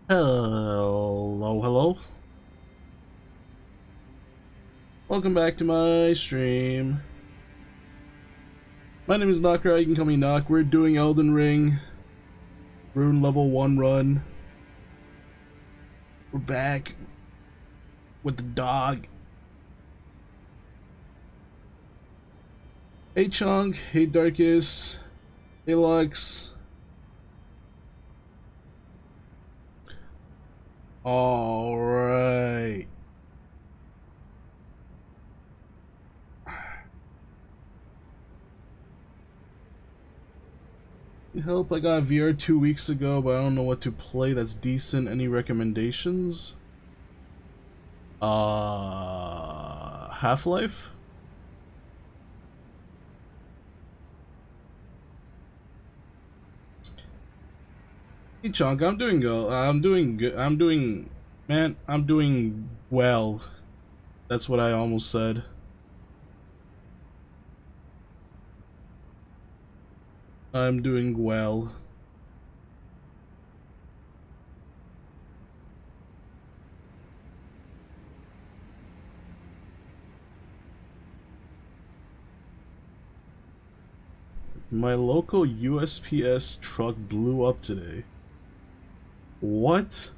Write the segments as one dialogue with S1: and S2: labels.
S1: Hello, hello. Welcome back to my stream. My name is Knocker. You can call me Knock. We're doing Elden Ring Rune level 1 run. We're back with the dog. Hey Chunk. Hey Darkus. Hey Lux. Alright. Help, I got VR 2 weeks ago, but I don't know what to play that's decent. Any recommendations? Half-Life? Hey Chunk, I'm doing good. I'm doing well. That's what I almost said. I'm doing well. My local USPS truck blew up today. What?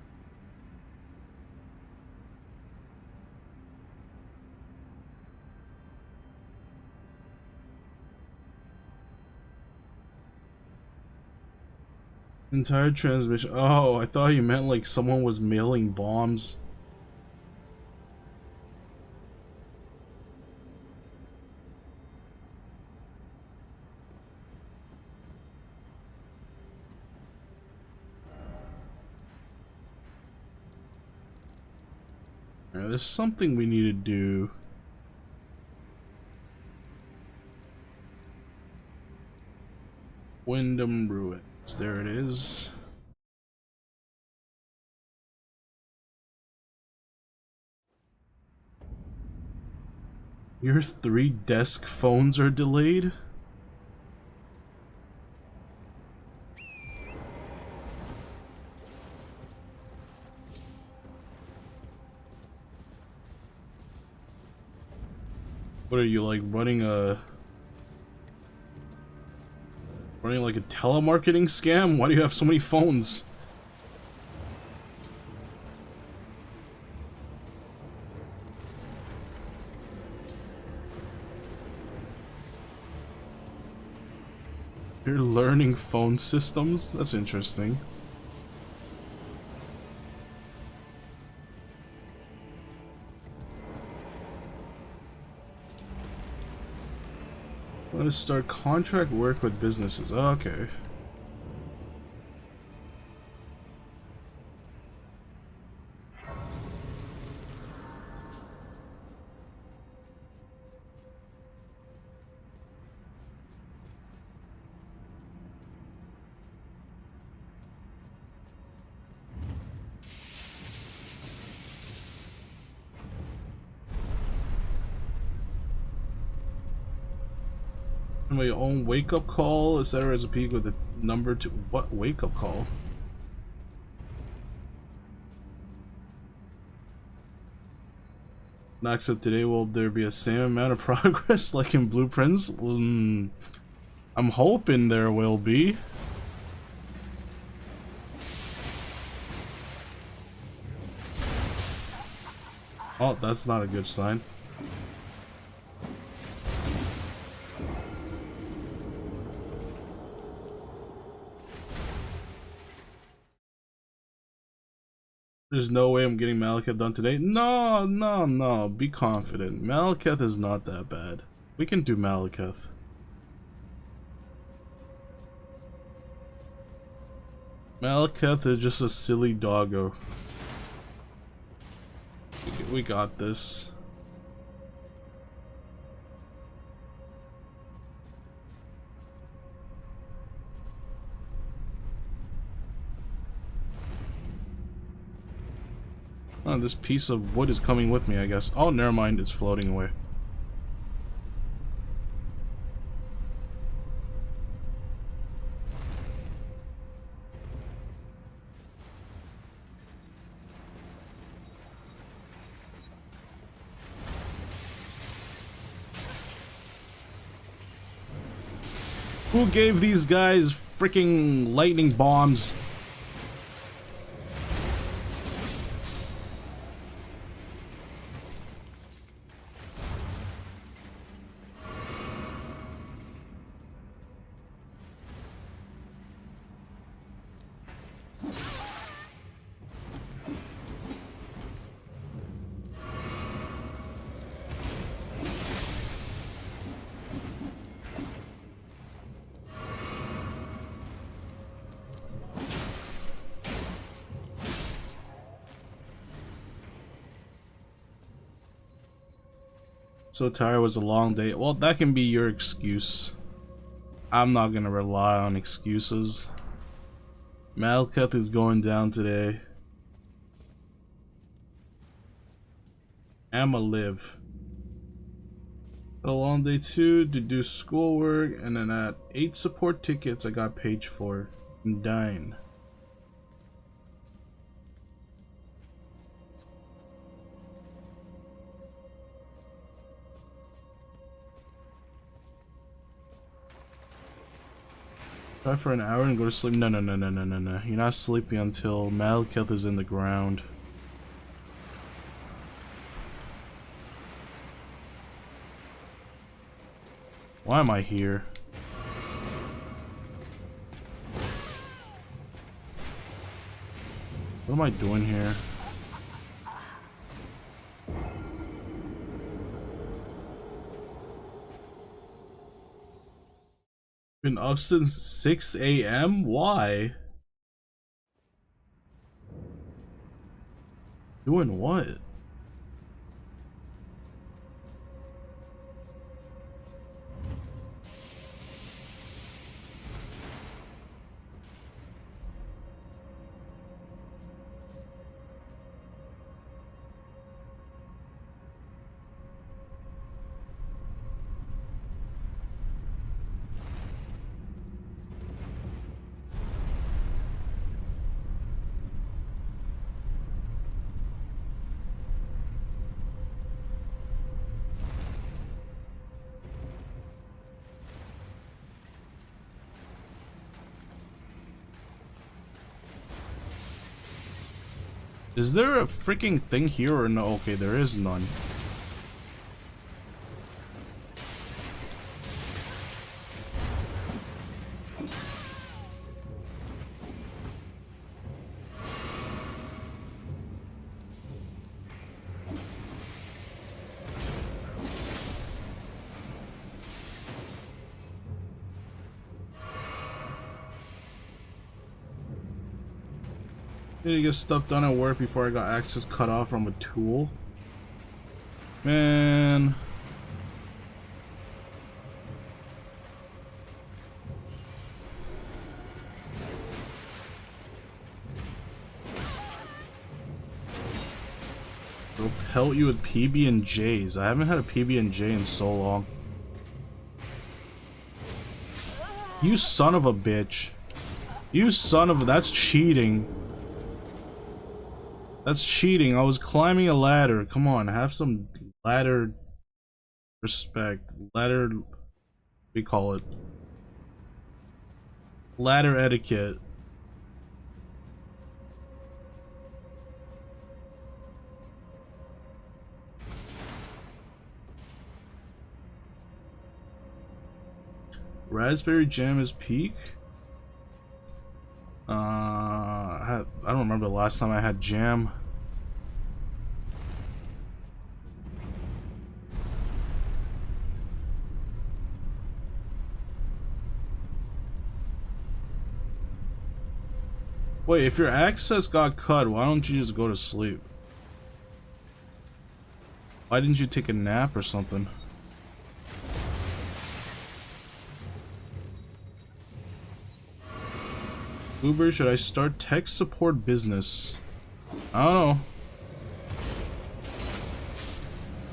S1: Entire transmission. Oh, I thought you meant like someone was mailing bombs. Alright, there's something we need to do. Wyndham Ruins. There it is. Your 3 desk phones are delayed? What are you, like, running like a telemarketing scam? Why do you have so many phones? You're learning phone systems? That's interesting. Want to start contract work with businesses. Oh, okay. My own wake-up call. Set her as a peak with a number to what wake-up call? Next up today, will there be a same amount of progress like in blueprints? I'm hoping there will be. Oh, that's not a good sign. There's no way I'm getting Malekith done today. No, no, no. Be confident. Malekith is not that bad. We can do Malekith. Malekith is just a silly doggo. We got this. Oh, this piece of wood is coming with me, I guess. Oh, never mind. It's floating away. Who gave these guys freaking lightning bombs? So tired, it was a long day. Well, that can be your excuse. I'm not gonna rely on excuses. Malkuth is going down today. I'ma live. A long day too to do schoolwork, and then at 8 support tickets I got page 4. I'm dying. Try for an hour and go to sleep. No. You're not sleeping until Malkuth is in the ground. Why am I here? What am I doing here? Been up since 6 a.m.? Why? Doing what? Is there a freaking thing here or no? Okay, there is none. Need to get stuff done at work before I got access cut off from a tool. Man. They'll pelt you with PB&Js. I haven't had a PB&J in so long. You son of a bitch. You son of a... That's cheating. That's cheating. I was climbing a ladder. Come on, have some ladder respect. Ladder... we call it. Ladder etiquette. Raspberry jam is peak? I don't remember the last time I had jam. Wait, if your access got cut, why don't you just go to sleep? Why didn't you take a nap or something? Uber, should I start tech support business? I don't know.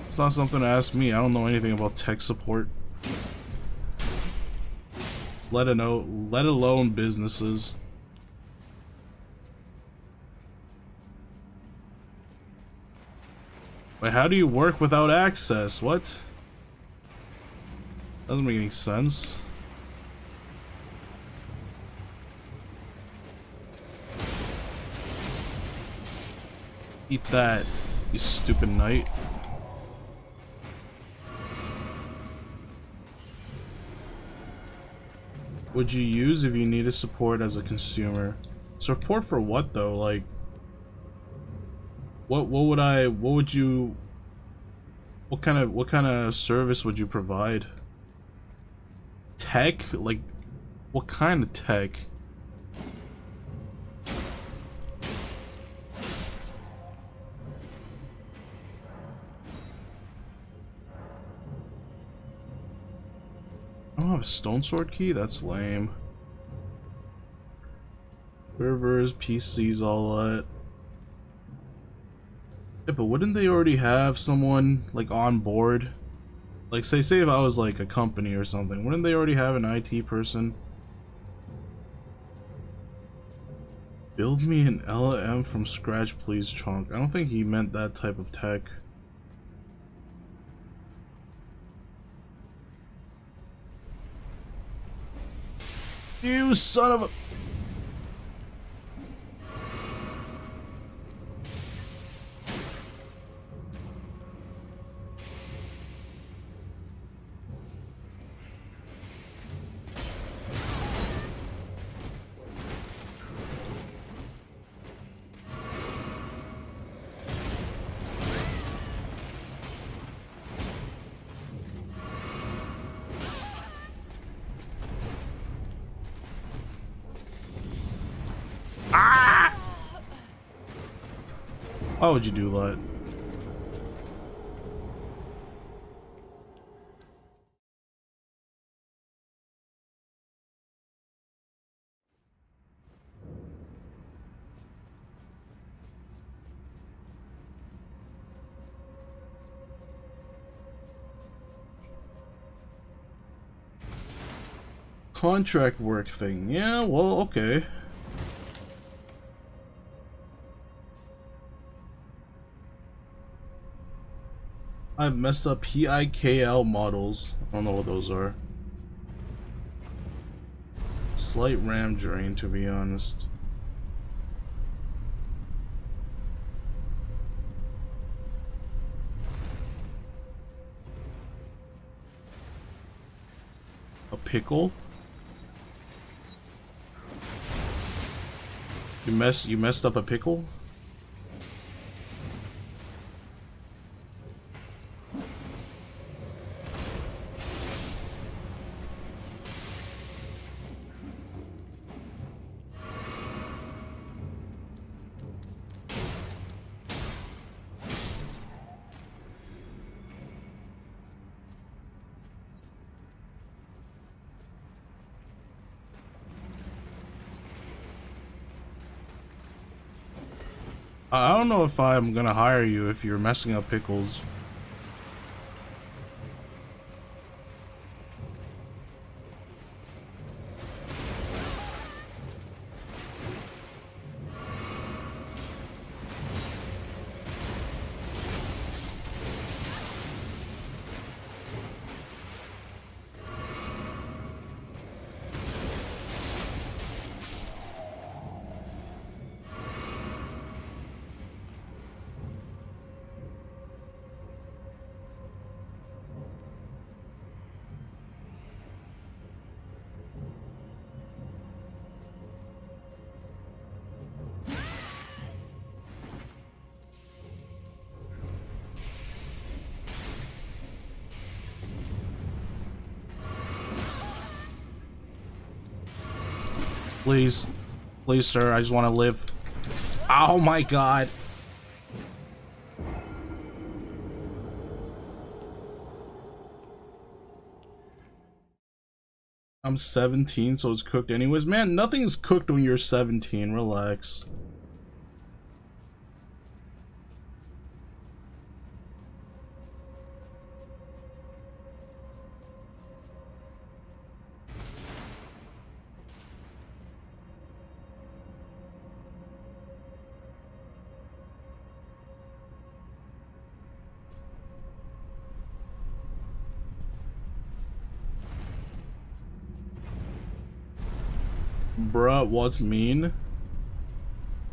S1: It's not something to ask me. I don't know anything about tech support. Let alone businesses. Wait, how do you work without access? What? Doesn't make any sense. Eat that, you stupid knight. Would you use if you needed support as a consumer? Support for what though? Like, what would you, what kind of service would you provide? Tech? Like, what kind of tech? I don't have a stone sword key? That's lame. Servers, PCs, all that. Yeah, but wouldn't they already have someone, like, on board? Like, say if I was, like, a company or something, wouldn't they already have an IT person? Build me an LM from scratch, please, Chunk. I don't think he meant that type of tech. You son of a... Why would you do that? Contract work thing. Yeah, well, okay. I've messed up PIKL models. I don't know what those are. Slight RAM drain, to be honest. A pickle? You messed up a pickle? I don't know if I'm gonna hire you if you're messing up pickles. Please. Please, sir, I just want to live. Oh my god. I'm 17, so it's cooked anyways. Man, nothing's cooked when you're 17. Relax. Bruh, what's mean?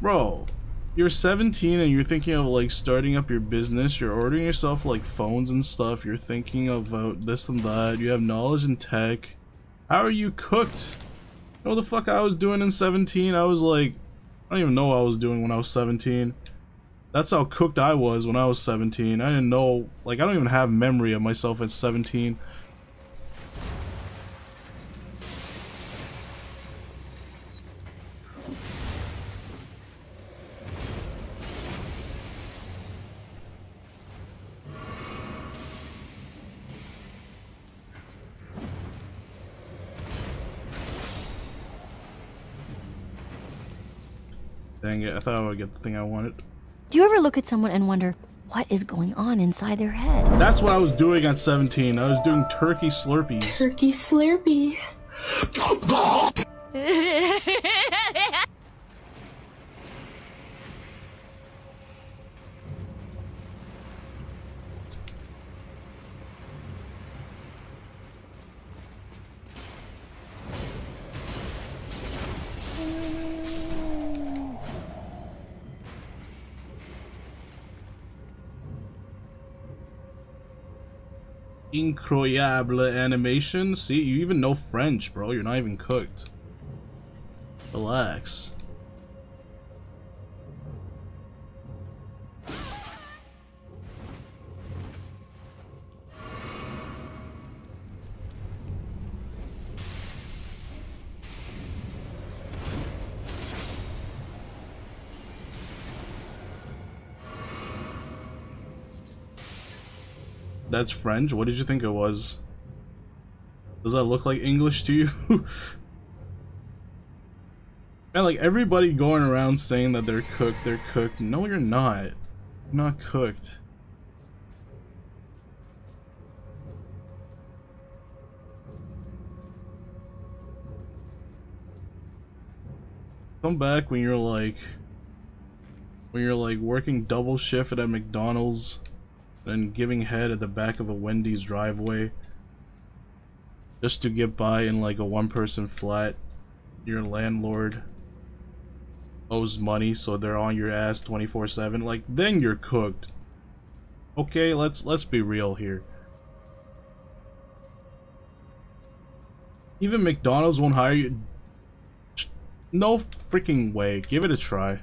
S1: Bro, You're 17 and you're thinking of like starting up your business. You're ordering yourself like phones and stuff. You're thinking about this and that. You have knowledge in tech. How are you cooked? You know what the fuck I was doing in 17? I was like, I don't even know what I was doing when I was 17. That's how cooked I was when I was 17. I didn't know, like, I don't even have memory of myself at 17. Dang it, I thought I would get the thing I wanted.
S2: Do you ever look at someone and wonder what is going on inside their head?
S1: That's what I was doing at 17. I was doing turkey slurpees.
S3: Turkey slurpee.
S1: Incroyable animation. See, you even know French, bro. You're not even cooked. Relax. That's French? What did you think it was? Does that look like English to you? Man, like everybody going around saying that they're cooked. No, you're not. You're not cooked. Come back when you're like working double shift at a McDonald's and giving head at the back of a Wendy's driveway just to get by in like a one-person flat. Your landlord owes money, so they're on your ass 24/7. Like, then you're cooked. Okay, let's be real here. Even McDonald's won't hire you. No freaking way. Give it a try.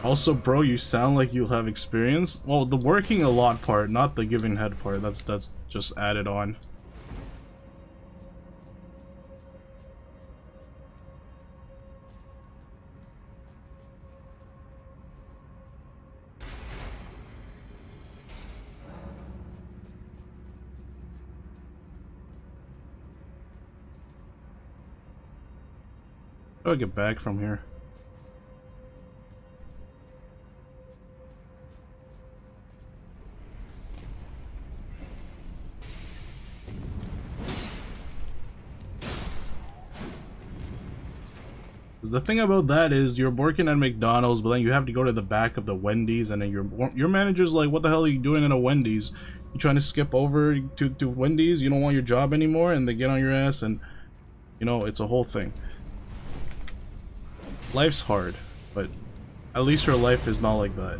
S1: Also, bro, you sound like you'll have experience. Well, the working a lot part, not the giving head part. That's just added on. How do I get back from here? The thing about that is you're working at McDonald's, but then you have to go to the back of the Wendy's, and then your manager's like, "What the hell are you doing in a Wendy's? You trying to skip over to Wendy's? You don't want your job anymore?" And they get on your ass, and you know, it's a whole thing. Life's hard, but at least your life is not like that.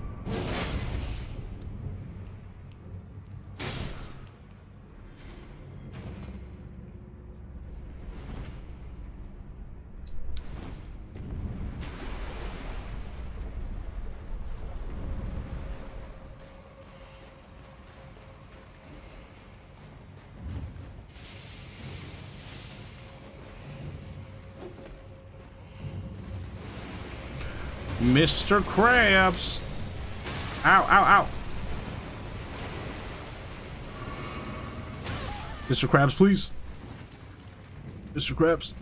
S1: Mr. Krabs! Ow, ow, ow! Mr. Krabs, please! Mr. Krabs!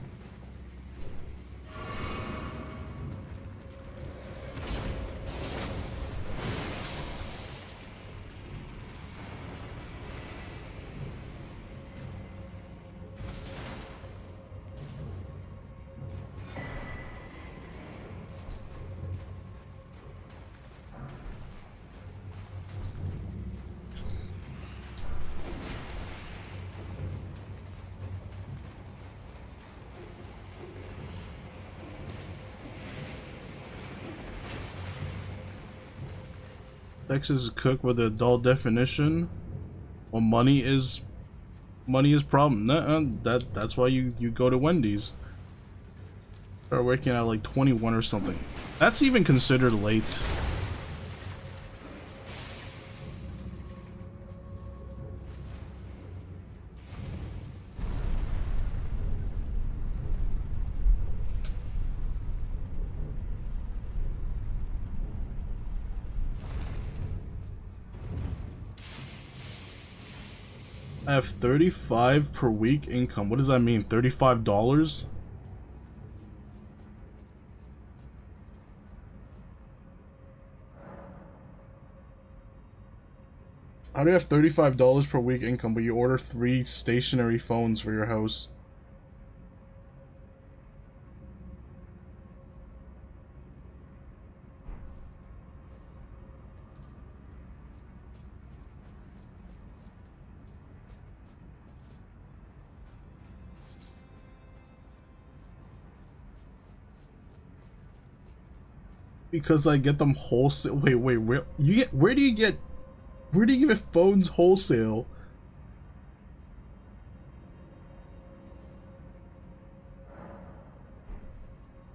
S1: Texas is cooked with the adult definition. Well, money is problem. That's why you go to Wendy's. Start working at like 21 or something. That's even considered late. I have 35 per week income. What does that mean? $35? How do you have $35 per week income, but you order 3 stationary phones for your house? Because I get them wholesale. Wait, where do you get phones wholesale?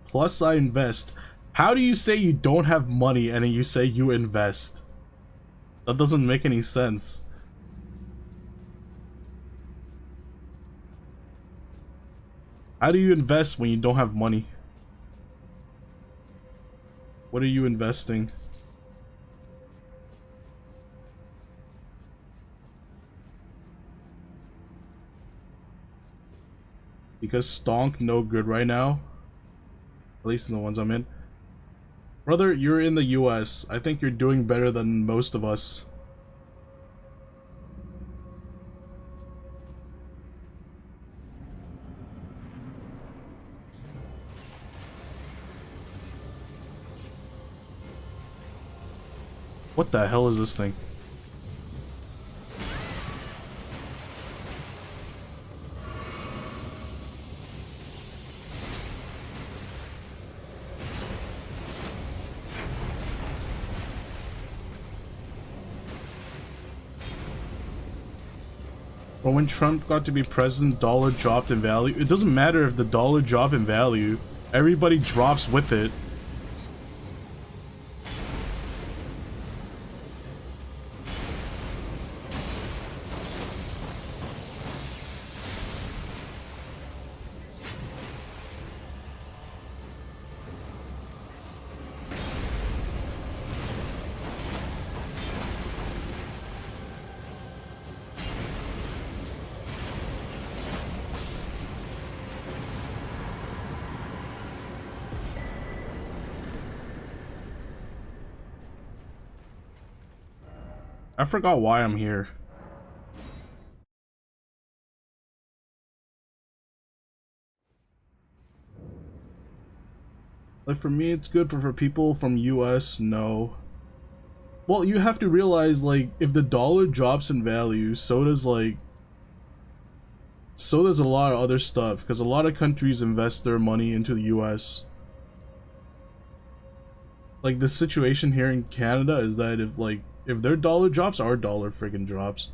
S1: Plus I invest. How do you say you don't have money and then you say you invest? That doesn't make any sense. How do you invest when you don't have money? What are you investing? Because stonk no good right now. At least in the ones I'm in. Brother, you're in the US. I think you're doing better than most of us. What the hell is this thing? But when Trump got to be president, dollar dropped in value. It doesn't matter if the dollar dropped in value. Everybody drops with it. I forgot why I'm here. Like for me it's good, but for people from US, no. Well, you have to realize like if the dollar drops in value, so does a lot of other stuff, because a lot of countries invest their money into the US. Like the situation here in Canada is that if their dollar drops, our dollar friggin' drops.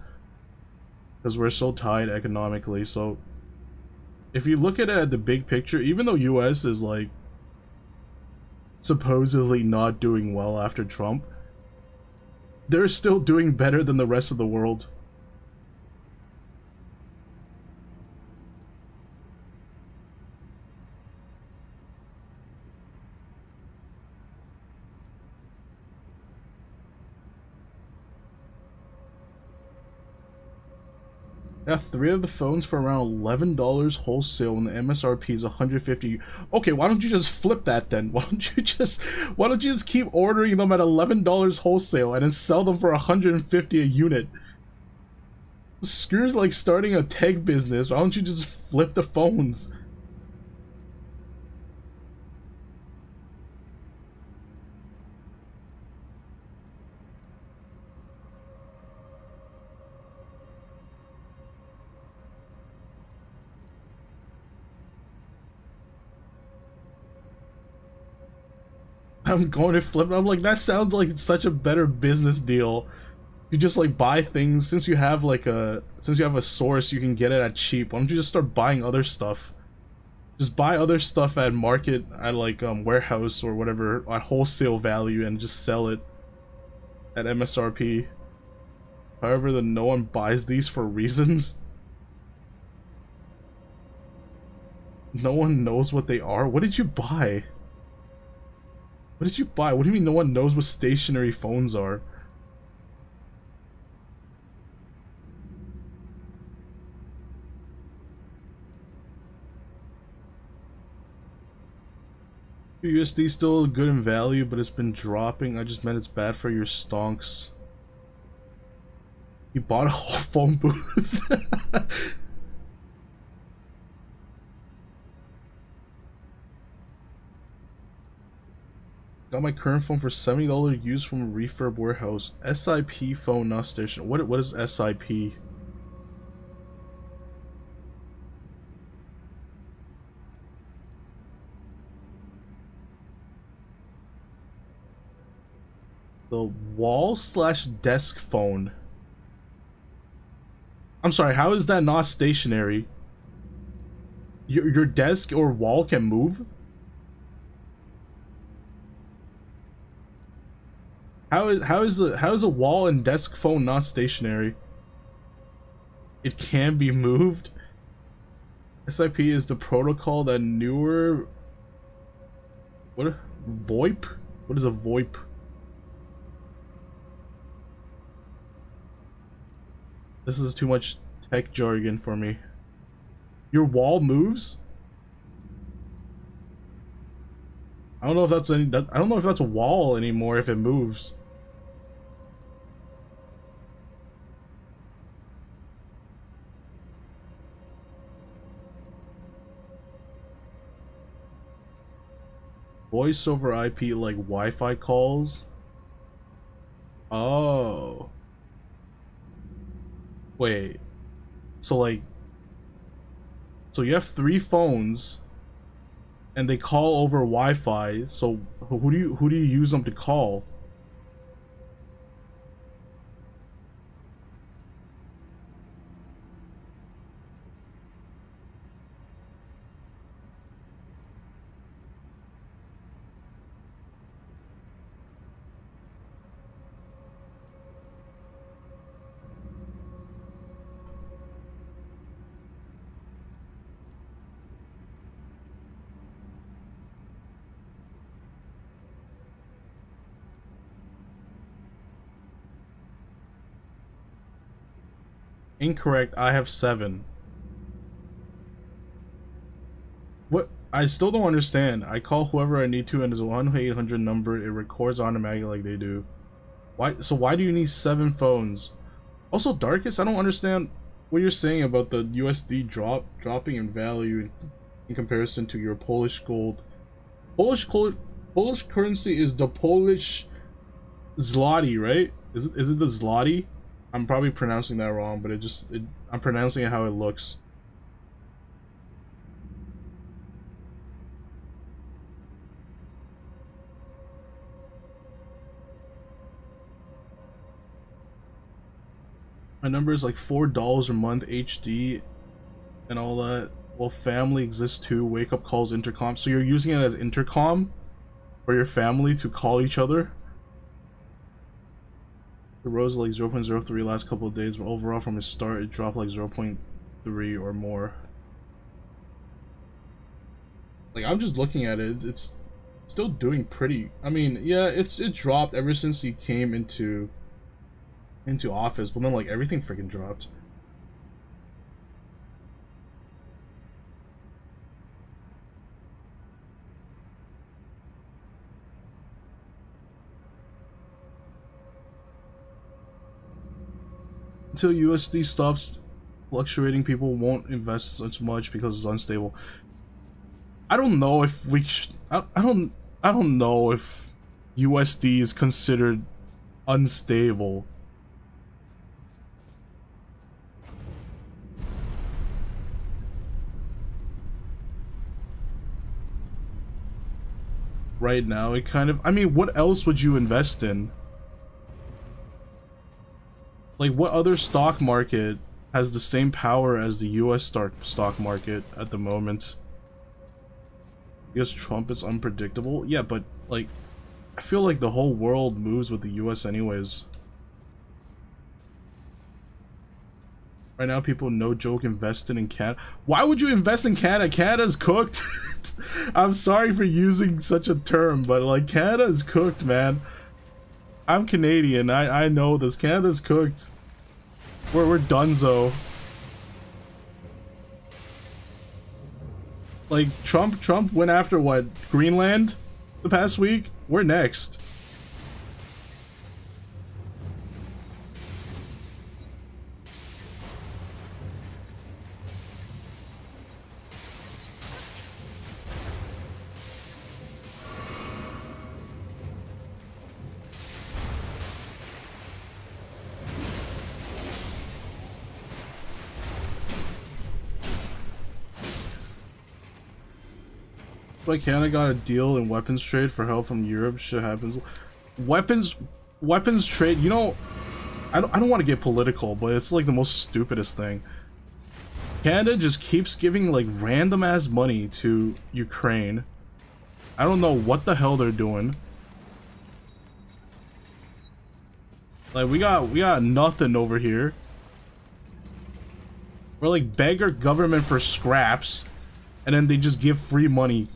S1: Because we're so tied economically. So if you look at it at the big picture, even though US is like supposedly not doing well after Trump, they're still doing better than the rest of the world. Yeah, 3 of the phones for around $11 wholesale when the MSRP is 150. Okay, why don't you just flip that then? Why don't you just keep ordering them at $11 wholesale and then sell them for 150 a unit? Screw like starting a tech business. Why don't you just flip the phones? I'm going to flip. I'm like, that sounds like such a better business deal. You just like buy things since you have a source, you can get it at cheap. Why don't you just start buying other stuff? Just buy other stuff at market, at like warehouse or whatever, at wholesale value, and just sell it at MSRP. However, that no one buys these for reasons. No one knows what they are. What did you buy? What did you buy? What do you mean no one knows what stationary phones are? USD still good in value, but it's been dropping. I just meant it's bad for your stonks. You bought a whole phone booth. Got my current phone for $70 used from a refurb warehouse. SIP phone, not station. What is SIP? The wall/desk phone. I'm sorry, how is that not stationary? Your desk or wall can move? How is a wall and desk phone not stationary? It can be moved. SIP is the protocol that newer. What? VoIP? What is a VoIP? This is too much tech jargon for me. Your wall moves? I don't know if that's any. I don't know if that's a wall anymore. If it moves. Voice over IP like Wi-Fi calls. Oh. Wait. So like. So you have 3 phones. And they call over Wi-Fi. So who do you use them to call? Incorrect. I have 7. What? I still don't understand. I call whoever I need to, and there's a 1-800 number. It records automatically like they do. Why? So why do you need 7 phones? Also, Darkest, I don't understand what you're saying about the USD dropping in value in comparison to your Polish gold. Polish currency is the Polish zloty, right? Is it the zloty? I'm probably pronouncing that wrong, but I'm pronouncing it how it looks. My number is like $4 a month HD and all that. Well, family exists too. Wake up calls, intercom. So you're using it as intercom for your family to call each other? It rose like 0.03 last couple of days, but overall from its start it dropped like 0.3 or more. Like, I'm just looking at it, it's still doing pretty. I mean, yeah, it dropped ever since he came into office, but then like everything freaking dropped. Until USD stops fluctuating, people won't invest as much because it's unstable. I don't know if we I don't know if USD is considered unstable. right now. It kind of, I mean, what else would you invest in? Like, what other stock market has the same power as the US stock market at the moment? Because Trump is unpredictable? Yeah, but, like, I feel like the whole world moves with the US anyways. Right now, people, no joke, invested in Canada. Why would you invest in Canada? Canada's cooked. I'm sorry for using such a term, but, like, Canada is cooked, man. I'm Canadian. I know this. Canada's cooked. We're donezo. Like, Trump went after what? Greenland the past week? We're next. Like, Canada got a deal in weapons trade for help from Europe. Shit happens. Weapons trade. You know, I don't want to get political, but it's like the most stupidest thing. Canada just keeps giving like random ass money to Ukraine. I don't know what the hell they're doing. Like, we got nothing over here. We're like beg our government for scraps, and then they just give free money.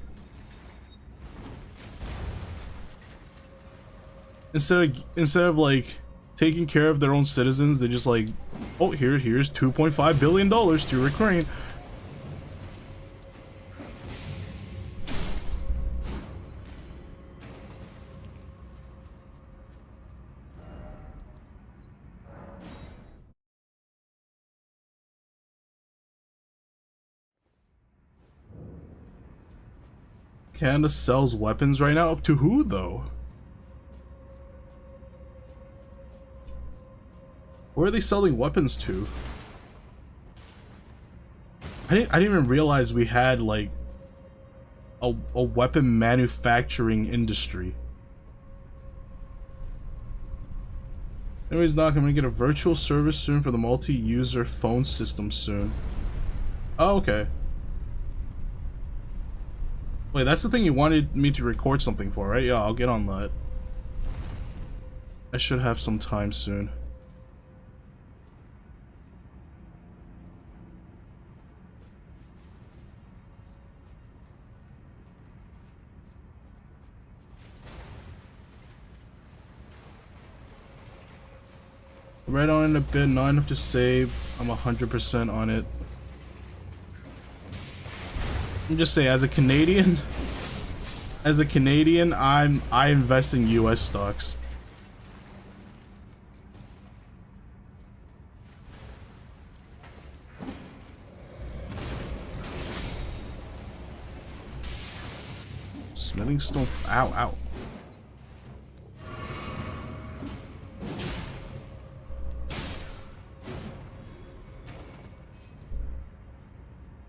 S1: Instead of like taking care of their own citizens, they just like, oh, here's $2.5 billion to Ukraine. Canada sells weapons right now. Up to who though? Where are they selling weapons to? I didn't even realize we had like a weapon manufacturing industry. Anyways, Knock, I'm gonna get a virtual service soon for the multi-user phone system soon. Oh, okay. Wait, that's the thing you wanted me to record something for, right? Yeah, I'll get on that. I should have some time soon. Right on in a bit, not enough to save. I'm 100% on it. I'm just saying, as a Canadian, I invest in US stocks. Smithing stone. Ow, ow.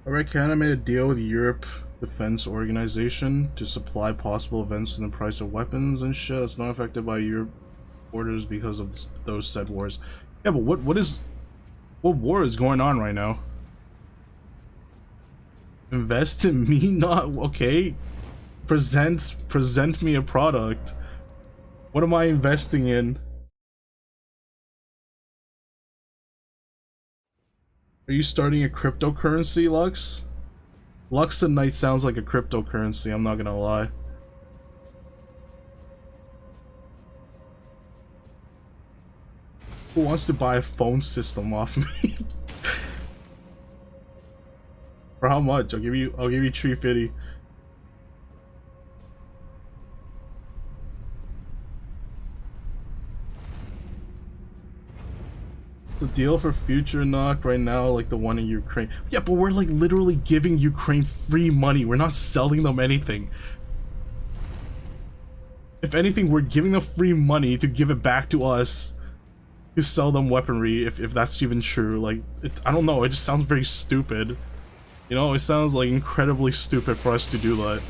S1: Alright, Canada made a deal with Europe Defense Organization to supply possible events in the price of weapons and shit that's not affected by Europe orders because of those said wars. Yeah, but what war is going on right now? Invest in me? Not okay. Present me a product. What am I investing in? Are you starting a cryptocurrency, Lux? Luxonite sounds like a cryptocurrency, I'm not gonna lie. Who wants to buy a phone system off me? For how much? I'll give you 350. The deal for future knock right now, like the one in Ukraine. Yeah, but we're like literally giving Ukraine free money. We're not selling them anything. If anything, we're giving them free money to give it back to us to sell them weaponry, if that's even true. Like, I don't know, it just sounds very stupid. You know, it sounds like incredibly stupid for us to do that.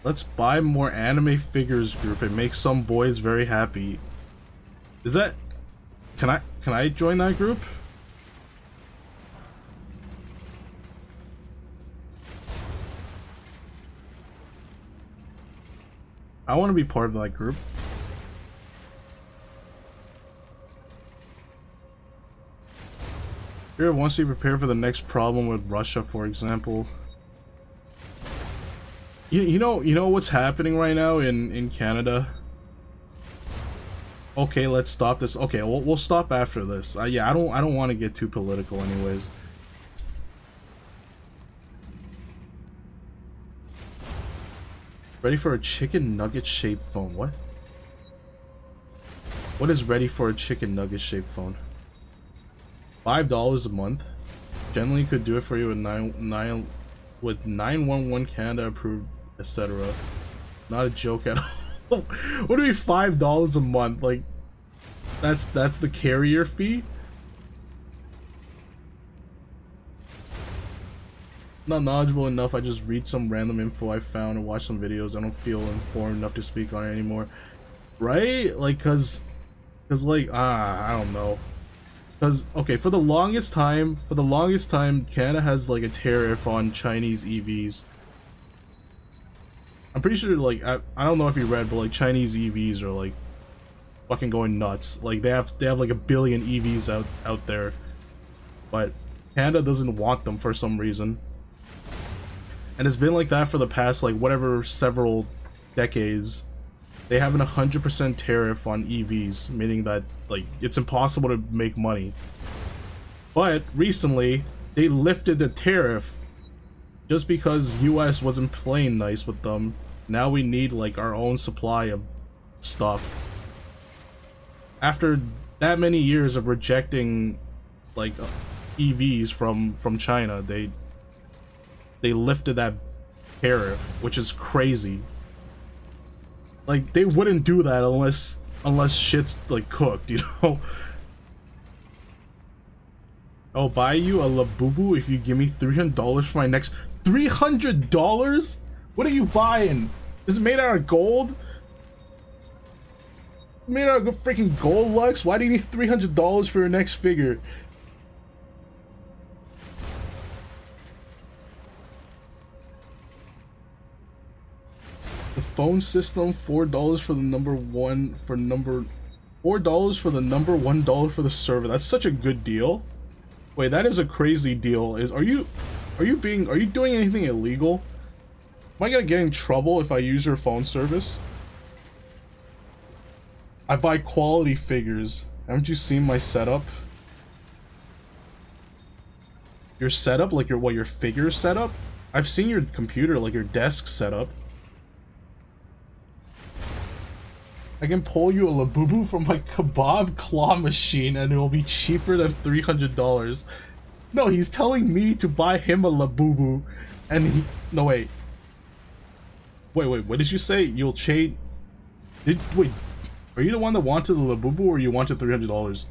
S1: Let's buy more anime figures group and make some boys very happy. Is that... Can I join that group? I want to be part of that group. Here, once you prepare for the next problem with Russia, for example. You know what's happening right now in Canada? Okay, let's stop this. Okay, we'll stop after this. Yeah, I don't want to get too political, anyways. Ready for a chicken nugget shaped phone? What? What is ready for a chicken nugget shaped phone? $5 a month. Generally could do it for you with 911 Canada approved, etc. Not a joke at all. What do you mean $5 a month? Like, that's the carrier fee? Not knowledgeable enough. I just read some random info I found and watch some videos. I don't feel informed enough to speak on it anymore. Right? Like, cause like, I don't know. Cause, okay, for the longest time, Canada has like a tariff on Chinese EVs. I'm pretty sure, like, I don't know if you read, but like Chinese EVs are like fucking going nuts. Like they have like 1 billion EVs out there, but Canada doesn't want them for some reason. And it's been like that for the past, like, whatever, several decades. They have an 100% tariff on EVs, meaning that, like, it's impossible to make money. But recently, they lifted the tariff just because US wasn't playing nice with them. Now we need, like, our own supply of stuff. After that many years of rejecting, like, EVs from China, they lifted that tariff, which is crazy. Like, they wouldn't do that unless shit's like cooked, you know? I'll buy you a Labubu if you give me $300 for my next... $300? What are you buying? Is it made out of gold? Made out of freaking gold, Lux? Why do you need $300 for your next figure? The phone system, $4 for the number one for number $4 for the number, $1 for the server. That's such a good deal. Wait, that is a crazy deal. Are you doing anything illegal? Am I gonna get in trouble if I use your phone service? I buy quality figures. Haven't you seen my setup? Your setup? Like your figure setup? I've seen your computer, like your desk setup. I can pull you a Labubu from my kebab claw machine and it will be cheaper than $300. No, he's telling me to buy him a Labubu and he... No, wait. Wait, what did you say? You'll trade... Wait, are you the one that wanted the Labubu or you wanted $300?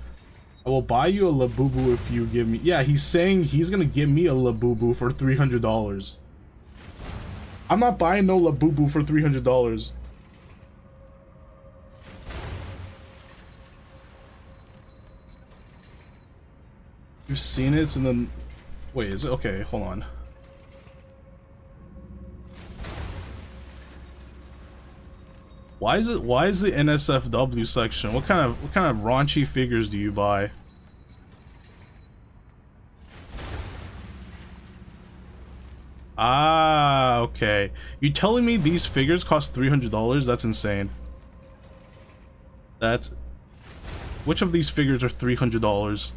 S1: I will buy you a Labubu if you give me... Yeah, he's saying he's gonna give me a Labubu for $300. I'm not buying no Labubu for $300. You've seen it, and then... Wait, is it? Okay, hold on. Why is the NSFW section? What kind of raunchy figures do you buy? Ah, okay. You telling me these figures cost $300? That's insane. That's... Which of these figures are $300?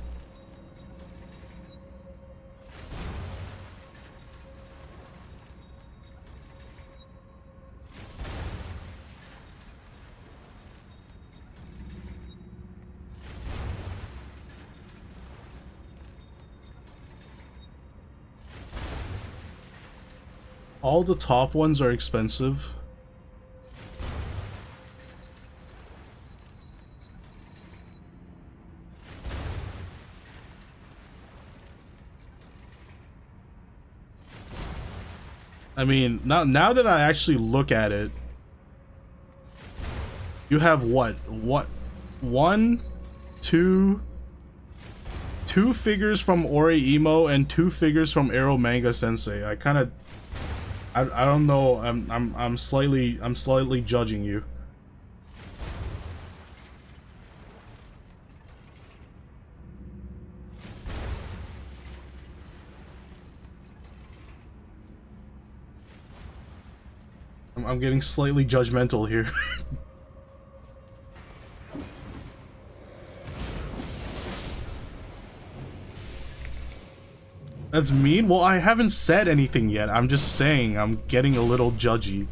S1: All the top ones are expensive. I mean, now that I actually look at it, you have what? One, two, two figures from Ori Emo and two figures from Arrow Manga Sensei. I don't know. I'm slightly judging you. I'm getting slightly judgmental here. That's mean? Well, I haven't said anything yet. I'm just saying I'm getting a little judgy.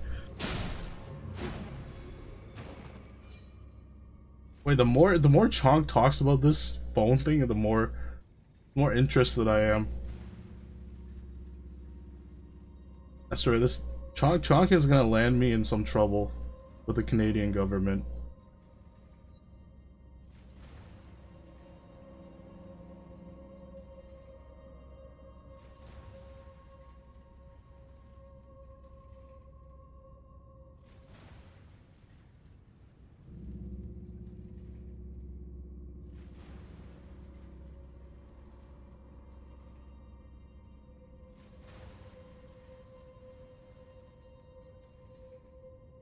S1: Wait, the more Chonk talks about this phone thing, the more interested I am. I swear, this Chonk is gonna land me in some trouble with the Canadian government.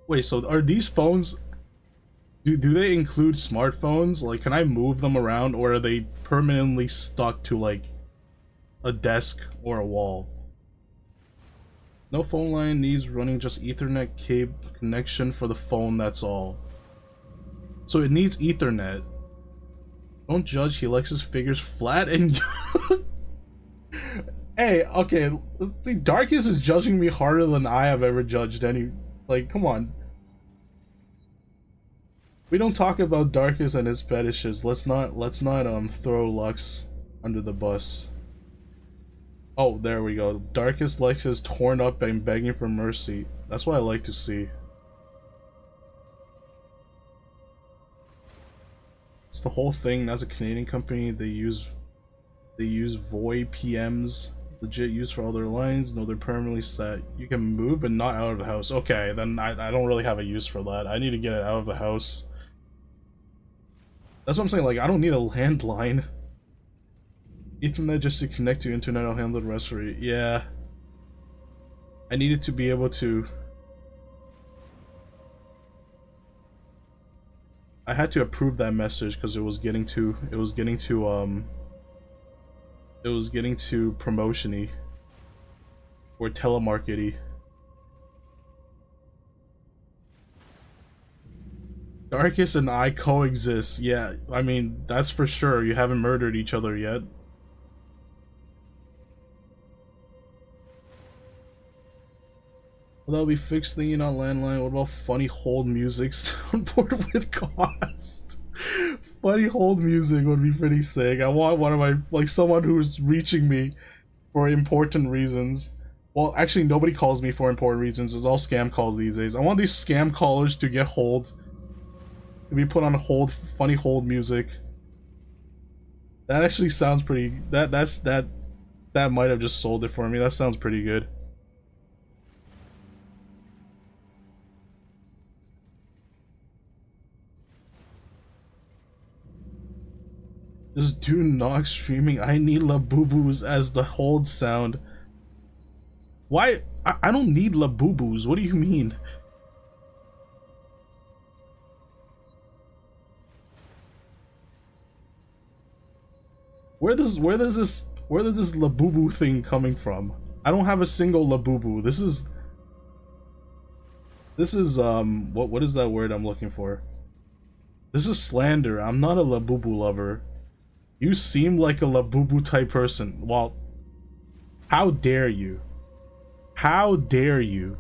S1: Wait, so are these phones, do they include smartphones? Like, can I move them around, or are they permanently stuck to, like, a desk or a wall? No phone line needs running, just Ethernet cable connection for the phone, that's all. So it needs Ethernet. Don't judge, he likes his figures flat and Hey, okay, see, Darkus is judging me harder than I have ever judged any. Like, come on. We don't talk about Darkus and his fetishes. Let's not throw Lux under the bus. Oh, there we go. Darkus likes his torn up and begging for mercy. That's what I like to see. It's the whole thing. As a Canadian company, they use VoIP PMs. Legit use for all their lines. No, they're permanently set. You can move, but not out of the house. Okay, then I don't really have a use for that. I need to get it out of the house. That's what I'm saying. Like, I don't need a landline. Ethernet just to connect to internet. I'll handle the rest for you. Yeah. I needed to be able to. I had to approve that message because it was getting too promotion-y or telemarket-y. Darkus and I coexist. Yeah, I mean, that's for sure. You haven't murdered each other yet. Well, that'll be fixed thingy, not landline. What about funny hold music soundboard with cost? Funny hold music would be pretty sick. I want one of my, like, someone who's reaching me for important reasons. Well, actually, nobody calls me for important reasons. It's all scam calls these days. I want these scam callers to get hold. To be put on hold, funny hold music. That actually sounds pretty. That might have just sold it for me. That sounds pretty good. Just do Nog streaming. I need Labubu's as the hold sound. Why? I don't need Labubu's. What do you mean? Where does this Labubu thing coming from? I don't have a single Labubu. This is what is that word I'm looking for? This is slander. I'm not a Labubu lover. You seem like a Labubu type person. Well, how dare you? How dare you?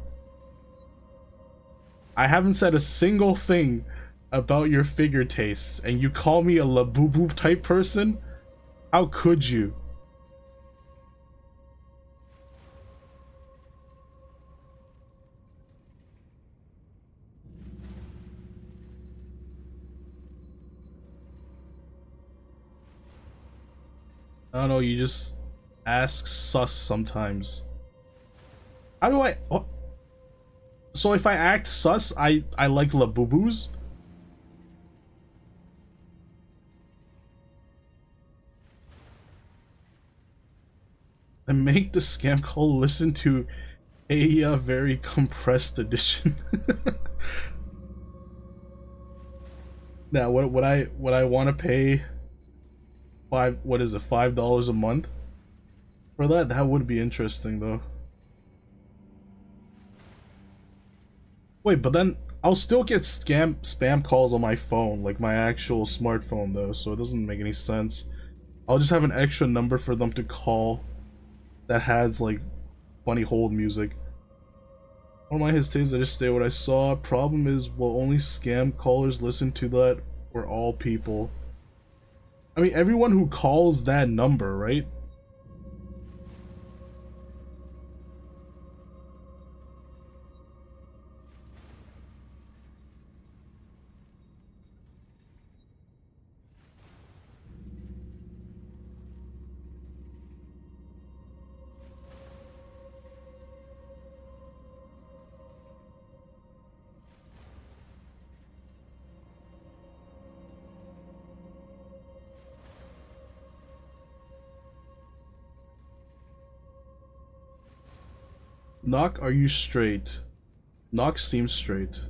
S1: I haven't said a single thing about your figure tastes, and you call me a Labubu type person? How could you? I don't know, you just ask sus sometimes. How do I... Oh, so if I act sus, I like Labubus? And make the scam call listen to a very compressed edition. Now, what I want to pay $5 a month for that? That would be interesting though. Wait, but then I'll still get spam calls on my phone, like my actual smartphone though, so it doesn't make any sense. I'll just have an extra number for them to call that has like funny hold music. One of my hesitations, I just stay what I saw. Problem is, will only scam callers listen to that, or all people? I mean, everyone who calls that number, right? Knock, are you straight? Knock seems straight.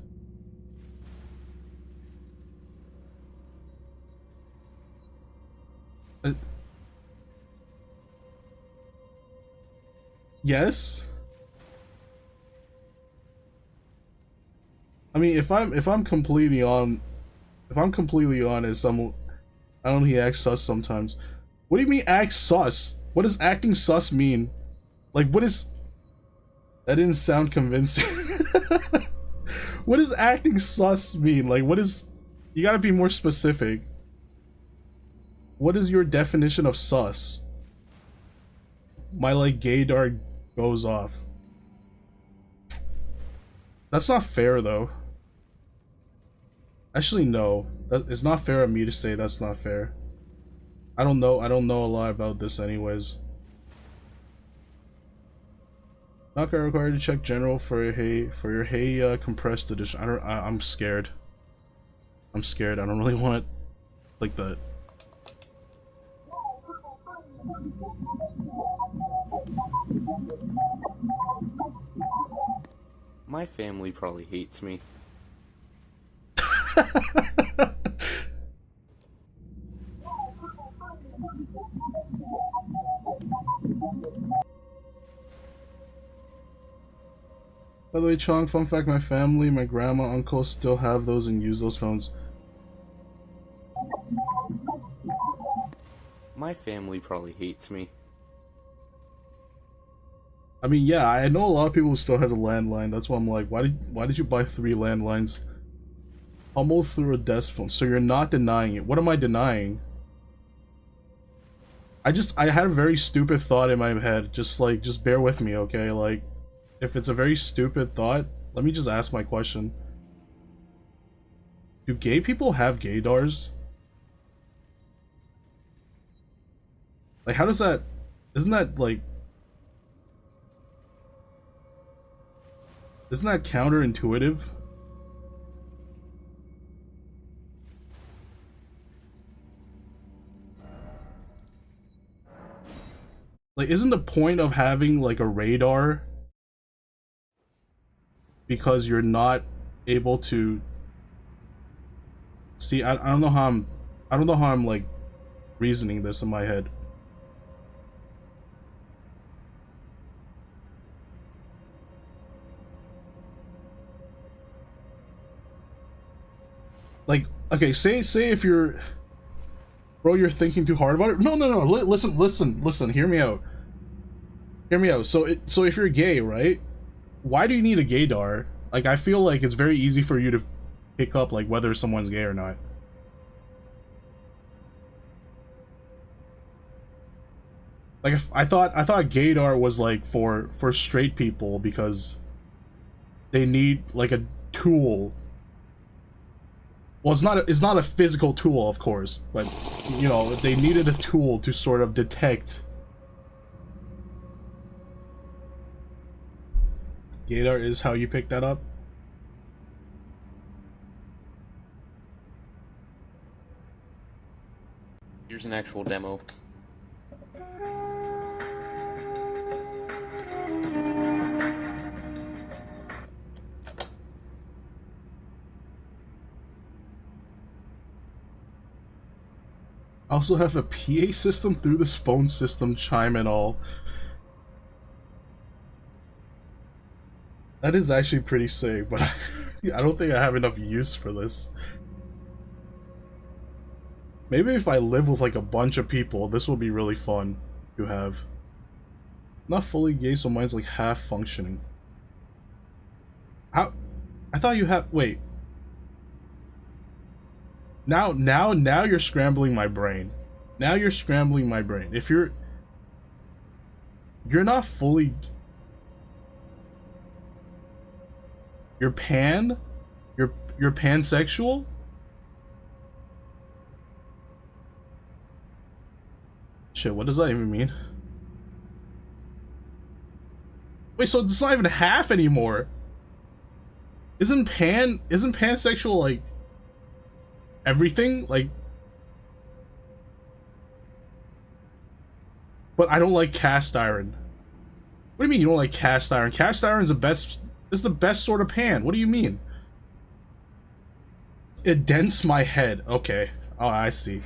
S1: Yes? I mean, if I'm completely honest, I don't know, he acts sus sometimes. What do you mean act sus? What does acting sus mean? Like, what is... That didn't sound convincing. What does acting sus mean? Like, what is... You gotta be more specific. What is your definition of sus? My, like, gaydar goes off. That's not fair, though. Actually, no. It's not fair of me to say that's not fair. I don't know a lot about this anyways. Not required to check general for your hey compressed edition. I'm scared. I'm scared. I don't really want it like that.
S3: My family probably hates me.
S1: By the way, Chong, fun fact, my family, my grandma, uncle still have those and use those phones.
S3: My family probably hates me.
S1: I mean, yeah, I know a lot of people who still has a landline. That's why I'm like, why did you buy 3 landlines? Almost through a desk phone. So you're not denying it. What am I denying? I had a very stupid thought in my head. Just bear with me, okay? Like, if it's a very stupid thought, let me just ask my question. Do gay people have gaydars? Like, how does that... Isn't that, like... Isn't that counterintuitive? Like, isn't the point of having, like, a radar because you're not able to see? I don't know how I'm like reasoning this in my head. Like, okay, say if you're... Bro, you're thinking too hard about it. No. Listen. Hear me out. So if you're gay, right? Why do you need a gaydar? Like, I feel like it's very easy for you to pick up, like, whether someone's gay or not. Like, I thought gaydar was like for straight people because they need like a tool. Well, it's not a physical tool, of course, but you know, they needed a tool to sort of detect Gator is how you pick that up.
S3: Here's an actual demo.
S1: I also have a PA system through this phone system, chime and all. That is actually pretty sick, but I don't think I have enough use for this. Maybe if I live with like a bunch of people, this will be really fun to have. Not fully gay, so mine's like half functioning. How? I thought you have. Wait. Now you're scrambling my brain. Now you're scrambling my brain. If you're not fully. You're pan? You're pansexual? Shit, what does that even mean? Wait, so it's not even half anymore. Isn't pansexual like everything? Like, but I don't like cast iron. What do you mean you don't like cast iron? Cast iron's the best. Is the best sort of pan. What do you mean? It dents my head. Okay. Oh, I see.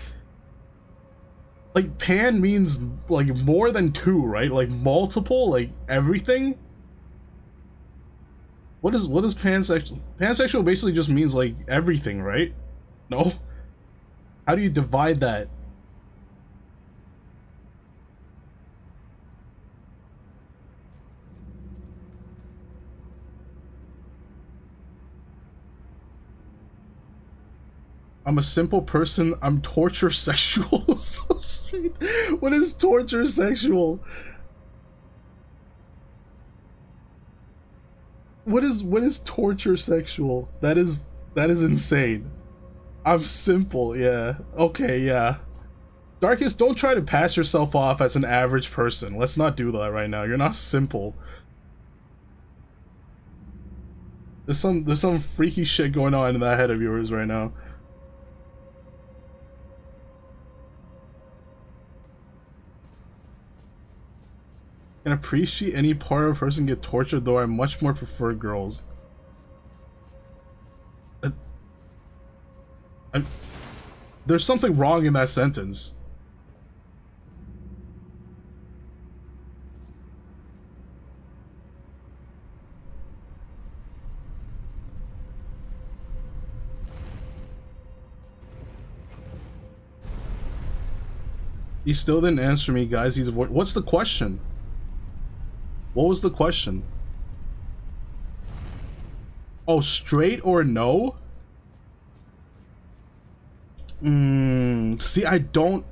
S1: Like, pan means, like, more than two, right? Like, multiple? Like, everything? What is pansexual? Pansexual basically just means, like, everything, right? No? How do you divide that? I'm a simple person. I'm torture sexual. So straight. What is torture sexual? What is torture sexual? That is insane. I'm simple. Yeah. Okay. Yeah. Darkest, don't try to pass yourself off as an average person. Let's not do that right now. You're not simple. There's some freaky shit going on in that head of yours right now. Can appreciate any part of a person get tortured, though I much more prefer girls. There's something wrong in that sentence. He still didn't answer me, guys. He's avoiding. What's the question? What was the question? Oh, straight or no? See, I don't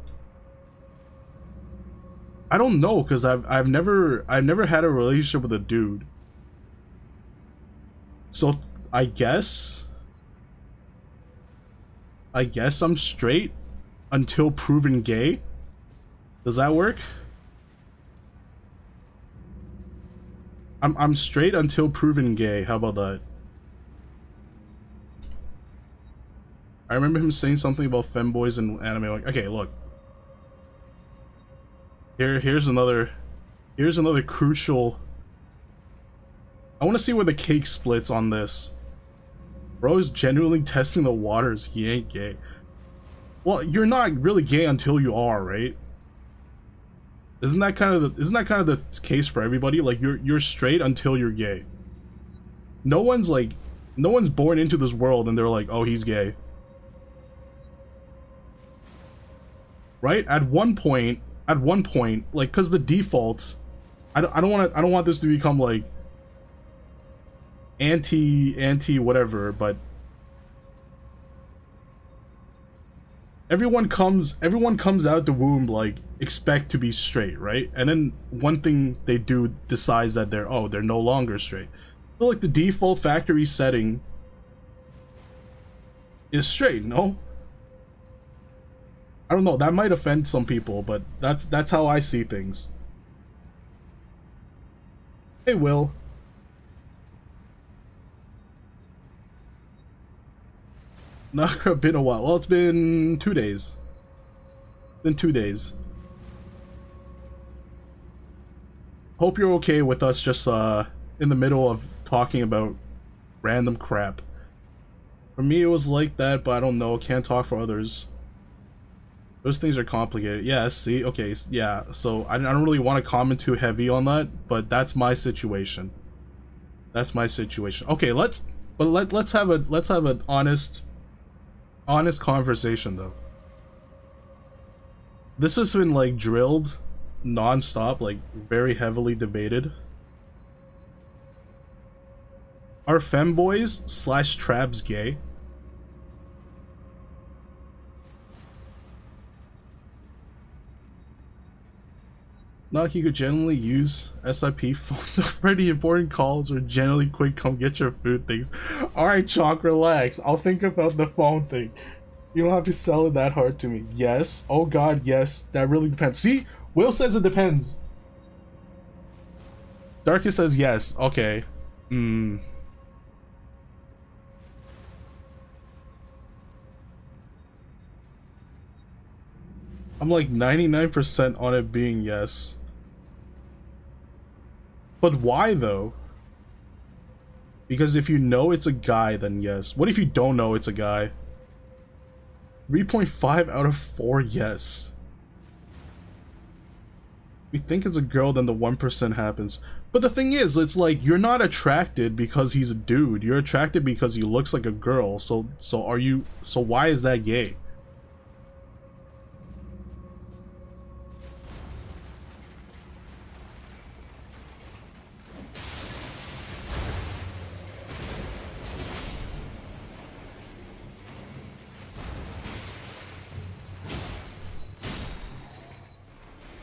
S1: know, because I've never had a relationship with a dude. So I guess I'm straight until proven gay. Does that work? I'm straight until proven gay. How about that? I remember him saying something about femboys and anime. Like, okay, look. Here's another crucial. I want to see where the cake splits on this. Bro is genuinely testing the waters. He ain't gay. Well, you're not really gay until you are, right? Isn't that kind of the case for everybody? Like, you're straight until you're gay. No one's born into this world and they're like, oh, he's gay. Right? At one point, like, cause the default, I don't want this to become like anti whatever, but everyone comes out the womb like expect to be straight, right? And then one thing they do decides that they're no longer straight. So like the default factory setting is straight, no? I don't know, that might offend some people, but that's how I see things. Hey, Will. Not been a while. Well, it's been 2 days. Been 2 days. Hope you're okay with us just in the middle of talking about random crap. For me, it was like that, but I don't know. Can't talk for others. Those things are complicated. Yeah, see? Okay, yeah. So I don't really want to comment too heavy on that, but that's my situation. That's my situation. Okay, let's have an honest conversation though. This has been like drilled non-stop, like very heavily debated. Are femboys / trabs gay? Not like you could generally use SIP phone for any important calls or generally quick come get your food things. Alright, Chalk, relax. I'll think about the phone thing. You don't have to sell it that hard to me. Yes. Oh god, yes. That really depends. See? Will says it depends. Darkest says yes. Okay. I'm like 99% on it being yes. But why though? Because if you know it's a guy, then yes. What if you don't know it's a guy? 3.5 out of 4 yes. If you think it's a girl, then the 1% happens. But the thing is, it's like you're not attracted because he's a dude. You're attracted because he looks like a girl. So why is that gay?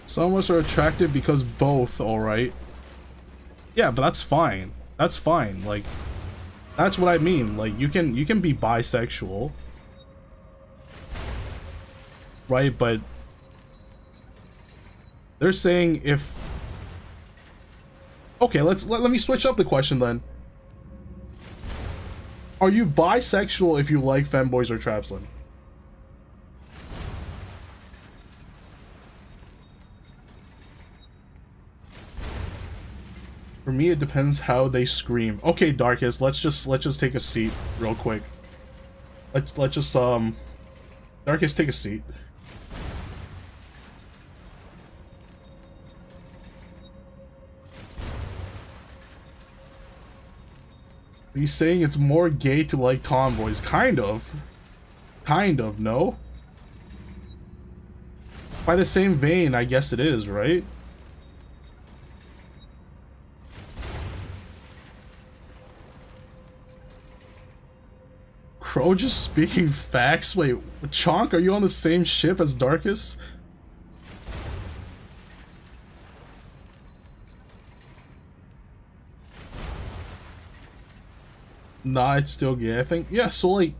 S1: Some of us are attracted because both, alright? Yeah, but that's fine. That's fine. Like, that's what I mean. Like, you can be bisexual. Right, but they're saying if... Okay, let me switch up the question then. Are you bisexual if you like femboys or traps then? For me, it depends how they scream. Okay, Darkest, let's just take a seat real quick. Let's just Darkest, take a seat. Are you saying it's more gay to like tomboys? Kind of. Kind of, no? By the same vein, I guess it is, right? Crow just speaking facts? Wait, Chonk, are you on the same ship as Darkest? Nah, it's still gay, I think. Yeah, so like...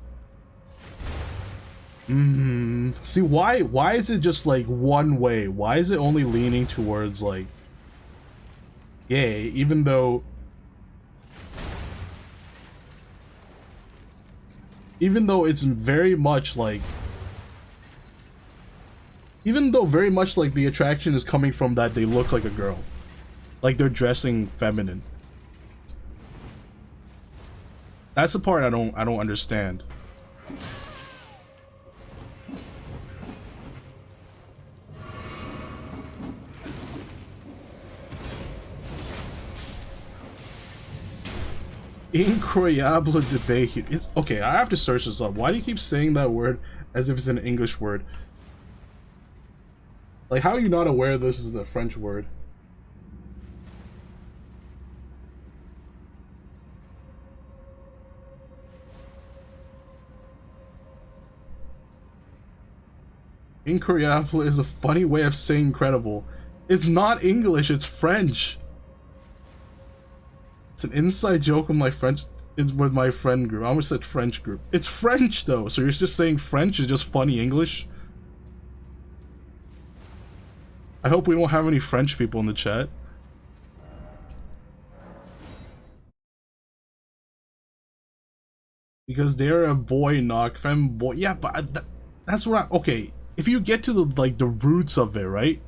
S1: See, why is it just like one way? Why is it only leaning towards like... gay, even though... Even though it's very much like... Even though very much like the attraction is coming from that they look like a girl. Like they're dressing feminine. That's the part I don't understand. Incroyable debate. It's okay, I have to search this up. Why do you keep saying that word as if it's an English word? Like, how are you not aware this is a French word? Incroyable is a funny way of saying incredible. It's not English, it's French. It's an inside joke with my French. It's with my friend group. I almost said French group. It's French though, so you're just saying French is just funny English? I hope we won't have any French people in the chat. because they're a boy, not femboy. Yeah, but that's what okay. If you get to the roots of it, right?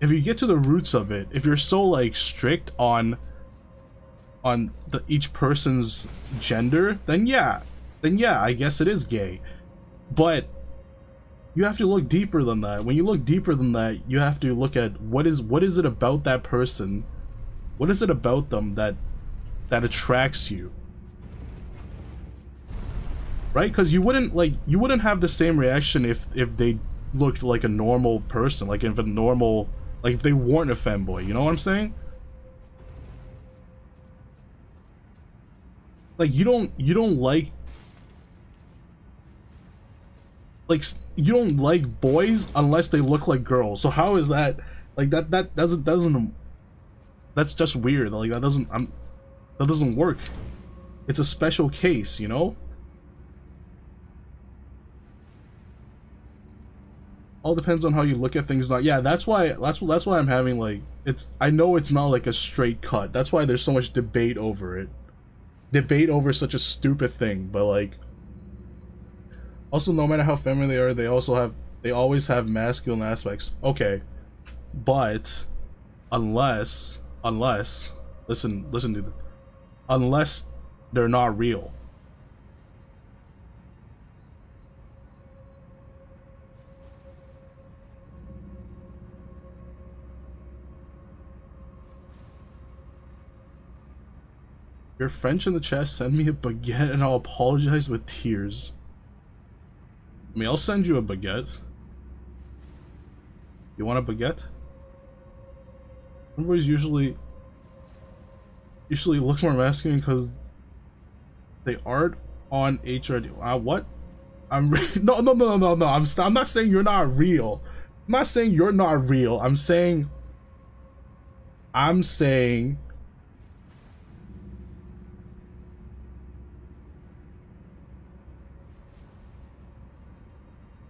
S1: If you get to the roots of it, if you're so like strict on each person's gender, then yeah, I guess it is gay. But you have to look deeper than that. When you look deeper than that, you have to look at what is it about that person? What is it about them that attracts you? Right? Because you wouldn't have the same reaction if they looked like a normal person, like if they weren't a femboy. You know what I'm saying? Like you don't like you don't like boys unless they look like girls. So how is that like that doesn't that's just weird. Like that doesn't work. It's a special case, you know? All depends on how you look at things. Not yeah, that's why I'm having like I know it's not like a straight cut. That's why there's so much debate over it. Debate over such a stupid thing, but like also no matter how feminine they are, they always have masculine aspects. Okay. But unless listen dude, unless they're not real. Your French in the chat, send me a baguette and I'll apologize with tears. I mean, I'll send you a baguette. You want a baguette? Everybody's usually look more masculine because they aren't on HRD. What? No. I'm not saying you're not real. I'm not saying you're not real. I'm saying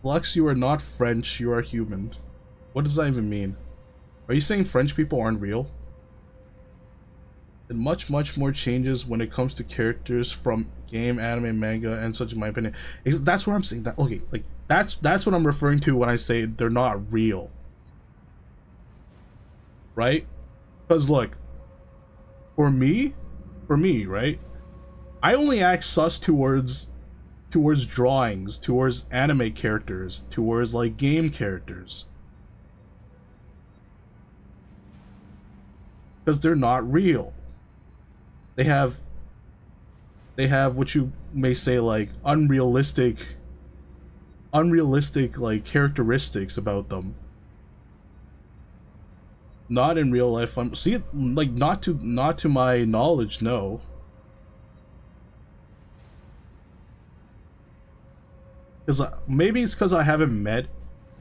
S1: Lux, you are not French, you are human. What does that even mean? Are you saying French people aren't real? And much more changes when it comes to characters from game, anime, manga, and such, in my opinion. That's what I'm saying. That okay, like that's what I'm referring to when I say they're not real. Right? Because look, for me, right? I only act sus towards drawings, towards anime characters, towards like game characters. Because they're not real. They have what you may say like unrealistic like characteristics about them. Not in real life. See, like not to my knowledge, no. Because maybe it's because I haven't met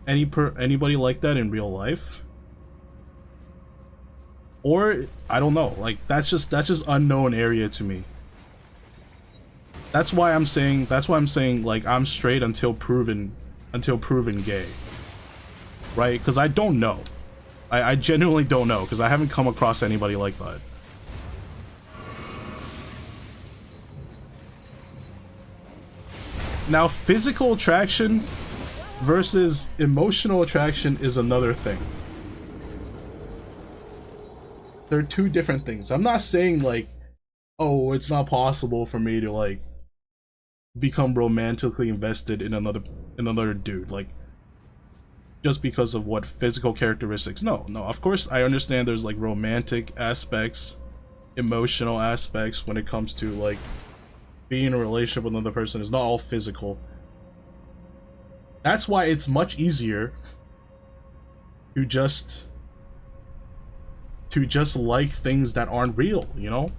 S1: anybody like that in real life, or I don't know. Like that's just unknown area to me. That's why I'm saying like I'm straight until proven gay. Right? Because I don't know. I genuinely don't know because I haven't come across anybody like that. Now, physical attraction versus emotional attraction is another thing. They're two different things. I'm not saying like, oh, it's not possible for me to like become romantically invested in another dude, like just because of what physical characteristics. No, of course I understand there's like romantic aspects, emotional aspects when it comes to like being in a relationship with another person. Is not all physical. That's why it's much easier to just like things that aren't real, you know?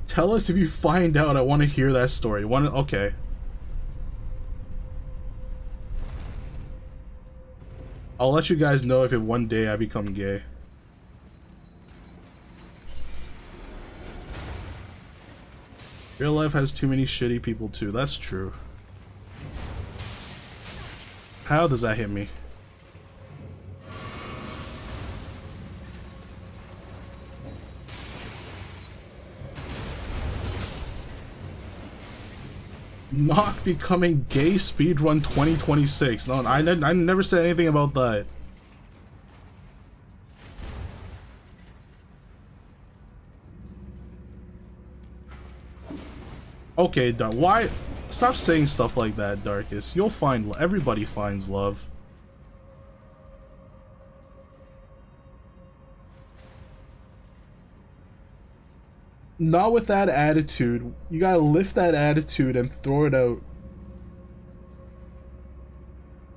S1: Tell us if you find out. I want to hear that story. Okay. I'll let you guys know if one day I become gay. Real life has too many shitty people too. That's true. How does that hit me? Not becoming gay speedrun 2026. No, I never said anything about that. Okay, why? Stop saying stuff like that, Darkest. You'll find everybody finds love. Not with that attitude. You gotta lift that attitude and throw it out.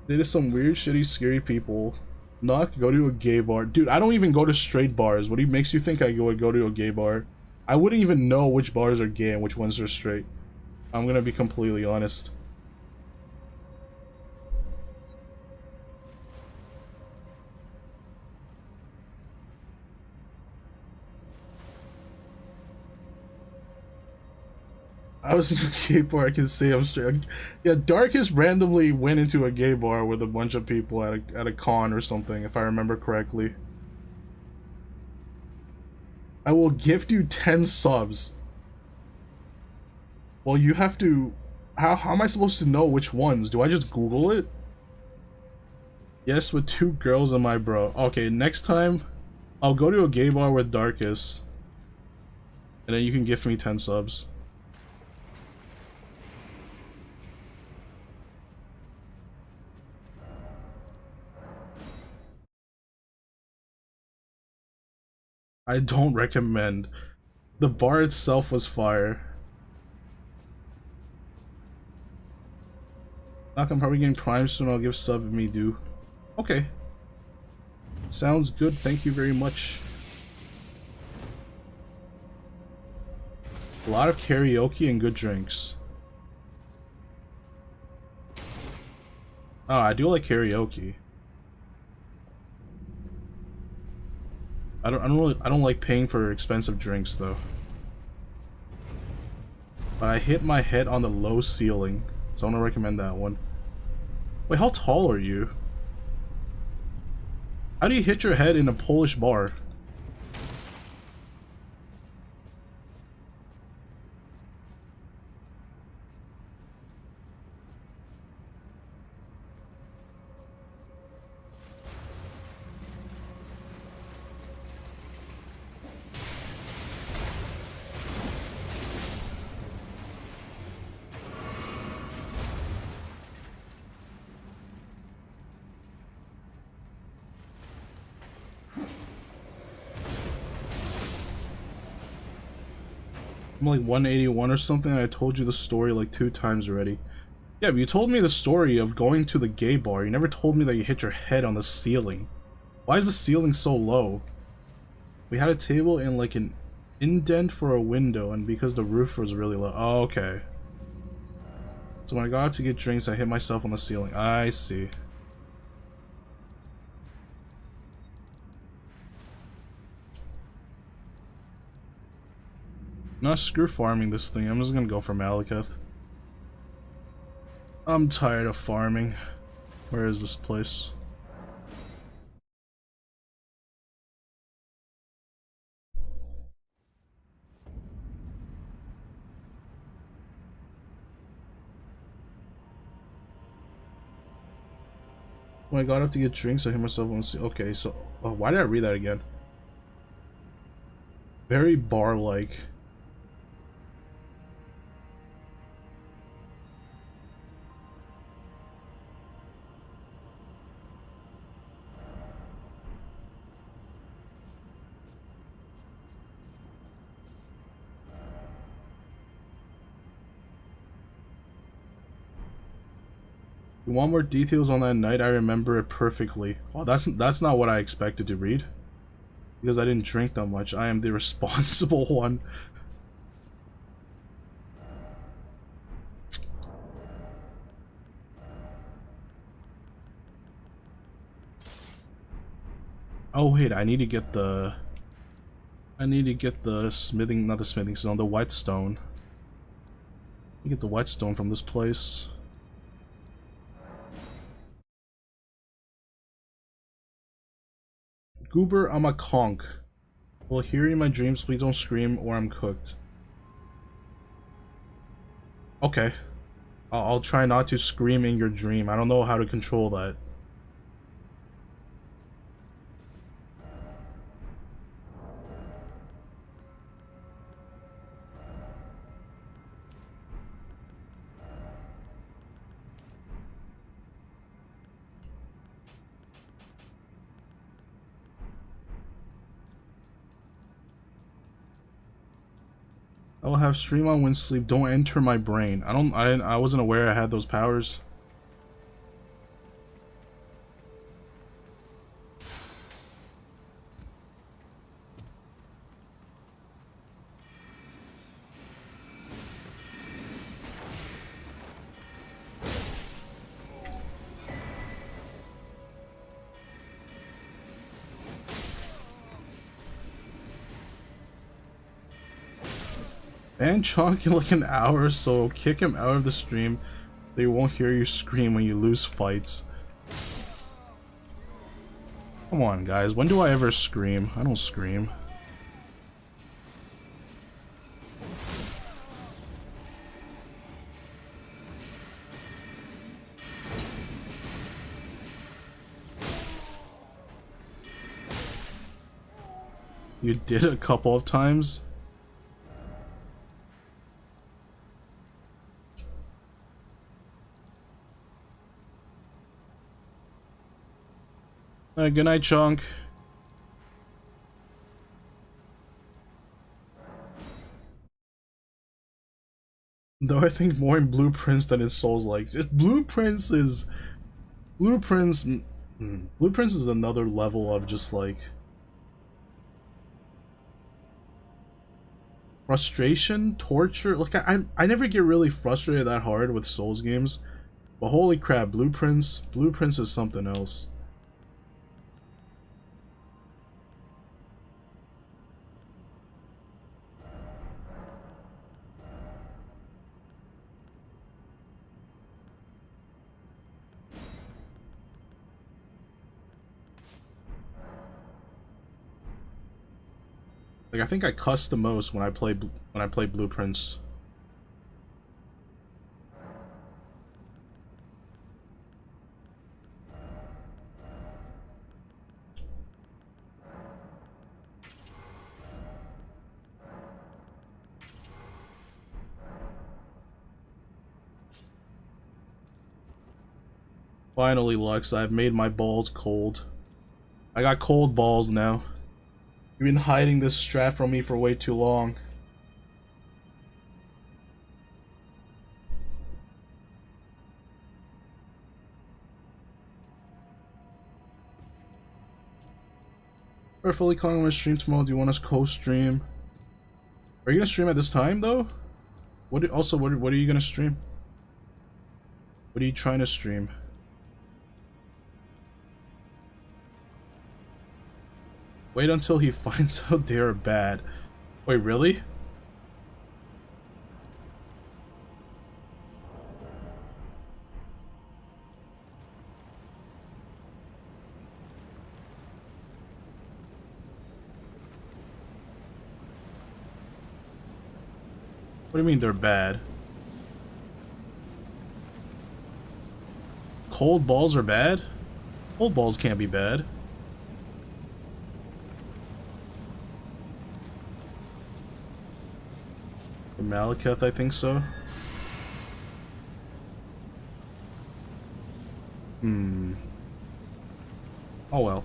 S1: There's some weird, shitty, scary people. Not go to a gay bar. Dude, I don't even go to straight bars. What makes you think I would go to a gay bar? I wouldn't even know which bars are gay and which ones are straight. I'm gonna be completely honest. I was in a gay bar, I can say I'm straight. Yeah, Darkest randomly went into a gay bar with a bunch of people at a con or something, if I remember correctly. I will gift you 10 subs. Well, you have to... How am I supposed to know which ones? Do I just Google it? Yes, with 2 girls and my bro. Okay, next time, I'll go to a gay bar with Darkest. And then you can gift me 10 subs. I don't recommend. The bar itself was fire. Knock, I'm probably getting Prime soon. I'll give sub if me do. Okay. Sounds good. Thank you very much. A lot of karaoke and good drinks. Oh, I do like karaoke. I don't like paying for expensive drinks though. But I hit my head on the low ceiling, so I'm gonna recommend that one. Wait, how tall are you? How do you hit your head in a Polish bar? I'm like 181 or something, and I told you the story like 2 times already. Yeah, but you told me the story of going to the gay bar. You never told me that you hit your head on the ceiling. Why is the ceiling so low? We had a table and like an indent for a window, and because the roof was really low. Oh, okay. So when I got out to get drinks, I hit myself on the ceiling. I see. No, screw farming this thing. I'm just gonna go for Malekith. I'm tired of farming. Where is this place? When I got up to get drinks, I hit myself on the ceiling. Okay, so why did I read that again? Very bar-like. You want more details on that night? I remember it perfectly. Well, that's not what I expected to read. Because I didn't drink that much. I am the responsible one. Oh wait, I need to get the smithing, not the smithing stone, the whetstone. Get the whetstone from this place. Goober, I'm a conch. Well, hear you in my dreams, please don't scream or I'm cooked. Okay. I'll try not to scream in your dream. I don't know how to control that. I will have stream on when sleep. Don't enter my brain. I wasn't aware I had those powers. Ban Chonk in like an hour or so. Kick him out of the stream. They won't hear you scream when you lose fights. Come on, guys. When do I ever scream? I don't scream. You did a couple of times? Good night, Chunk. Though I think more in Blueprints than in Souls-like. Blueprints is another level of just like frustration, torture. Like I never get really frustrated that hard with Souls games, but holy crap, Blueprints is something else. Like I think I cuss the most when I play Blueprints. Finally, Lux, I've made my balls cold. I got cold balls now. You've been hiding this strat from me for way too long. We're fully calling my stream tomorrow. Do you want us co-stream? Are you gonna stream at this time though? What are you gonna stream? What are you trying to stream? Wait until he finds out they're bad. Wait, really? What do you mean they're bad? Cold balls are bad? Cold balls can't be bad. For Malekith, I think so. Oh well.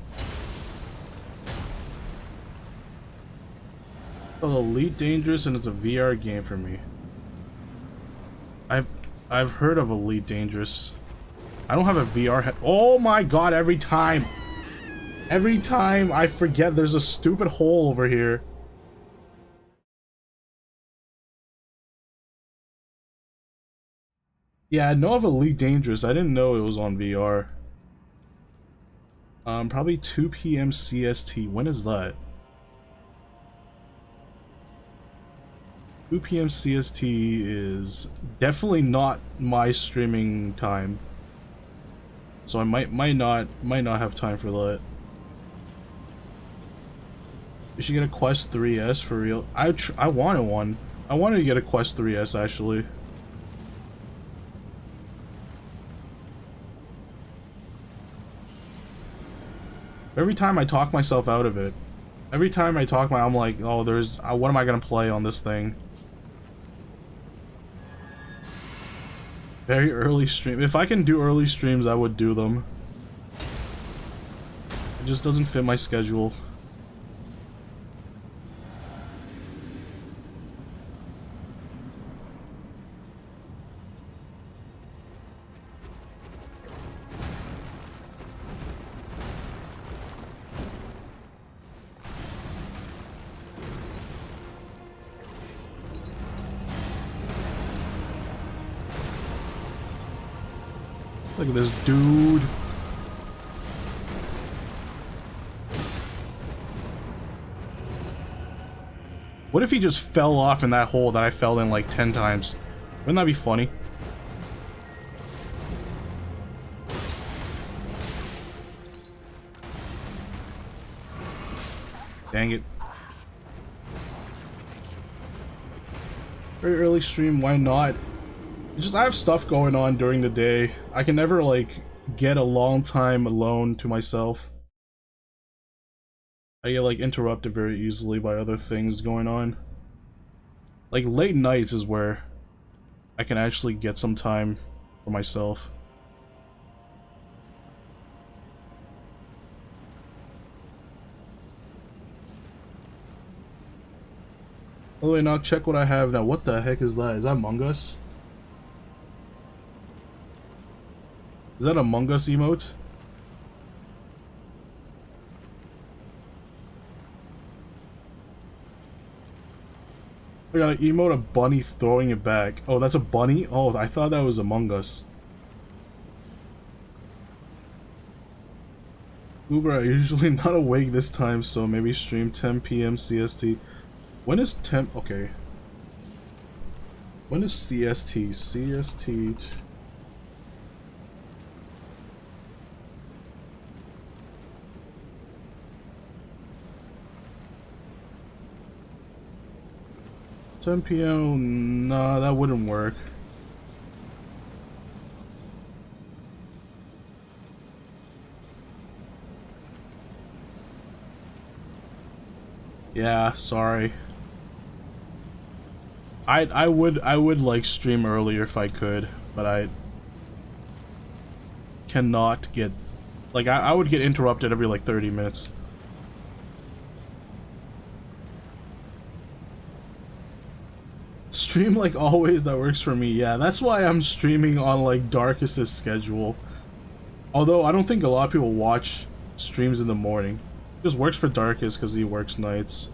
S1: Oh, Elite Dangerous, and it's a VR game for me. I've heard of Elite Dangerous. I don't have a VR head. Oh my god, every time I forget there's a stupid hole over here. Yeah, I know of Elite Dangerous. I didn't know it was on VR. Probably 2 p.m. CST. When is that? 2 p.m. CST is definitely not my streaming time. So I might not have time for that. You should get a Quest 3S for real. I wanted one. I wanted to get a Quest 3S actually. Every time I talk myself out of it. Every time I talk I'm like, oh, there's what am I gonna play on this thing? Very early stream. If I can do early streams, I would do them. It just doesn't fit my schedule. Look at this dude. What if he just fell off in that hole that I fell in like 10 times? Wouldn't that be funny? Dang it. Very early stream, why not? It's just I have stuff going on during the day. I can never like get a long time alone to myself. I get like interrupted very easily by other things going on. Like late nights is where I can actually get some time for myself. By the way, now check what I have now. What the heck is that? Is that Among Us? Is that a Among Us emote? I got an emote, a bunny throwing it back. Oh, that's a bunny? Oh, I thought that was Among Us. Uber, I'm usually not awake this time, so maybe stream 10 p.m. CST. When is 10? Okay. When is CST? CST. $10 p.m. Nah, that wouldn't work. Yeah, sorry. I would like stream earlier if I could, but I cannot get like I would get interrupted every like 30 minutes. Stream like always, that works for me. Yeah, that's why I'm streaming on like Darkest's schedule. Although I don't think a lot of people watch streams in the morning. It just works for Darkest because he works nights.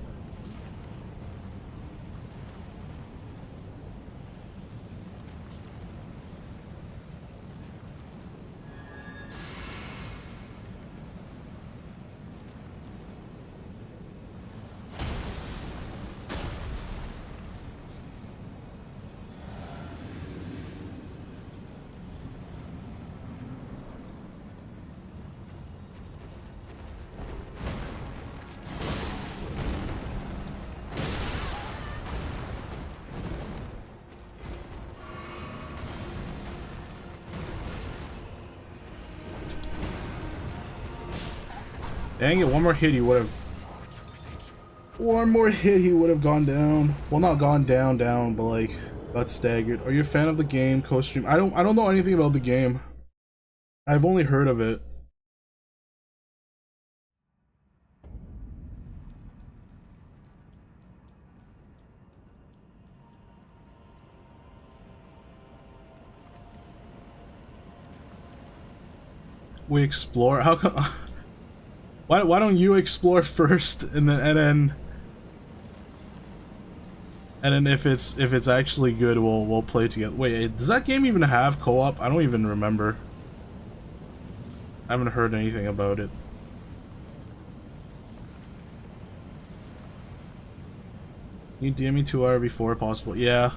S1: Dang it, one more hit he would have... One more hit he would have gone down. Well, not gone down, but like, got staggered. Are you a fan of the game, co-stream? I don't know anything about the game. I've only heard of it. We explore? How come... Why don't you explore first and then if it's actually good we'll play together. Wait, does that game even have co-op? I don't even remember. I haven't heard anything about it. You DM me 2 hours before possible. Yeah.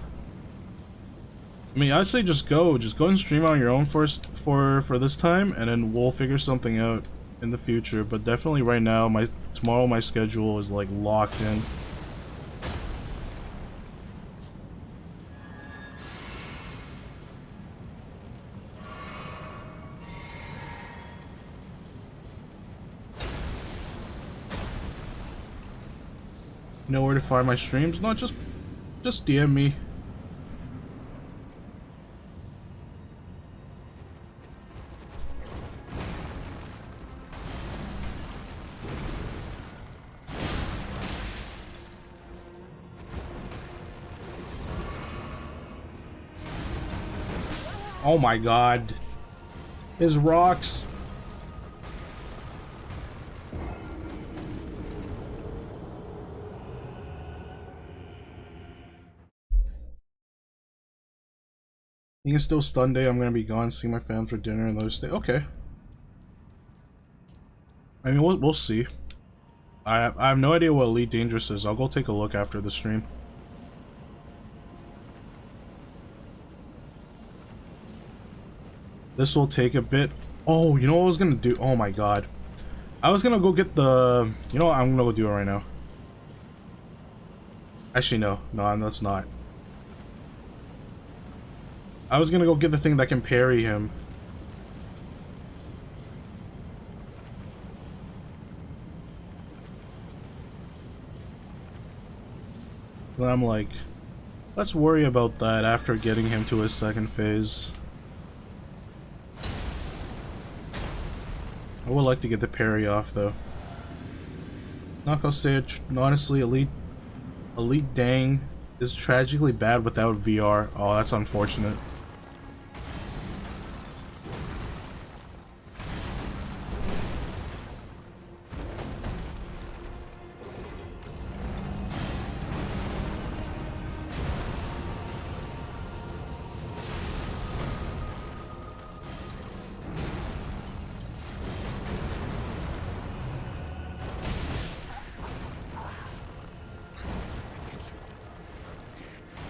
S1: I mean, I'd say just go and stream on your own first for this time, and then we'll figure something out in the future. But definitely right now, tomorrow my schedule is like locked in. You know where to find my streams? No, just DM me. Oh my god. His rocks. You can still stun day. I'm gonna be gone, see my fam for dinner and those stay. Okay. I mean, we'll see. I have no idea what Elite Dangerous is. I'll go take a look after the stream. This will take a bit. Oh, you know what I was gonna do? Oh my god. I was gonna go get the... You know what? I'm gonna go do it right now. Actually, no. No, that's not. I was gonna go get the thing that can parry him. But I'm like, let's worry about that after getting him to his second phase. I would like to get the parry off though. Not gonna say it, honestly, Elite Dang is tragically bad without VR. Oh, that's unfortunate.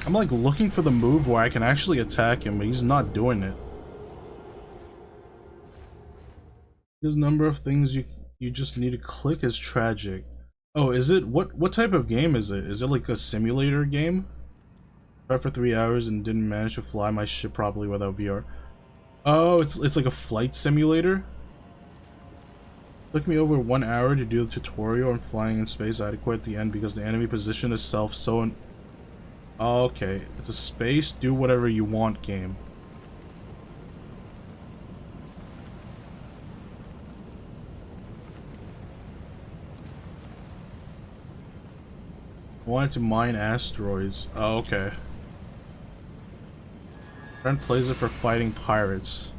S1: I'm like looking for the move where I can actually attack him, but he's not doing it. His number of things you just need to click is tragic. Oh, is it what type of game is it? Is it like a simulator game? Tried for 3 hours and didn't manage to fly my ship properly without VR. Oh, it's like a flight simulator. Took me over 1 hour to do the tutorial on flying in space. I had to quit at the end because the enemy position itself so. Okay, it's a space, do whatever you want game. Wanted to mine asteroids. Oh, okay. Friend plays it for fighting pirates.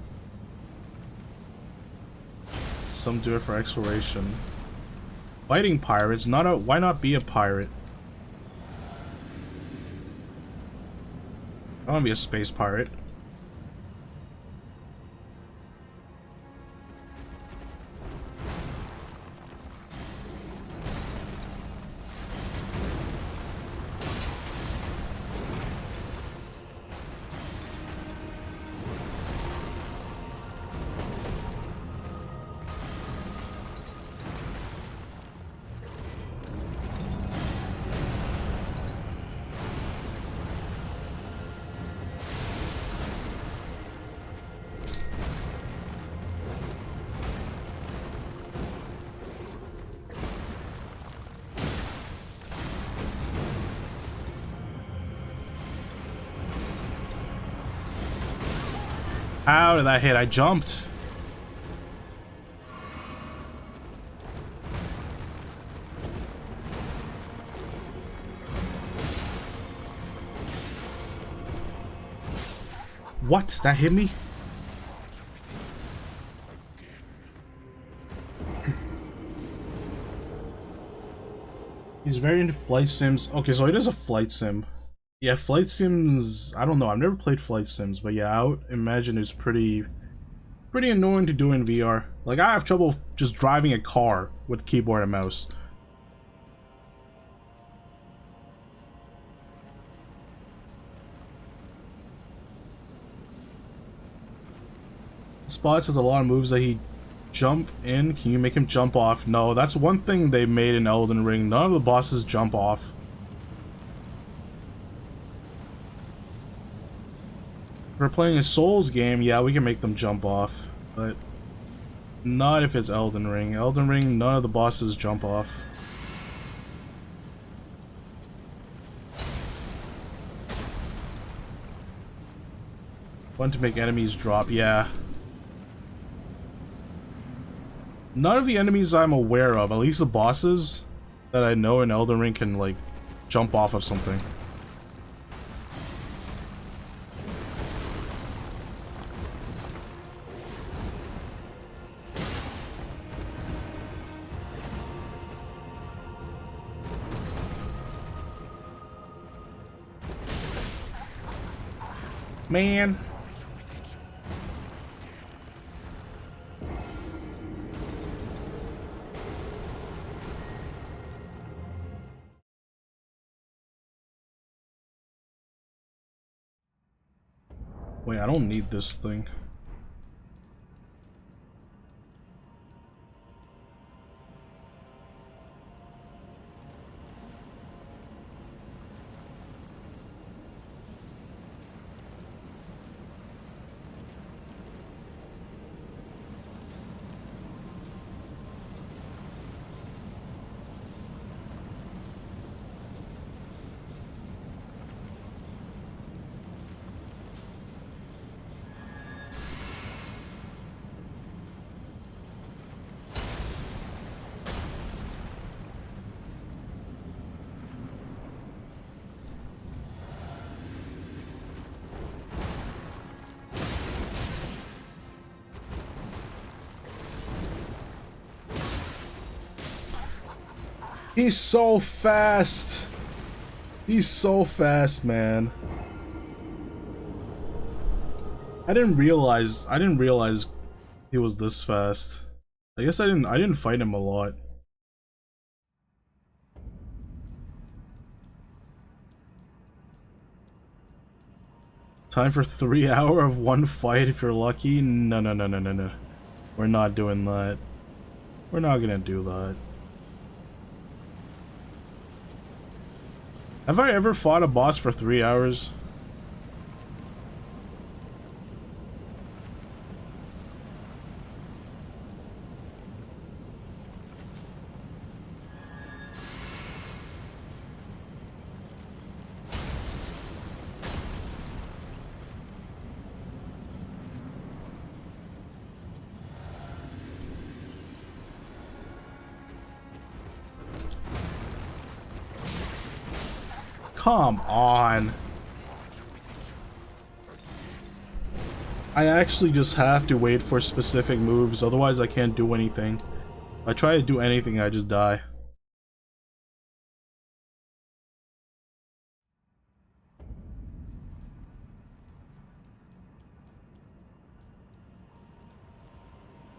S1: Some do it for exploration. Fighting pirates? Why not be a pirate? I want to be a space pirate. How did that hit? I jumped. What? That hit me? He's very into flight sims. Okay, so it is a flight sim. Yeah, flight sims, I don't know, I've never played flight sims, but yeah, I would imagine it's pretty annoying to do in VR. Like, I have trouble just driving a car with keyboard and mouse. Spots has a lot of moves that he jump in. Can you make him jump off? No, that's one thing they made in Elden Ring. None of the bosses jump off. If we're playing a Souls game, yeah, we can make them jump off, but not if it's Elden Ring. Elden Ring, none of the bosses jump off. Button to make enemies drop, yeah. None of the enemies I'm aware of, at least the bosses that I know in Elden Ring, can like jump off of something. Man. Wait, I don't need this thing. He's so fast. He's so fast, man. I didn't realize he was this fast. I guess I didn't fight him a lot. Time for 3 hours of one fight if you're lucky? No, no, no, no, no, no. We're not doing that. We're not gonna do that. Have I ever fought a boss for 3 hours? Come on. I actually just have to wait for specific moves, otherwise I can't do anything. If I try to do anything, I just die.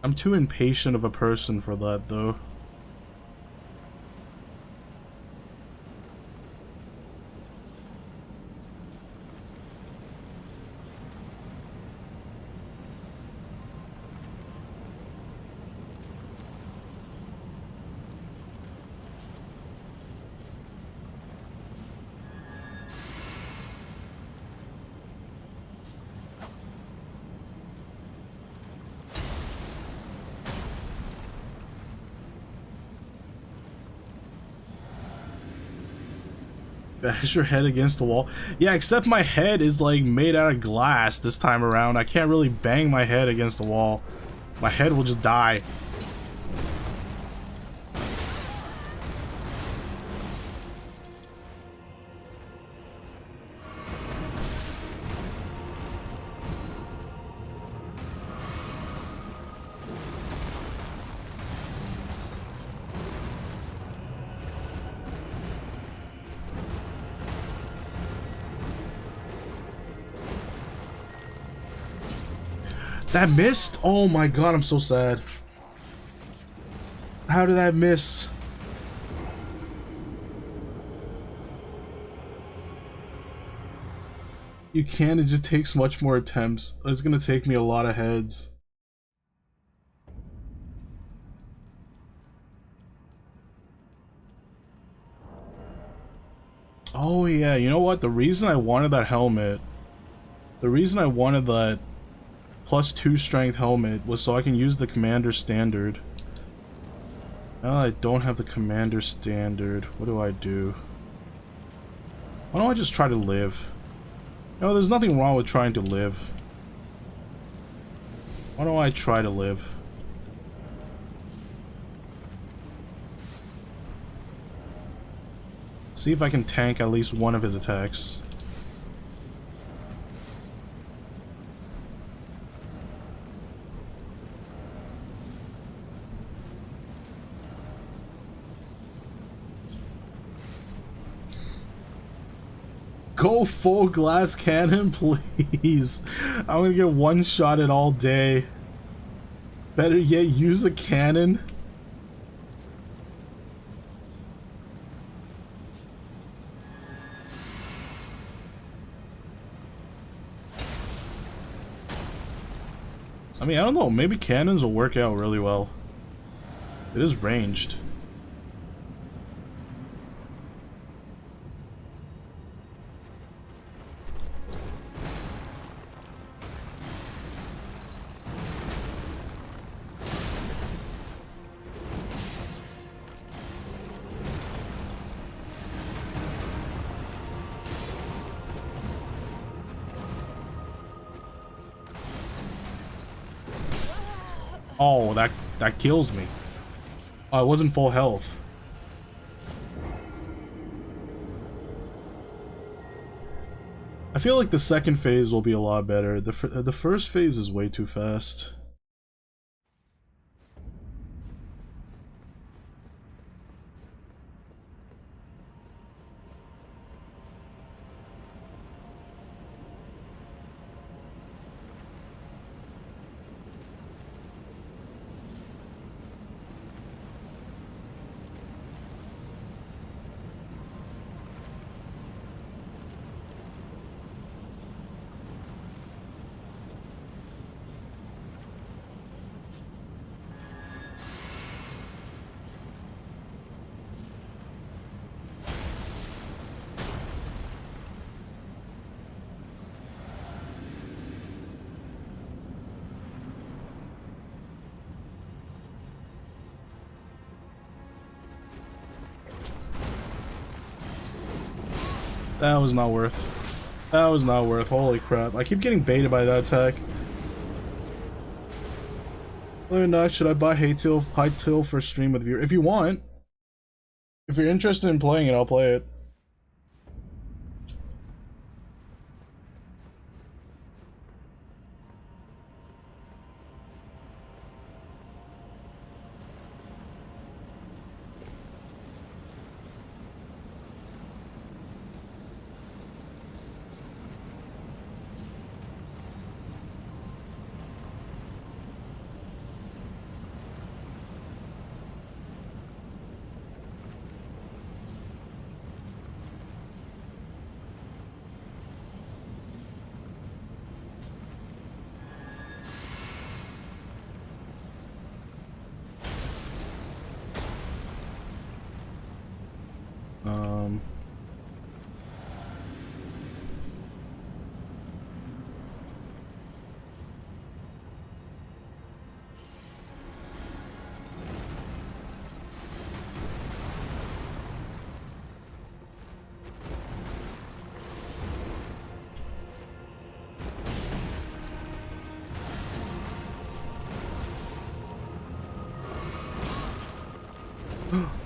S1: I'm too impatient of a person for that, though. Bash your head against the wall. Yeah, except my head is like made out of glass this time around. I can't really bang my head against the wall. My head will just die. That missed? Oh my god, I'm so sad. How did that miss? You can, it just takes much more attempts. It's gonna take me a lot of heads. Oh yeah, you know what? The reason I wanted that helmet, the reason I wanted that +2 strength helmet was so I can use the commander standard. Now I don't have the commander standard. What do I do? Why don't I just try to live? No, there's nothing wrong with trying to live. Why don't I try to live? See if I can tank at least one of his attacks. Go full glass cannon, please. I'm gonna get one-shotted all day. Better yet, use a cannon. I mean, I don't know. Maybe cannons will work out really well. It is ranged. Oh, that kills me. Oh, it wasn't full health. I feel like the second phase will be a lot better. The first phase is way too fast. That was not worth. That was not worth. Holy crap. I keep getting baited by that attack. Whether or not, should I buy Hytale for stream with viewer? If you want. If you're interested in playing it, I'll play it.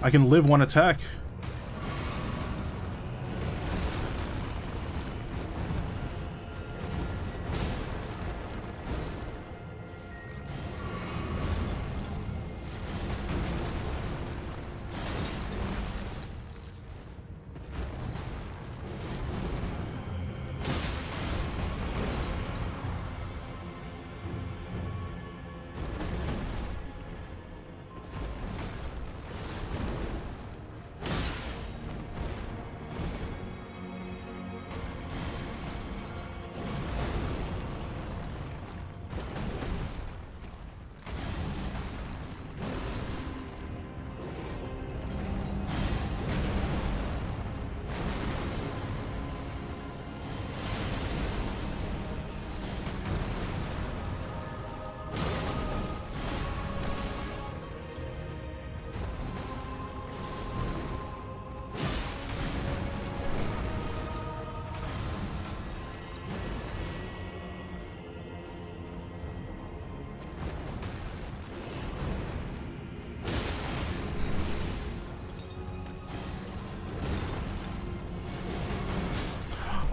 S1: I can live one attack.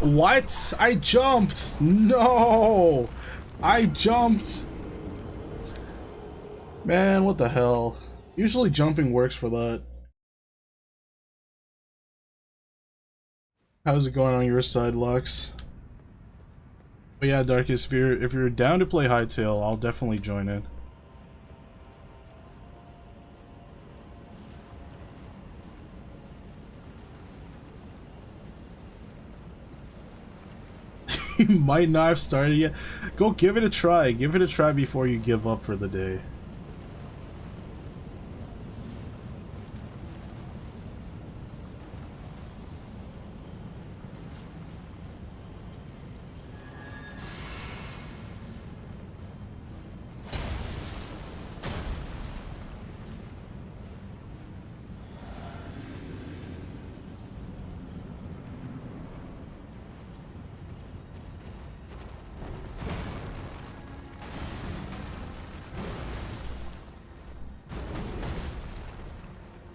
S1: What? I jumped! No! I jumped! Man, what the hell? Usually jumping works for that. How's it going on your side, Lux? But yeah, Darkest, if you're down to play Hightail, I'll definitely join in. You might not have started yet. Go give it a try. Give it a try before you give up for the day.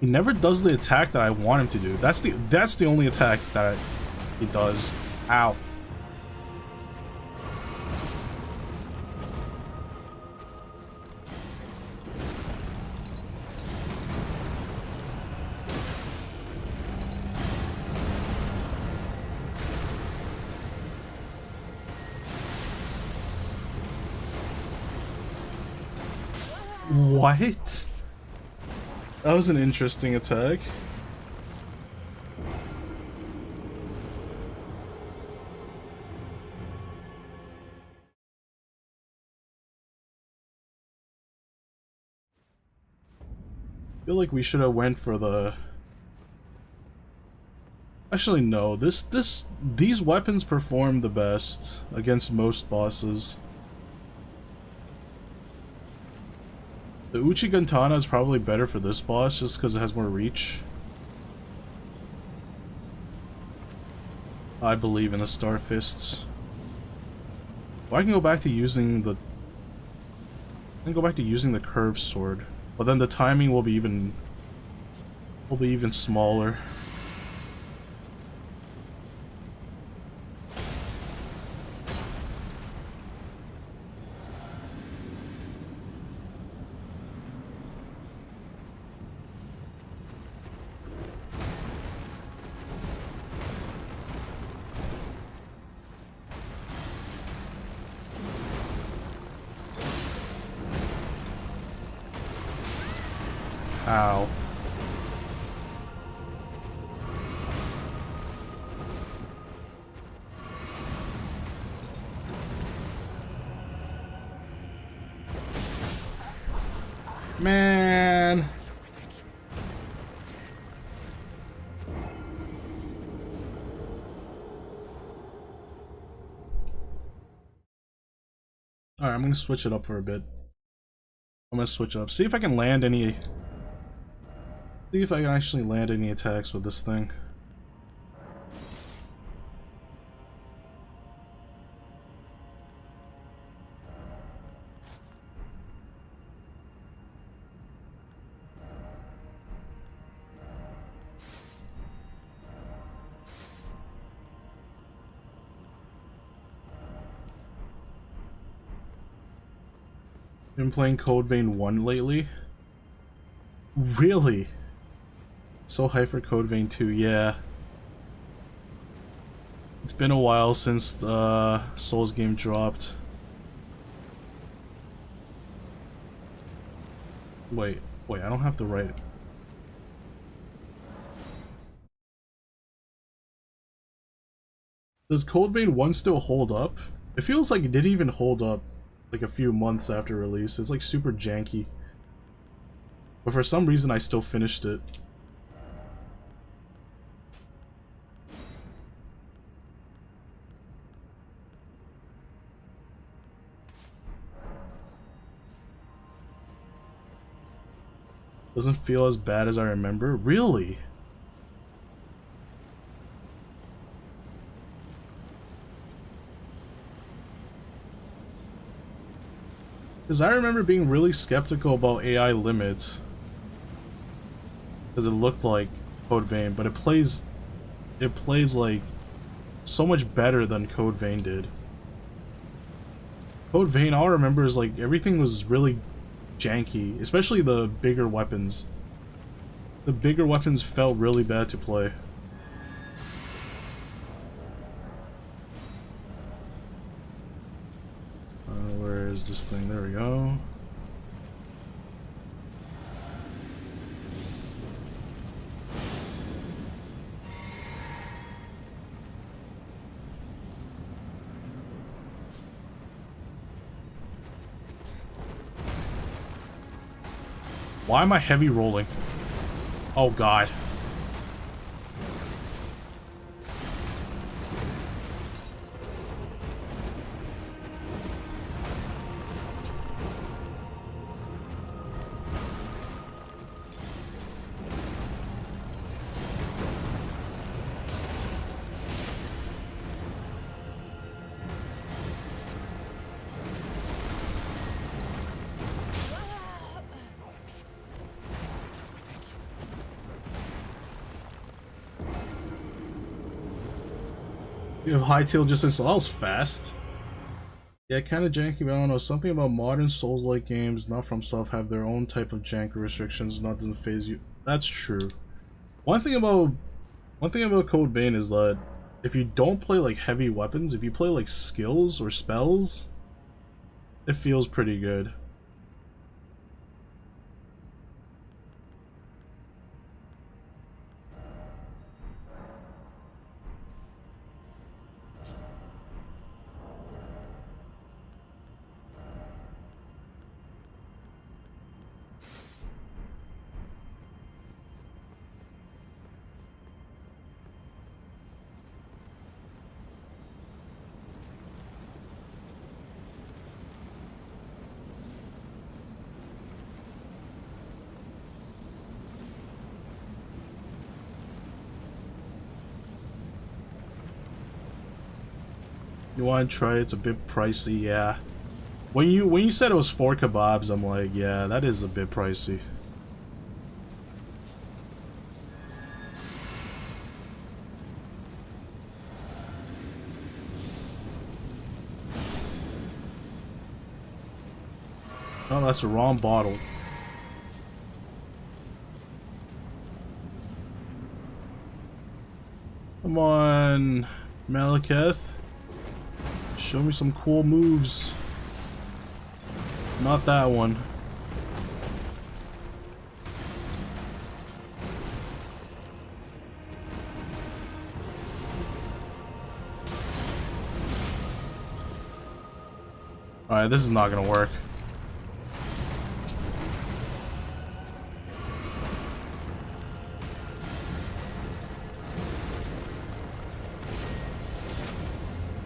S1: He never does the attack that I want him to do. That's the only attack that he does. Ow. What? That was an interesting attack. I feel like we should have went for the... Actually, no. These weapons perform the best against most bosses. The Uchigantana is probably better for this boss just because it has more reach. I believe in the Star Fists. Well, I can go back to using the... I can go back to using the curved sword, but then the timing will be even smaller. Ow. Man. Alright, I'm gonna switch it up for a bit. I'm gonna switch it up. See if I can land any... See if I can actually land any attacks with this thing. Been playing Code Vein 1 lately? Really? So hyped for Code Vein 2, yeah. It's been a while since the Souls game dropped. Wait, I don't have to write it. Does Code Vein 1 still hold up? It feels like it didn't even hold up like a few months after release. It's like super janky. But for some reason I still finished it. Doesn't feel as bad as I remember? Really? Because I remember being really skeptical about AI limits. Because it looked like Code Vein, but it plays like so much better than Code Vein did. Code Vein, all I remember is like everything was really janky, especially the bigger weapons. The bigger weapons felt really bad to play. Where is this thing? There we go. Why am I heavy rolling? Oh god. You have Hightail just installed. That was fast. Yeah, kind of janky, but I don't know. Something about modern Souls-like games, not from Self, have their own type of jank restrictions. Not doesn't phase you. That's true. One thing about Code Vein is that if you don't play like heavy weapons, if you play like skills or spells, it feels pretty good. You want to try it? It's a bit pricey, yeah. When you said it was 4 kebabs, I'm like, yeah, that is a bit pricey. Oh, that's the wrong bottle. Come on, Malekith. Show me some cool moves. Not that one. Alright, this is not gonna work.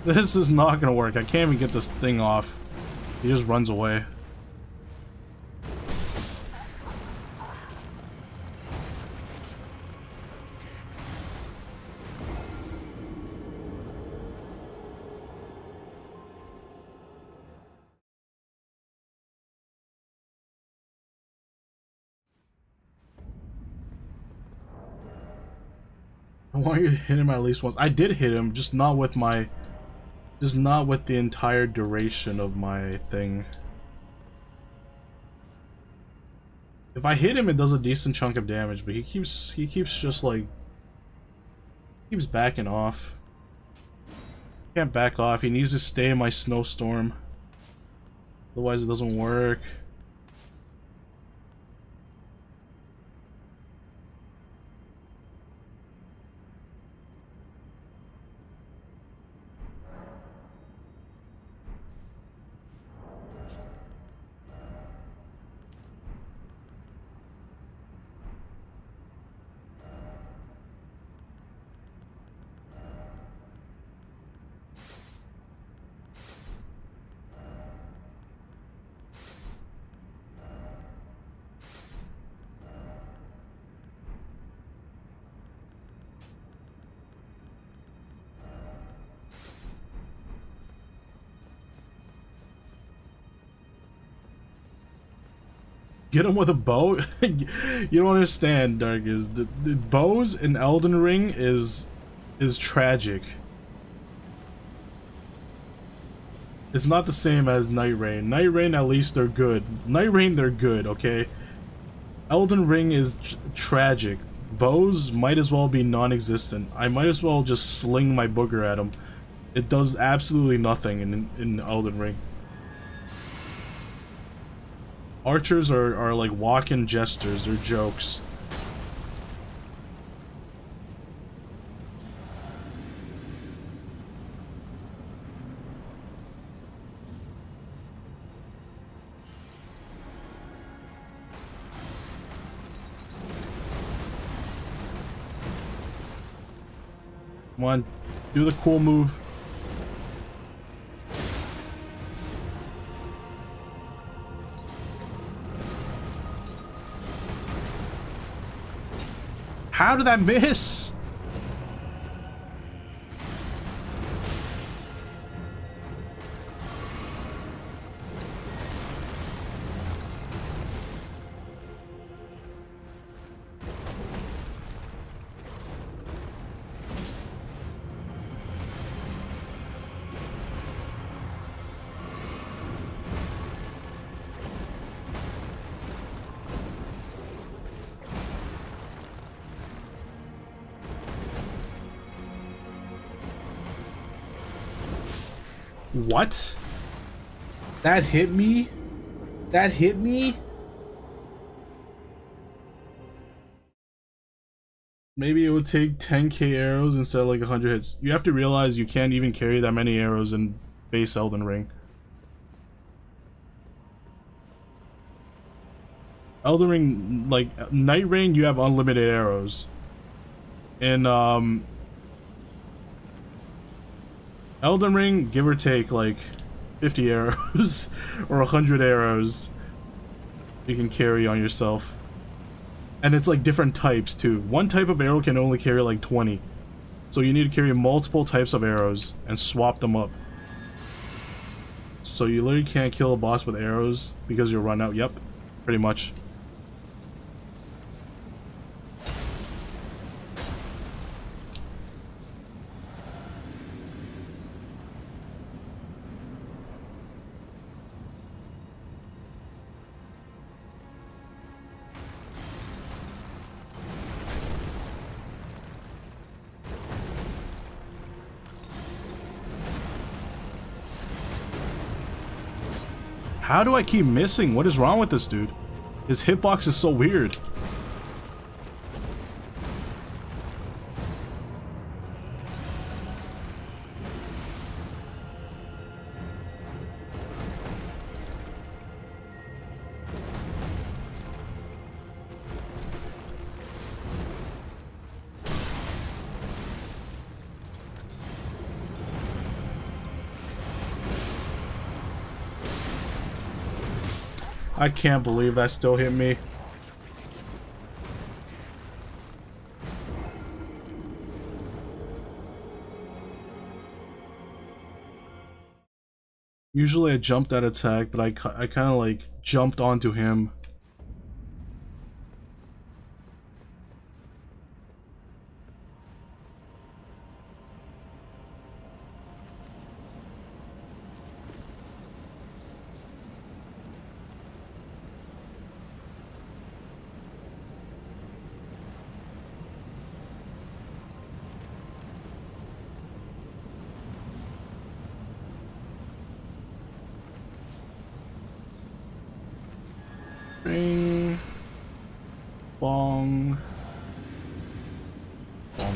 S1: This is not gonna work. I can't even get this thing off. He just runs away. I want you to hit him at least once. I did hit him, just not with my... Just not with the entire duration of my thing. If I hit him, it does a decent chunk of damage, but he keeps just like... keeps backing off. Can't back off, he needs to stay in my snowstorm. Otherwise it doesn't work. Get him with a bow? You don't understand, Dark. Is the bows in Elden Ring is tragic. It's not the same as Night Rain. Night Rain, at least they're good. Night Rain, they're good, okay? Elden Ring is tragic. Bows might as well be non-existent. I might as well just sling my booger at him. It does absolutely nothing in Elden Ring. Archers are like walk-in jesters. They're jokes. Come on, do the cool move. How did that miss? What? That hit me? That hit me? Maybe it would take 10k arrows instead of like 100 hits. You have to realize you can't even carry that many arrows in base Elden Ring. Elden Ring, like, Night Rain, you have unlimited arrows. In, Elden Ring, give or take, like, 50 arrows or 100 arrows you can carry on yourself. And it's like different types too. One type of arrow can only carry like 20. So you need to carry multiple types of arrows and swap them up. So you literally can't kill a boss with arrows because you'll run out. Yep, pretty much. How do I keep missing? What is wrong with this dude? His hitbox is so weird. I can't believe that still hit me. Usually I jumped that attack, but I kind of like jumped onto him. Bing. Bong. Bong.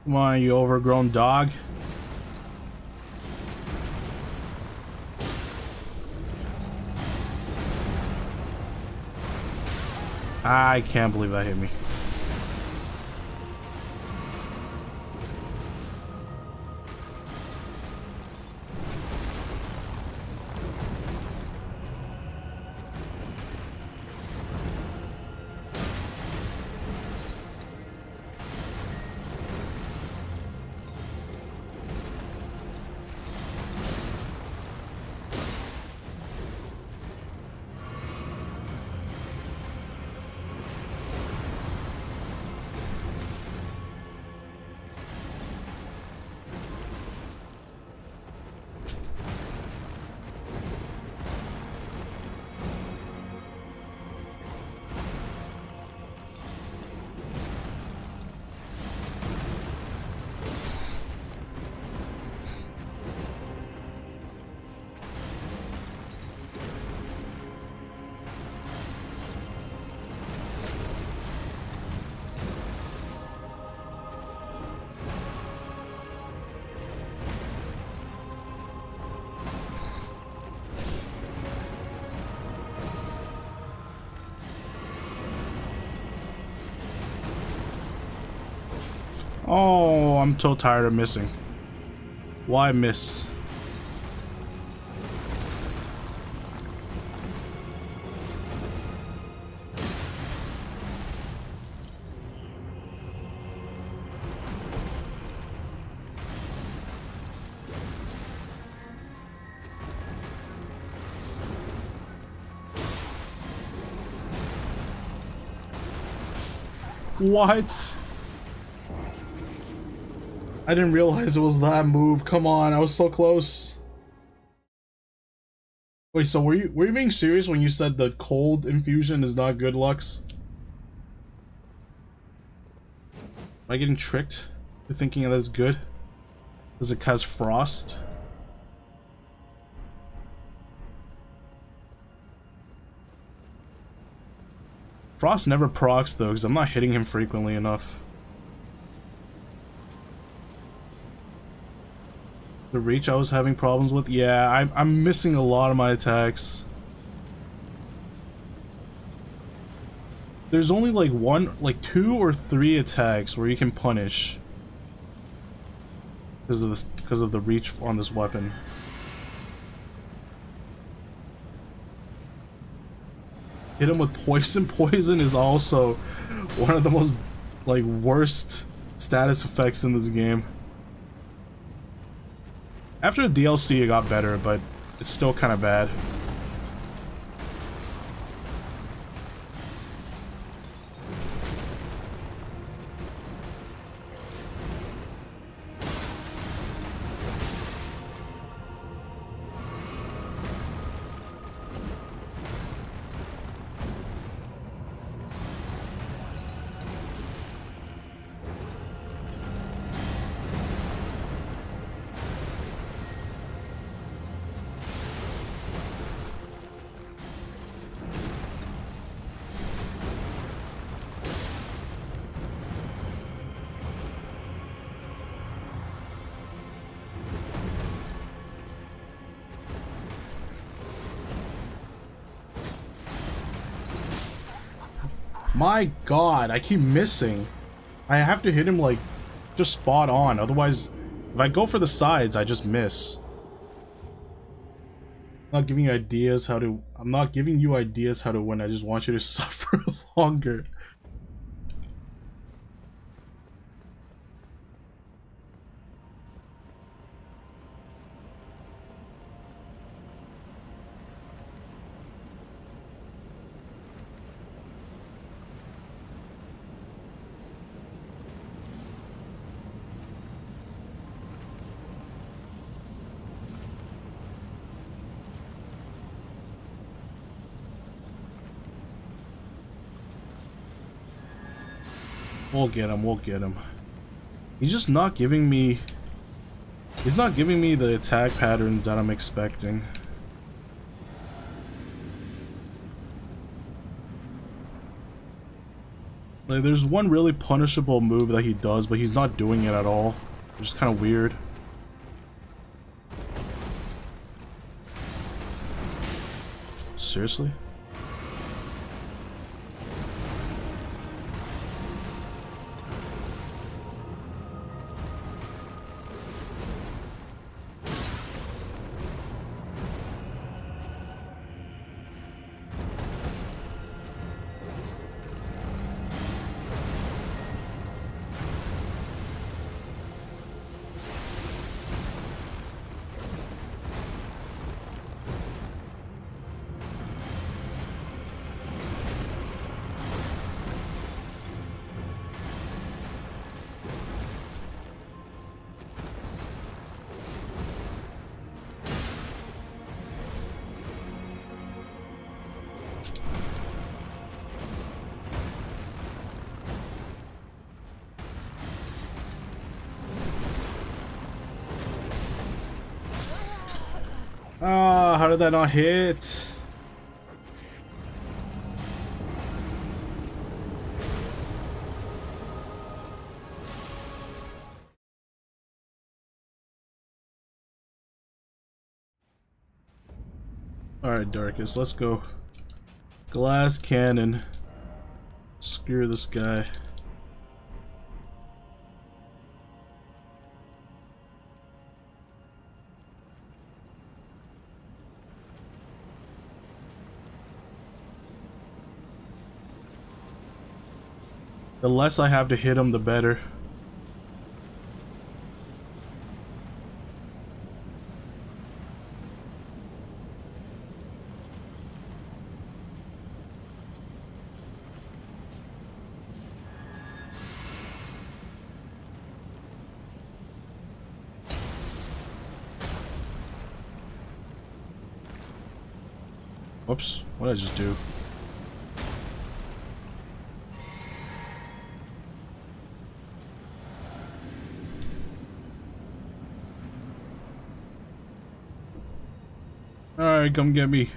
S1: Come on, you overgrown dog. I can't believe that hit me. Oh, I'm so tired of missing. Why miss? What? I didn't realize it was that move. Come on, I was so close. Wait, so were you being serious when you said the cold infusion is not good, Lux? Am I getting tricked to thinking that it's good? Does it cause frost? Frost never procs though, because I'm not hitting him frequently enough. The reach I was having problems with? Yeah, I'm missing a lot of my attacks. There's only like 2 or 3 attacks where you can punish because of the reach on this weapon. Hit him with poison. Poison is also one of the most like worst status effects in this game. After the DLC it got better, but it's still kind of bad. My god, I keep missing. I have to hit him like just spot on, otherwise if I go for the sides I just miss. I'm not giving you ideas how to win. I just want you to suffer longer. We'll get him, we'll get him. He's just not giving me... He's not giving me the attack patterns that I'm expecting. Like, there's one really punishable move that he does, but he's not doing it at all. Which is kind of weird. Seriously? Ah, how did that not hit? Alright, Darkus, let's go. Glass cannon. Screw this guy. The less I have to hit him, the better. Whoops, what did I just do? Alright, come get me.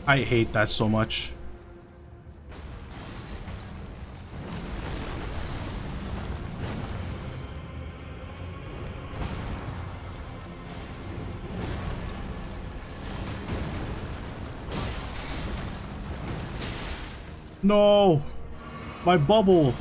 S1: I hate that so much. No! My bubble!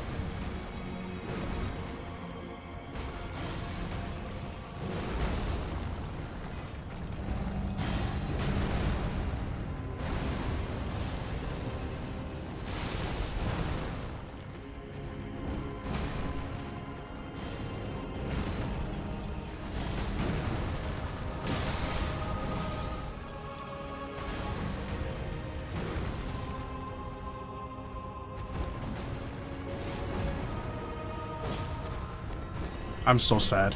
S1: I'm so sad.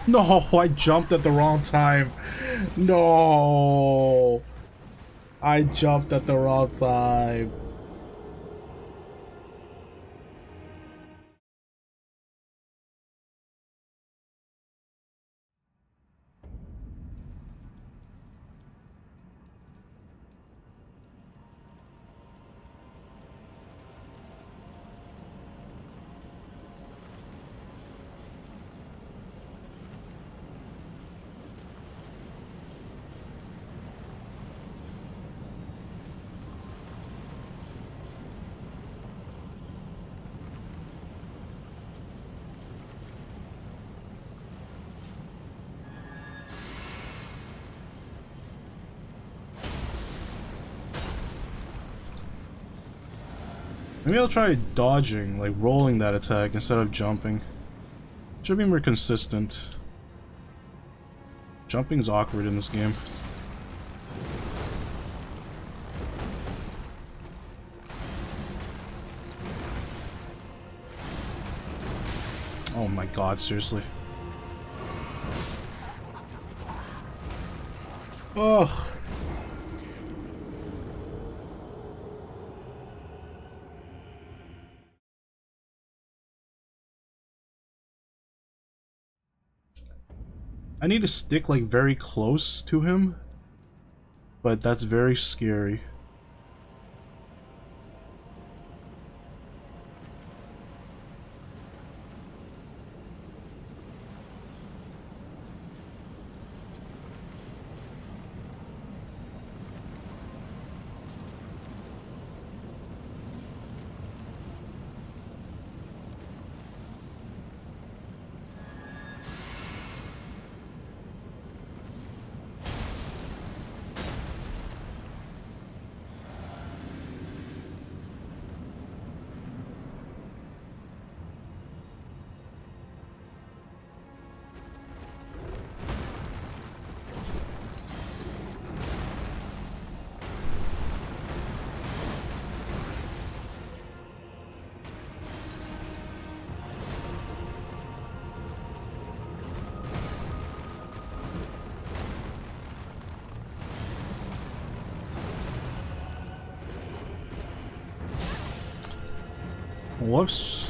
S1: No, I jumped at the wrong time. No. I jumped at the wrong time. Maybe I'll try dodging, like rolling that attack instead of jumping. Should be more consistent. Jumping's awkward in this game. Oh my god, seriously. Ugh. I need to stick like very close to him, but that's very scary. Whoops.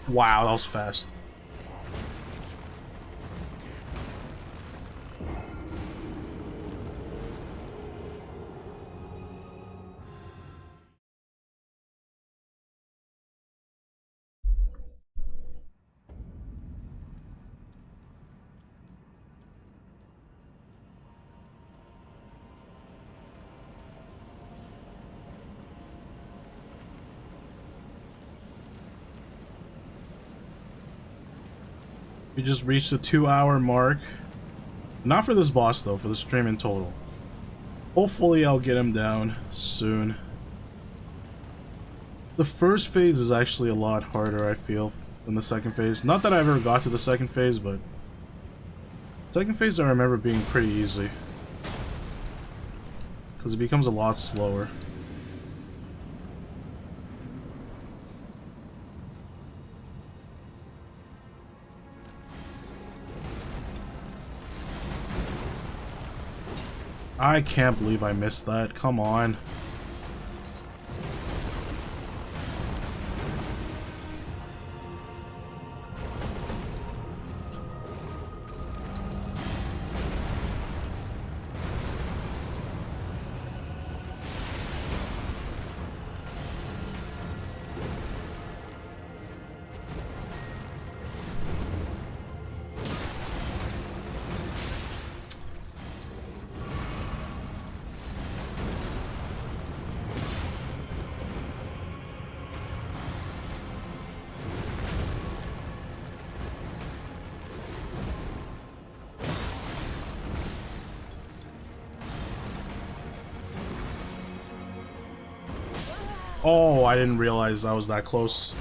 S1: Wow, that was fast. We just reached the 2-hour mark. Not for this boss though, for the stream in total. Hopefully I'll get him down soon. The first phase is actually a lot harder, I feel, than the second phase. Not that I ever got to the second phase, but second phase I remember being pretty easy. Because it becomes a lot slower. I can't believe I missed that. Come on. Oh, I didn't realize I was that close.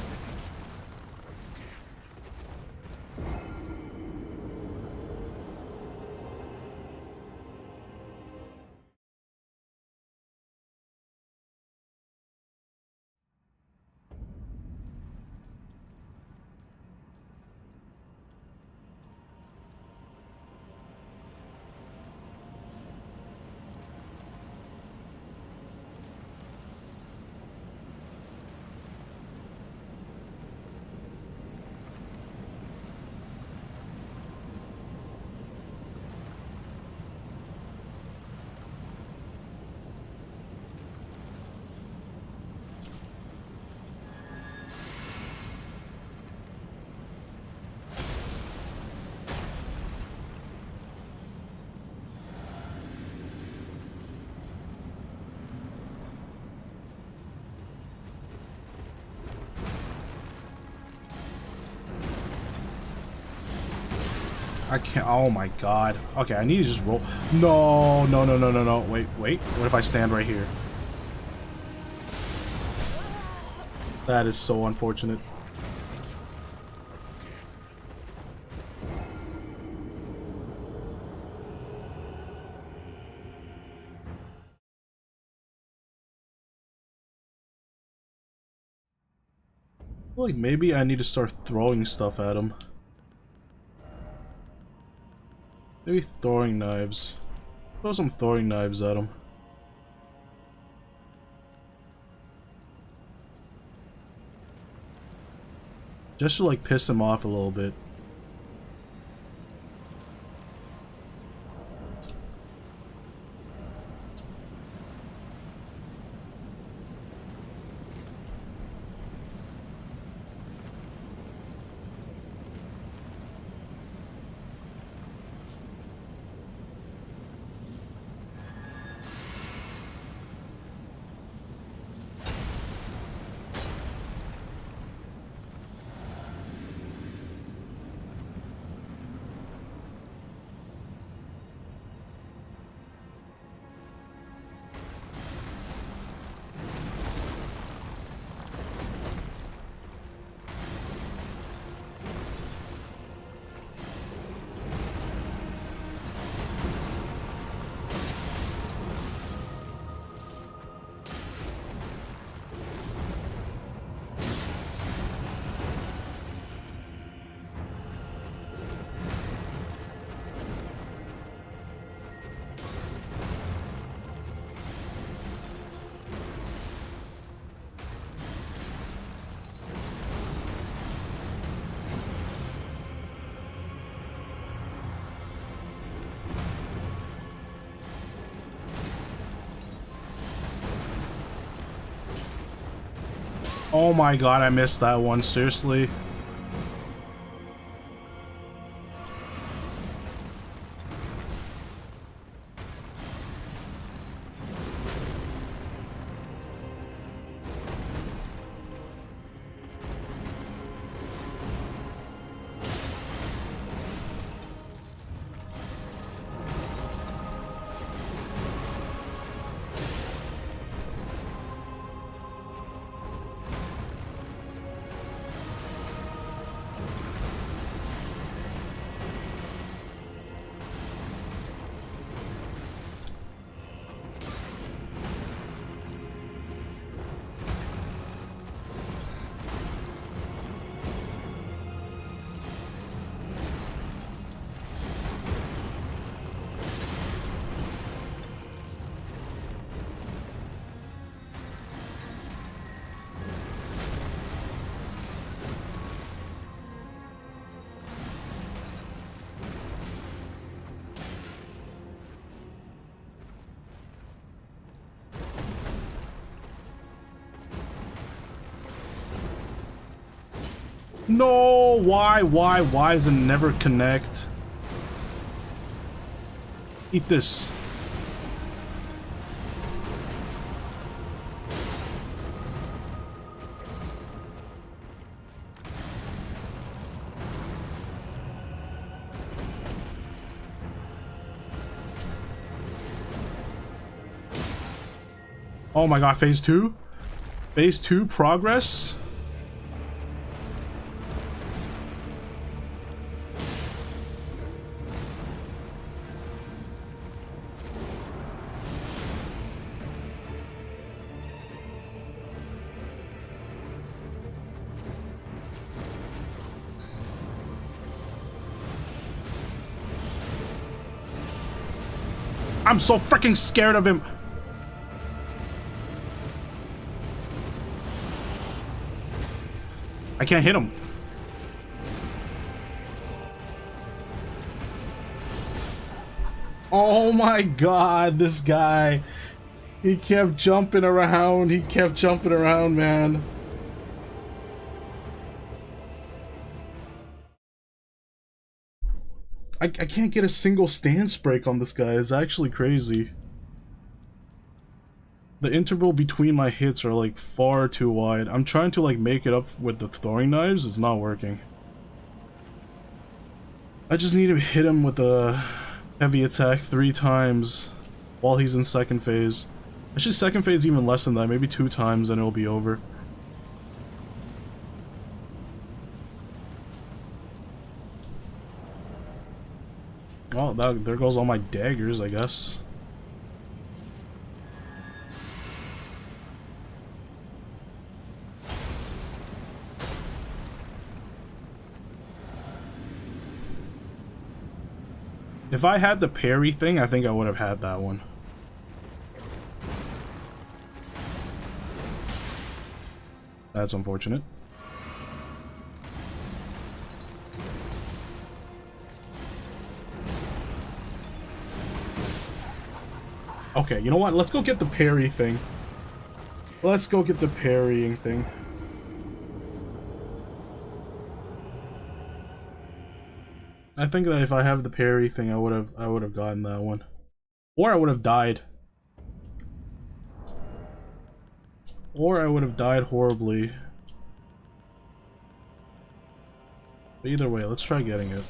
S1: I can't. Oh my god. Okay, I need to just roll. No, no, no, no, no, no. Wait, wait. What if I stand right here? That is so unfortunate. I feel like maybe I need to start throwing stuff at him. Maybe throwing knives. Throw some throwing knives at him. Just to like piss him off a little bit. Oh my god, I missed that one, seriously. No, why does it never connect? Eat this. Oh my god, phase 2? Phase 2 progress? I'm so freaking scared of him. I can't hit him. Oh my god, this guy. He kept jumping around. He kept jumping around, man. I can't get a single stance break on this guy. It's actually crazy. The interval between my hits are like far too wide. I'm trying to like make it up with the throwing knives. It's not working. I just need to hit him with a heavy attack 3 times while he's in second phase. Actually, second phase even less than that. Maybe 2 times and it'll be over. Well, there goes all my daggers, I guess. If I had the parry thing, I think I would have had that one. That's unfortunate. Okay, you know what? Let's go get the parry thing. Let's go get the parrying thing. I think that if I have the parry thing, I would have gotten that one. Or I would have died. Or I would have died horribly. But either way, let's try getting it.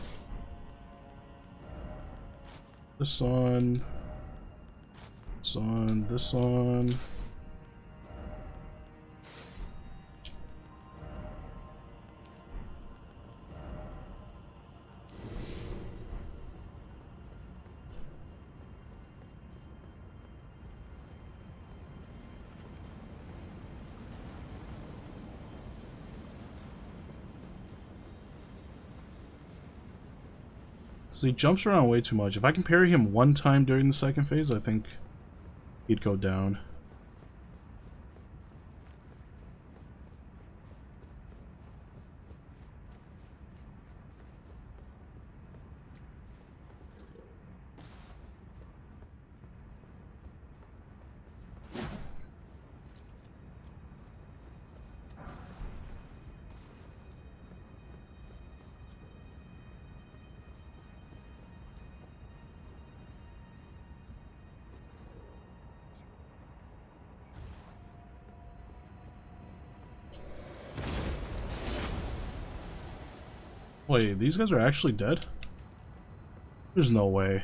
S1: This on. This on. This on. So he jumps around way too much. If I can parry him 1 time during the second phase, I think he'd go down. Wait, these guys are actually dead? There's no way.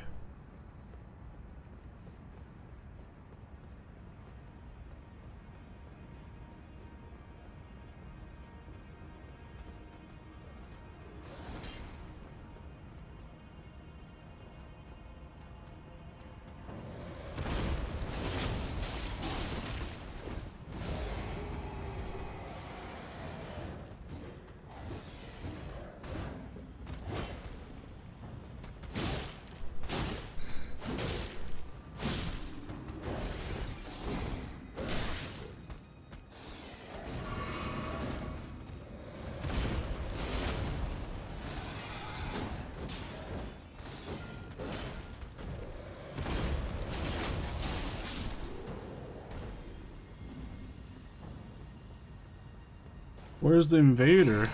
S1: Where's the invader?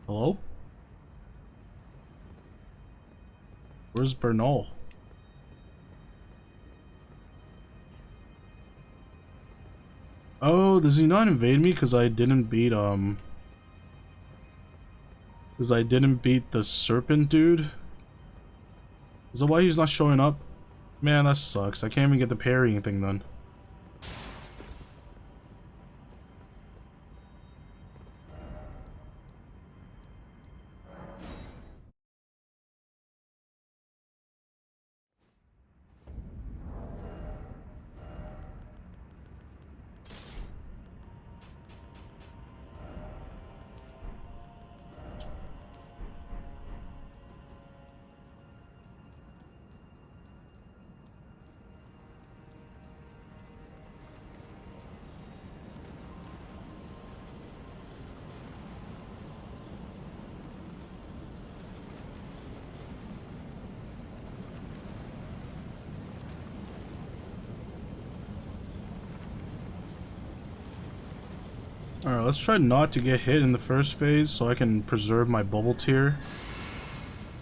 S1: Hello? Where's Bernal? Oh, does he not invade me because I didn't beat because I didn't beat the serpent dude? Is that why he's not showing up? Man, that sucks. I can't even get the parrying thing done. Alright, let's try not to get hit in the first phase so I can preserve my bubble tier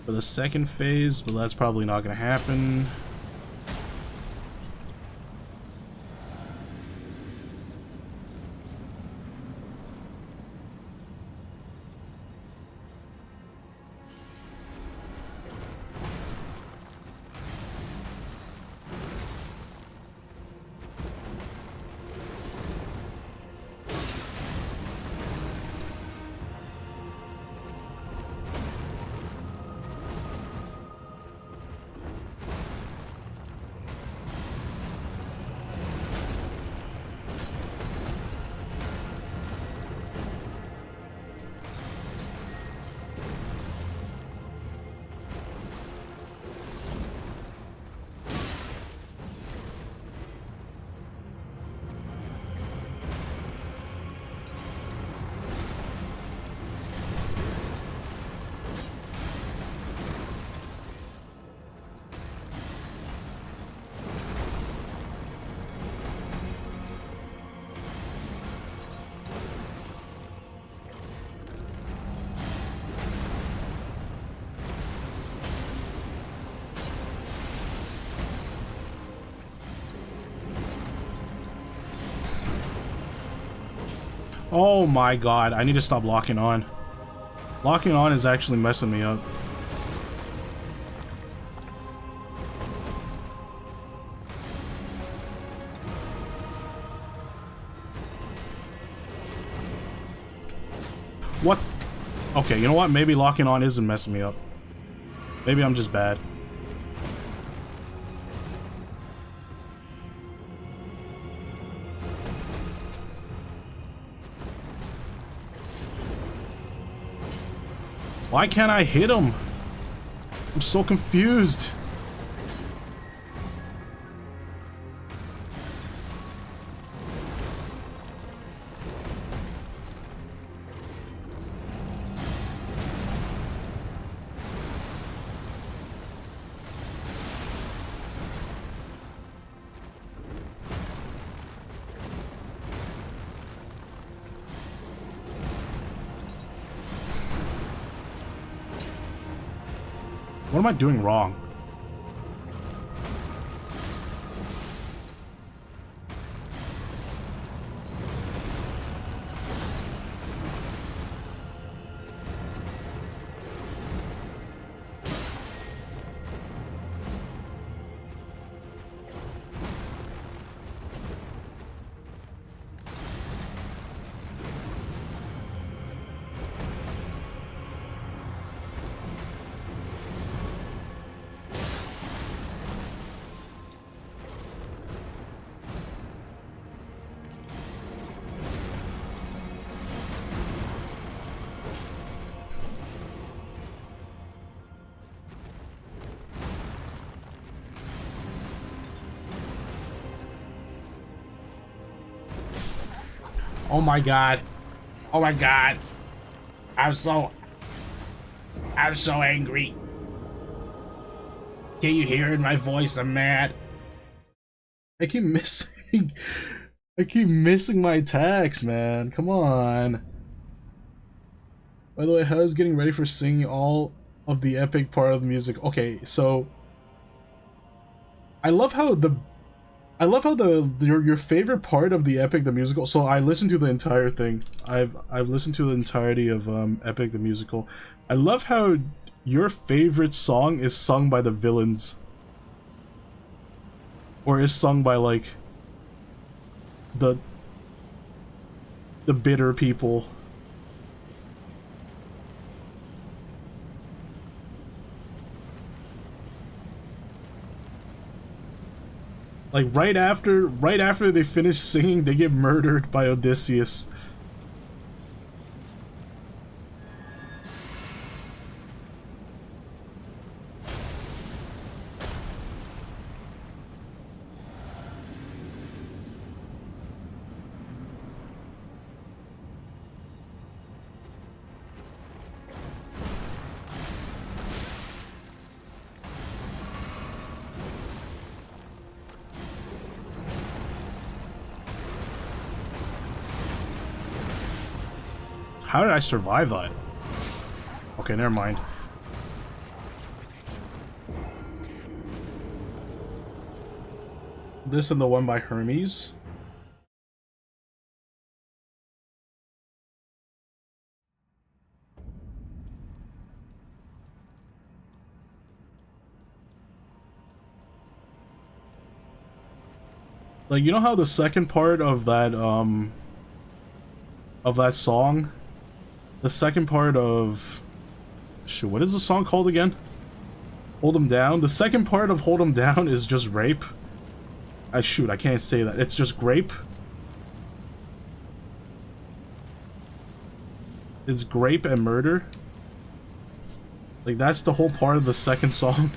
S1: for the second phase, but that's probably not going to happen. Oh my god, I need to stop locking on. Locking on is actually messing me up. What? Okay, you know what? Maybe locking on isn't messing me up. Maybe I'm just bad. Why can't I hit him? I'm so confused. What am I doing wrong? Oh my god. Oh my god. I'm so angry. Can you hear in my voice? I'm mad. I keep missing I keep missing my attacks, man. Come on. By the way, how's getting ready for singing all of the epic part of the music? Okay, so I love how your favorite part of the Epic the Musical. So I listened to the entire thing. I've listened to the entirety of Epic the Musical. I love how your favorite song is sung by the villains, or is sung by like the bitter people. Like right after they finish singing, they get murdered by Odysseus. How did I survive that? Okay, never mind. This and the one by Hermes. Like, you know how the second part of that song, the second part of, shoot, what is the song called again? Hold 'em Down. The second part of Hold 'em Down is just rape. Shoot, I can't say that. It's just grape. It's grape and murder. Like, that's the whole part of the second song.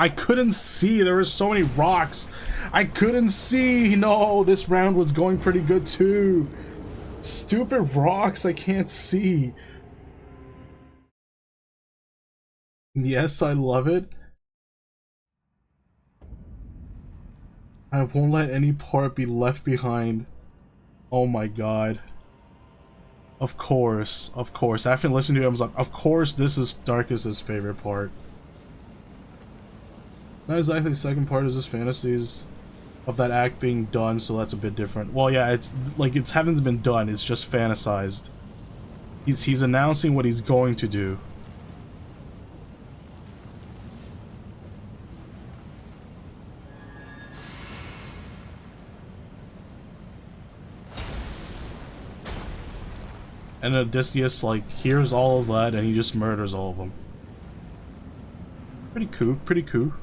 S1: I couldn't see. There were so many rocks. I couldn't see. No, this round was going pretty good too. Stupid rocks. I can't see. Yes, I love it. I won't let any part be left behind. Oh my god. Of course. Of course. After listening to it, I was like, of course this is Darkus's favorite part. Not exactly the second part is his fantasies of that act being done, so that's a bit different. Well, yeah, it's like it's haven't been done, it's just fantasized. He's announcing what he's going to do. And Odysseus, like, hears all of that and he just murders all of them. Pretty cool, pretty cool.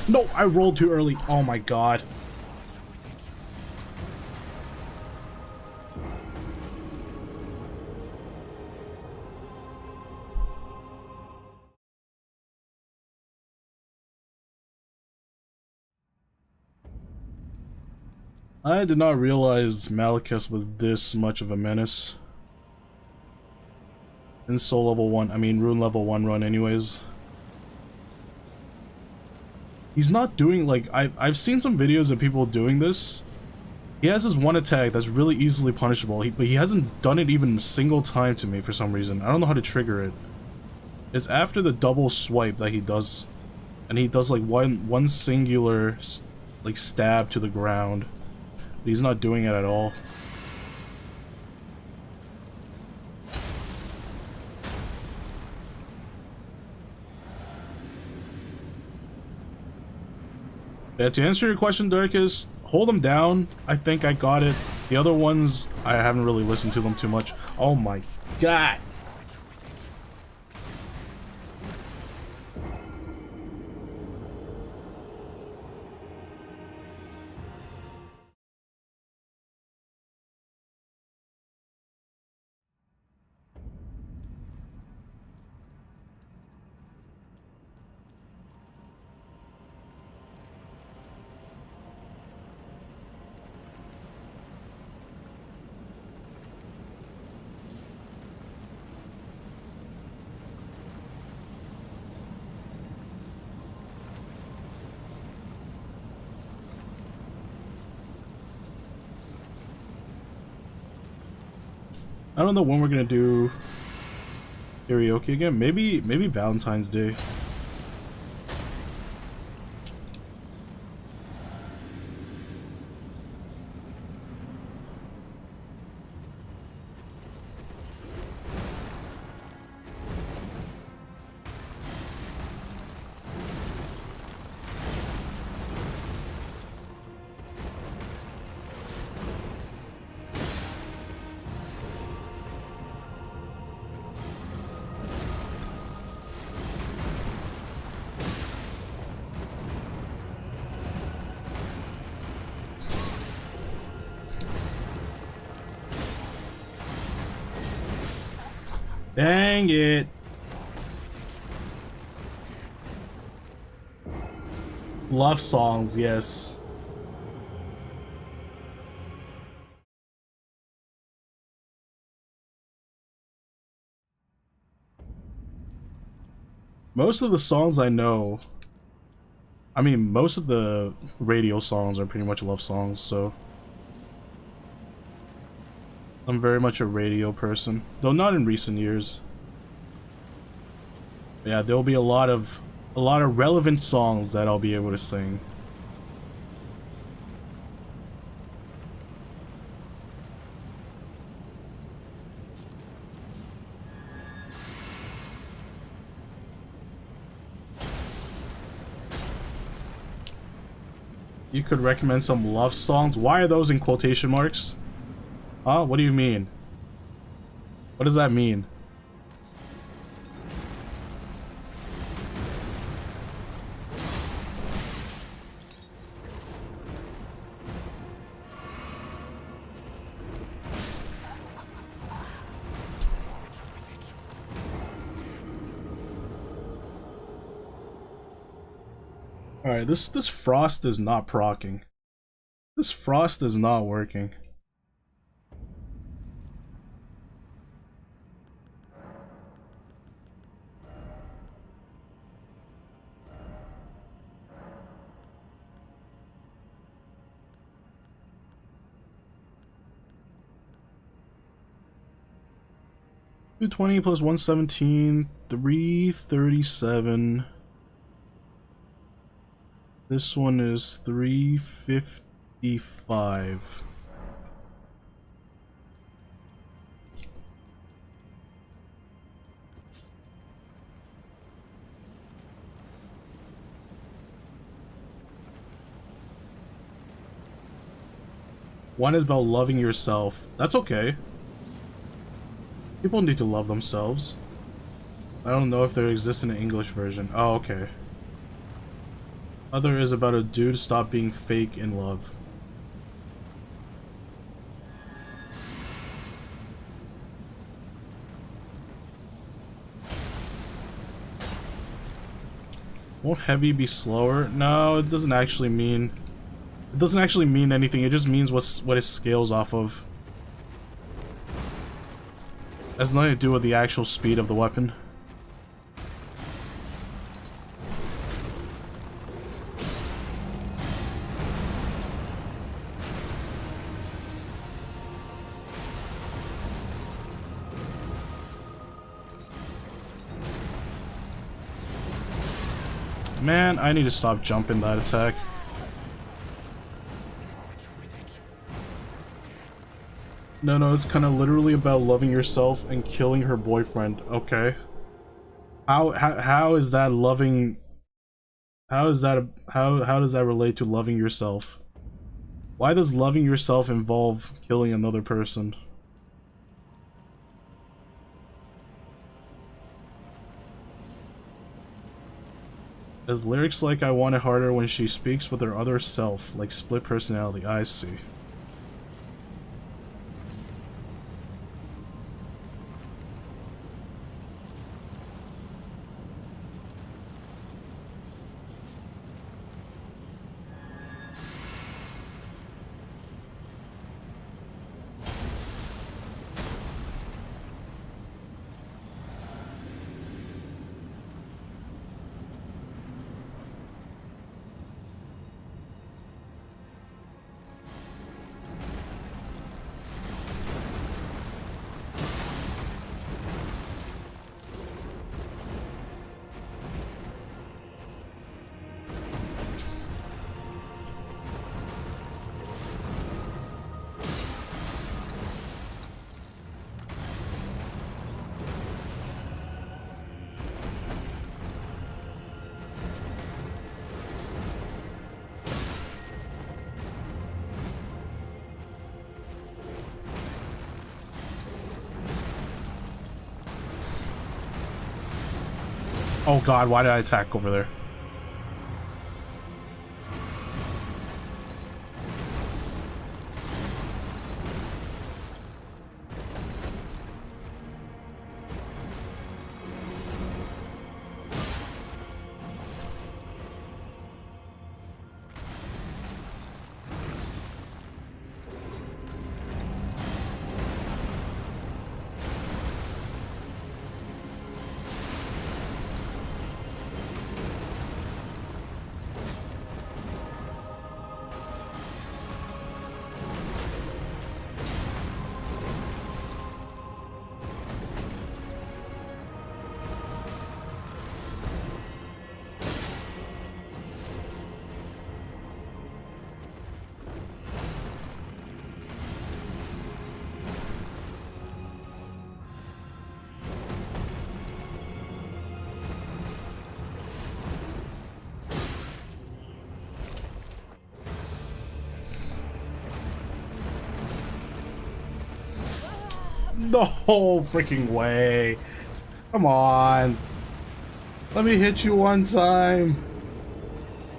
S1: No, I rolled too early. Oh my god. I did not realize Malekith was this much of a menace. In Soul Level 1, I mean Rune Level 1 run anyways. He's not doing, like, I've seen some videos of people doing this. He has this one attack that's really easily punishable, but he hasn't done it even a single time to me for some reason. I don't know how to trigger it. It's after the double swipe that he does, and he does like one singular like stab to the ground. But he's not doing it at all. Yeah, to answer your question, Darkus, hold them down. I think I got it. The other ones, I haven't really listened to them too much. Oh my god. I don't know when we're gonna do karaoke again. Maybe Valentine's Day. Dang it. Love songs, yes. Most of the songs I know, I mean, most of the radio songs are pretty much love songs, so I'm very much a radio person, though not in recent years. Yeah, there'll be a lot of relevant songs that I'll be able to sing. You could recommend some love songs. Why are those in quotation marks? Huh? What do you mean? What does that mean? Alright, this frost is not procking. This frost is not working. $220 plus 117, 337. This one is 355. One is about loving yourself. That's okay. People need to love themselves. I don't know if there exists an English version. Oh, okay. Other is about a dude stop being fake in love. Won't heavy be slower? No, it doesn't actually mean. It doesn't actually mean anything. It just means what it scales off of. It has nothing to do with the actual speed of the weapon. Man, I need to stop jumping that attack. No, it's kind of literally about loving yourself and killing her boyfriend. Okay. How is that loving? How does that relate to loving yourself? Why does loving yourself involve killing another person? There's lyrics like I want it harder when she speaks with her other self, like split personality. I see. Oh god, why did I attack over there? No freaking way. Come on. Let me hit you one time.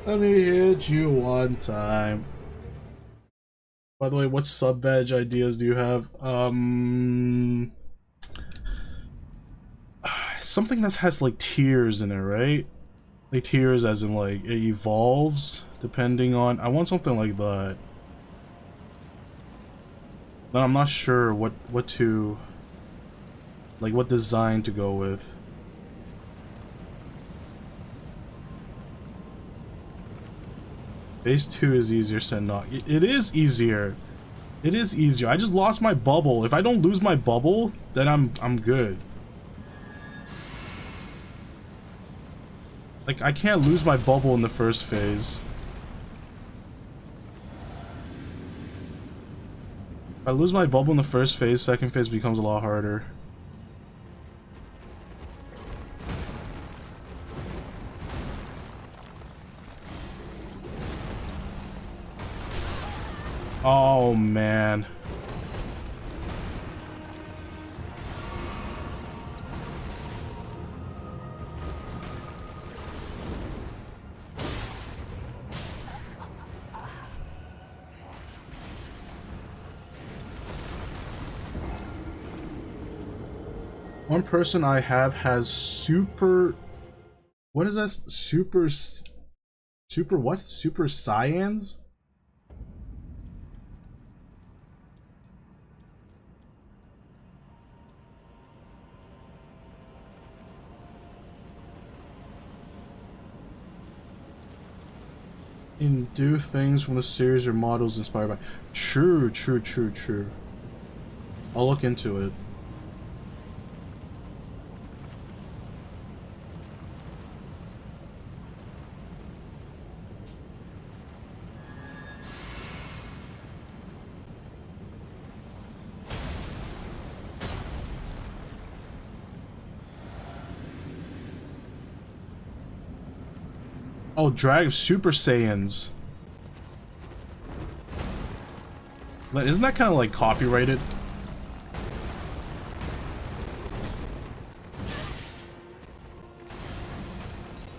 S1: Let me hit you one time. By the way, what sub badge ideas do you have? Something that has like tiers in it, right? Like tiers as in like it evolves depending on. I want something like that. But I'm not sure what to like what design to go with. Phase 2 is easier said not. It is easier. It is easier. I just lost my bubble. If I don't lose my bubble, then I'm good. Like I can't lose my bubble in the first phase. If I lose my bubble in the first phase, second phase becomes a lot harder. Oh man. One person I have has super... What is that? Super what? Super Saiyans? And do things from the series or models inspired by... True. I'll look into it. Oh, Drag Super Saiyans. Isn't that kind of like copyrighted?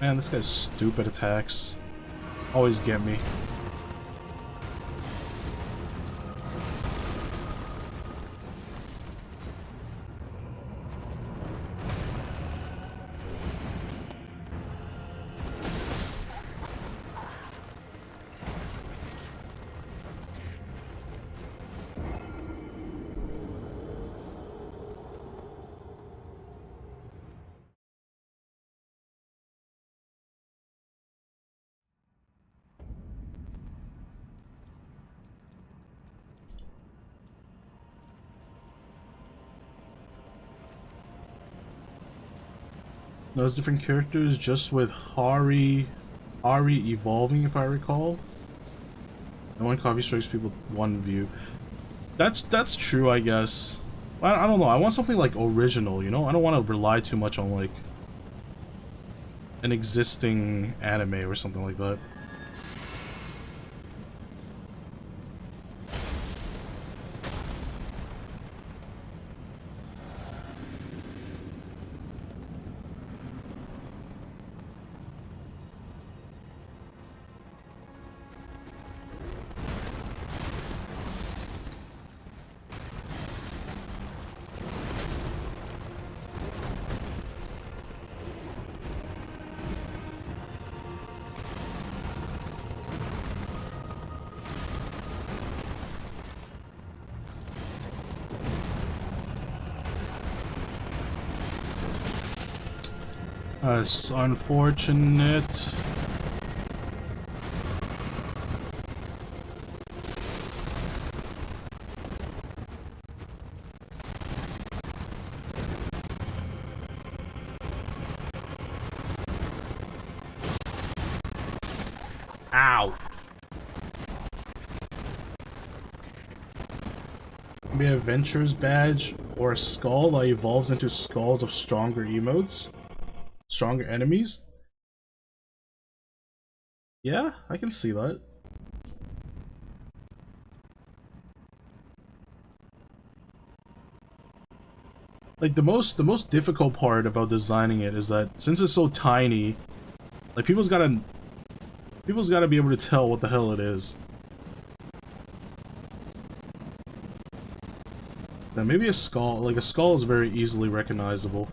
S1: Man, this guy's stupid attacks always get me. Those different characters, just with Hari evolving, if I recall. And one copy strikes people with one view. That's true, I guess. I don't know. I want something like original, you know? I don't want to rely too much on like an existing anime or something like that. That's unfortunate. Ow. Maybe a Adventures badge or a skull that evolves into skulls of stronger emotes. Stronger enemies? Yeah, I can see that. Like the most difficult part about designing it is that since it's so tiny, like people's gotta be able to tell what the hell it is. Now maybe a skull, like a skull is very easily recognizable.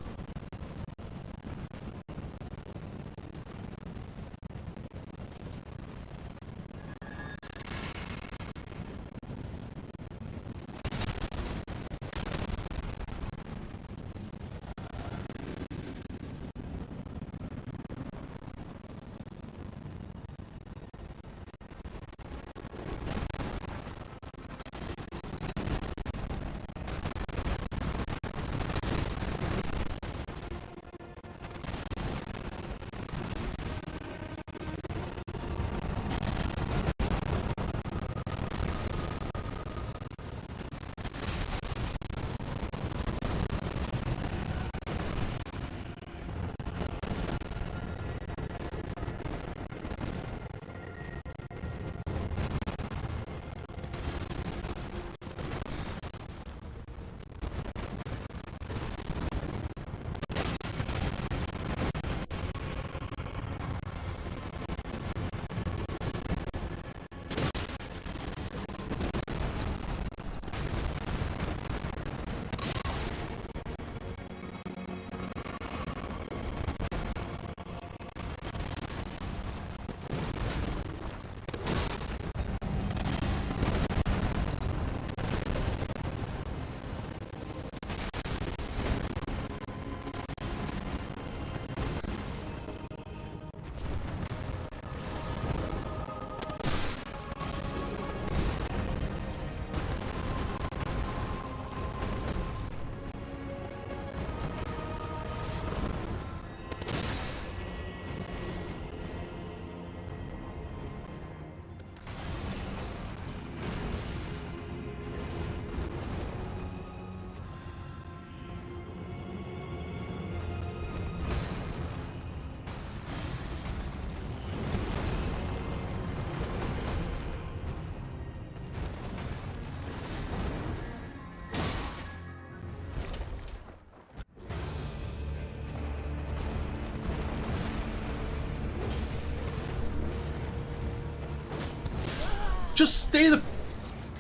S1: Just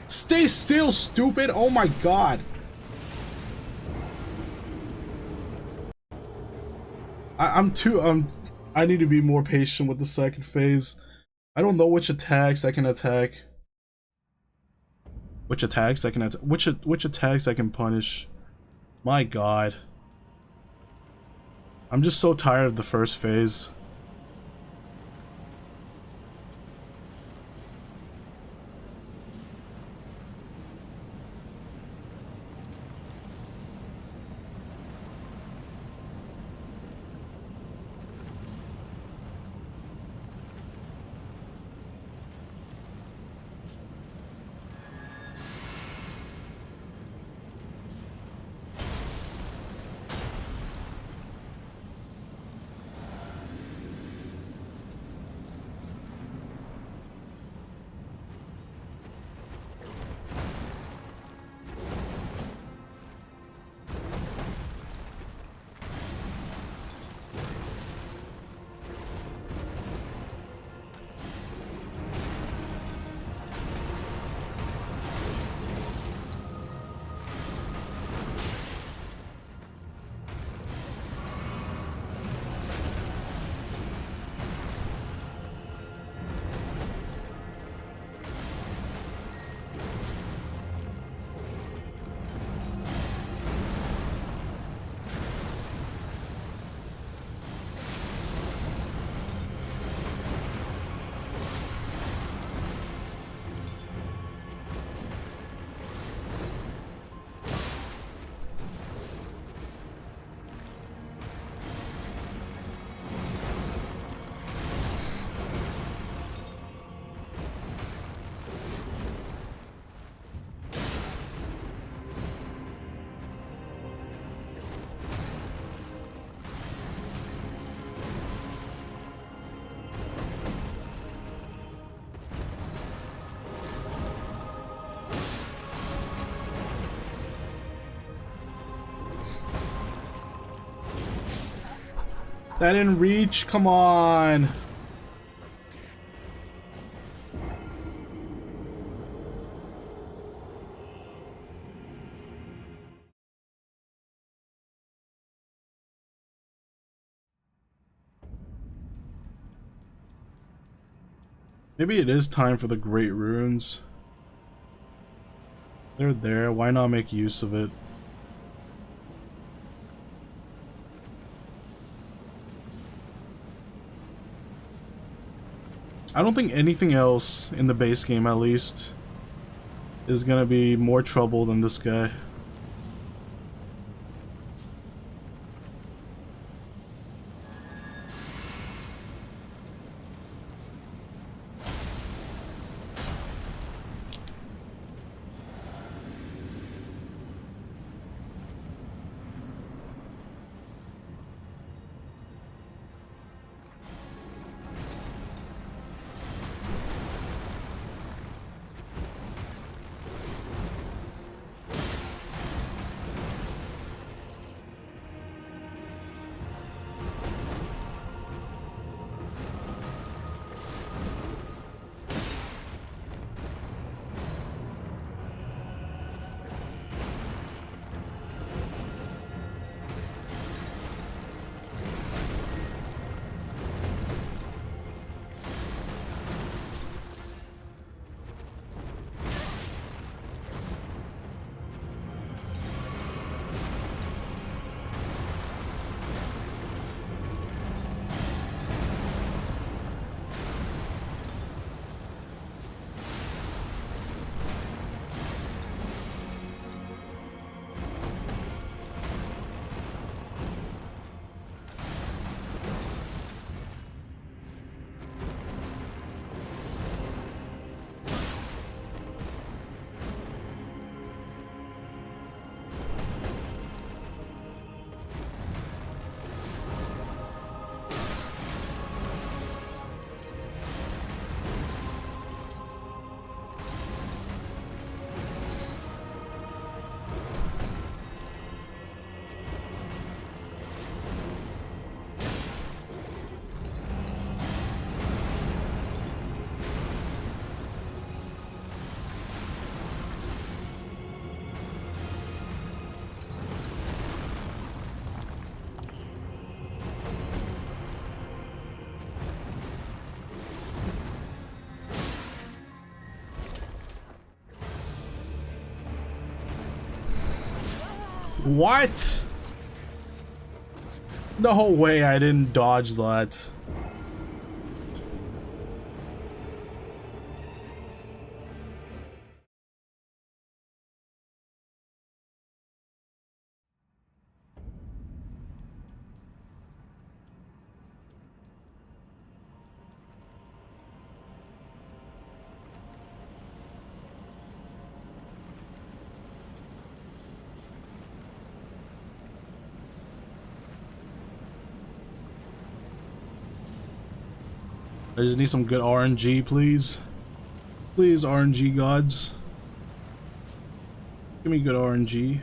S1: stay still, stupid. Oh my god. I need to be more patient with the second phase. I don't know which attacks I can attack. Which attacks I can attack. Which attacks I can punish. My god. I'm just so tired of the first phase. That didn't reach. Come on. Maybe it is time for the Great Runes. They're there. Why not make use of it? I don't think anything else in the base game, at least, is gonna be more trouble than this guy. What? No way I didn't dodge that. I just need some good RNG, please. Please, RNG gods. Give me good RNG.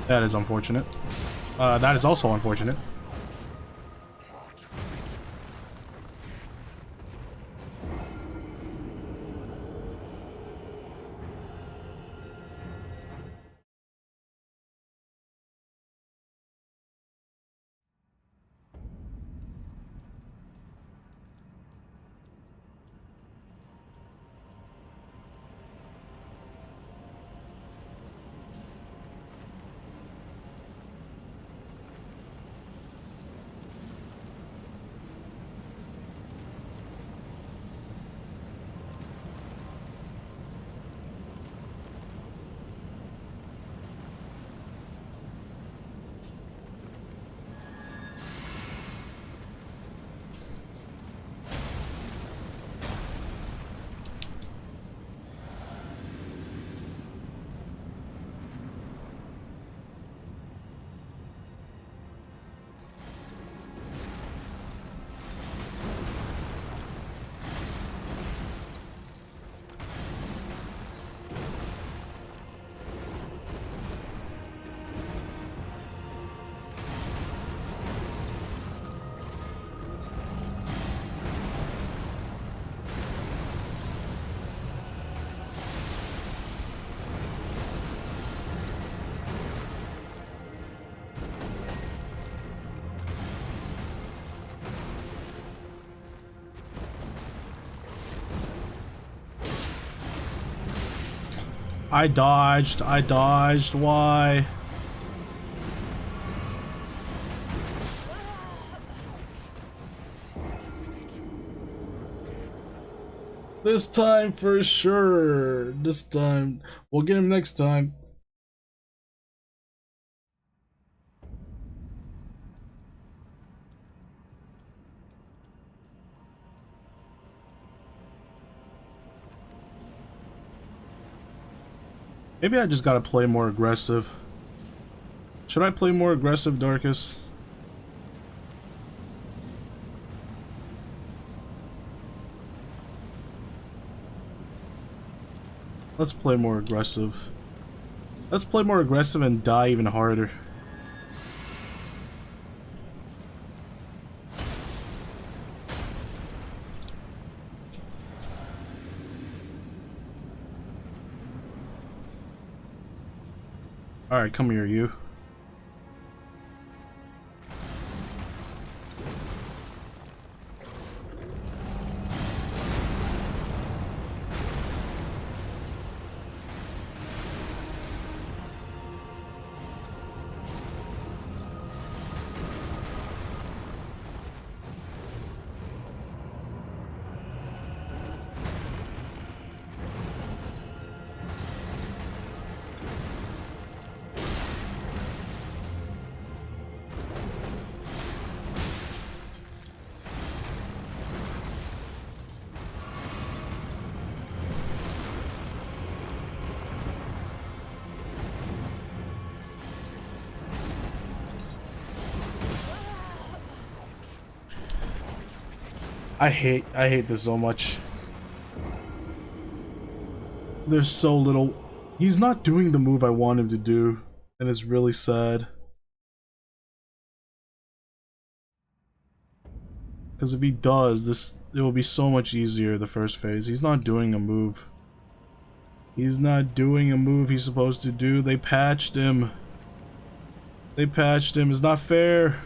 S1: That is unfortunate. That is also unfortunate. I dodged. Why? This time for sure. This time. We'll get him next time. Maybe I just gotta play more aggressive. Should I play more aggressive, Darkus? Let's play more aggressive. Let's play more aggressive and die even harder. Alright, come here, you. I hate this so much. There's so little. He's not doing the move I want him to do, and it's really sad. Because if he does, it will be so much easier the first phase. He's not doing a move. He's not doing a move he's supposed to do. They patched him. They patched him. It's not fair.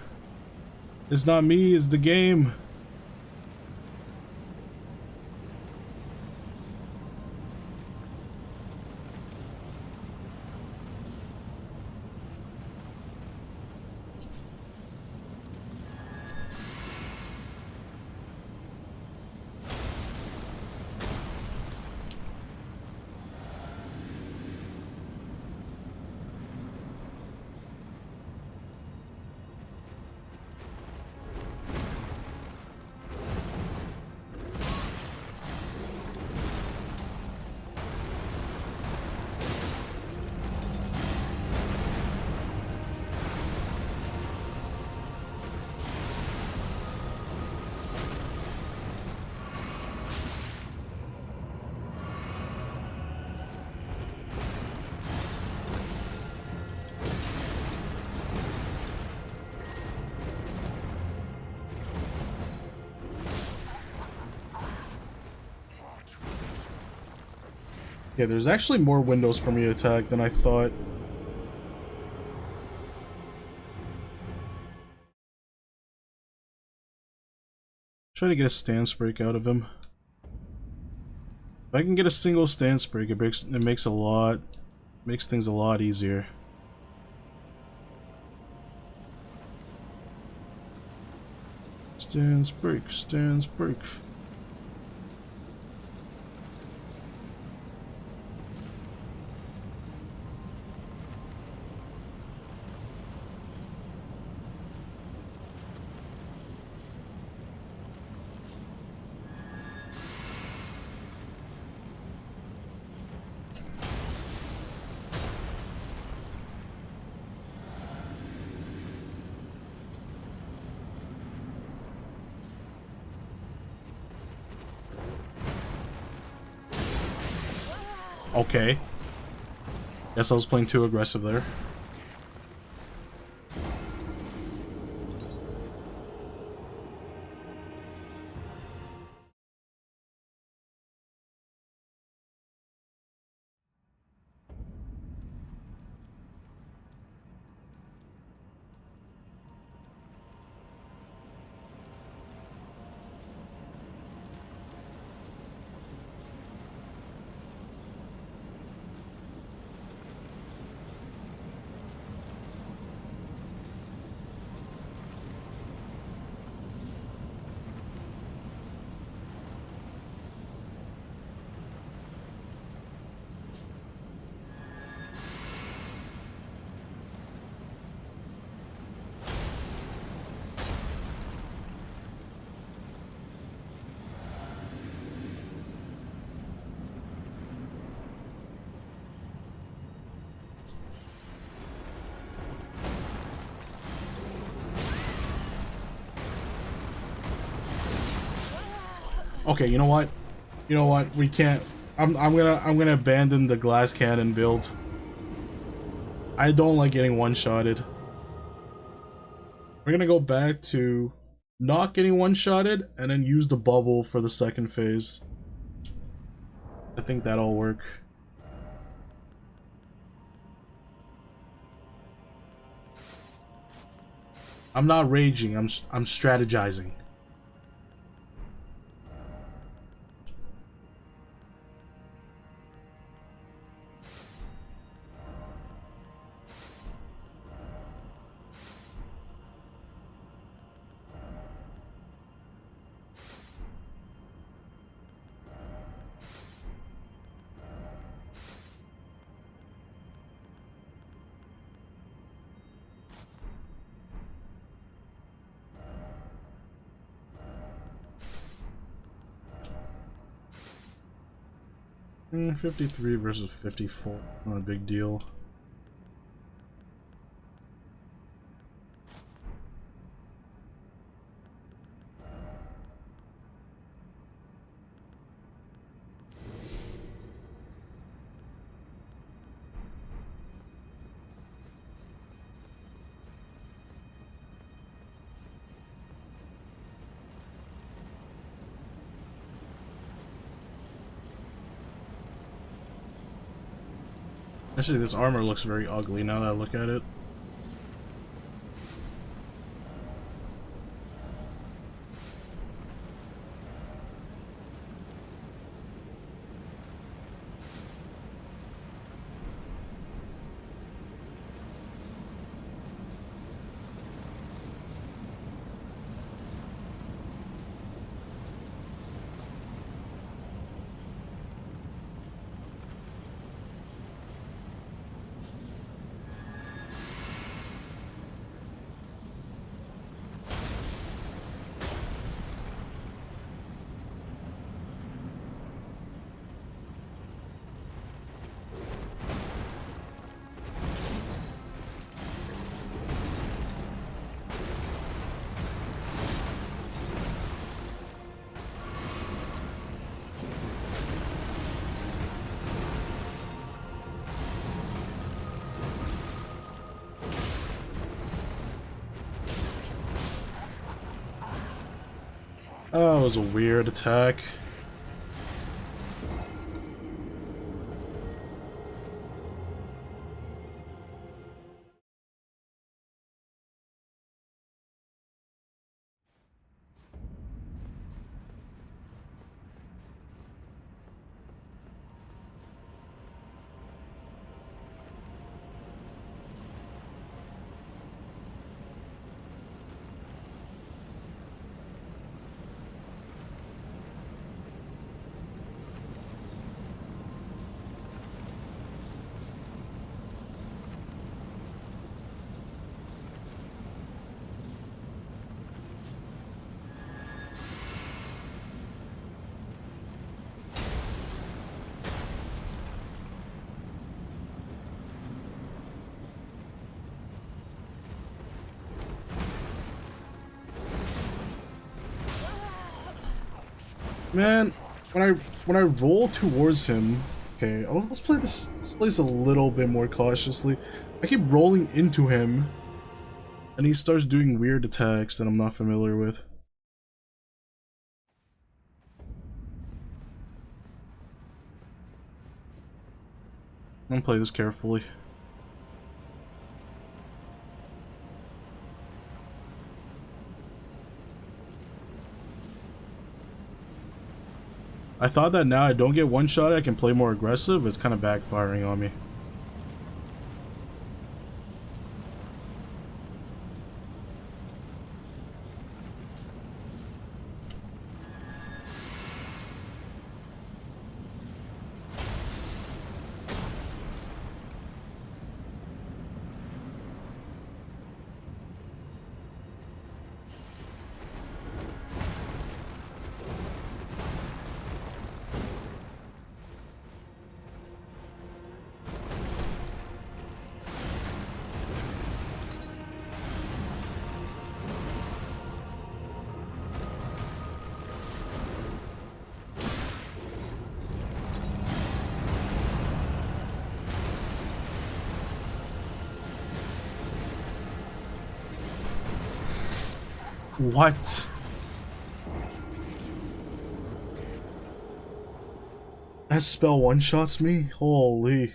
S1: It's not me, it's the game. Yeah, there's actually more windows for me to attack than I thought. Try to get a stance break out of him. If I can get a single stance break, it makes things a lot easier. Stance break, stance break. Okay. Guess I was playing too aggressive there. Okay, you know what? You know what? We can't. I'm gonna abandon the glass cannon build. I don't like getting one-shotted. We're gonna go back to not getting one-shotted and then use the bubble for the second phase. I think that'll work. I'm not raging. I'm strategizing. Mm, 53 versus 54. Not a big deal. Actually, this armor looks very ugly now that I look at it. Oh, it was a weird attack. Man, when I roll towards him, okay, let's play this place a little bit more cautiously. I keep rolling into him, and he starts doing weird attacks that I'm not familiar with. I'm gonna play this carefully. I thought that now I don't get one shot, I can play more aggressive. It's kind of backfiring on me. What? That spell one-shots me? Holy.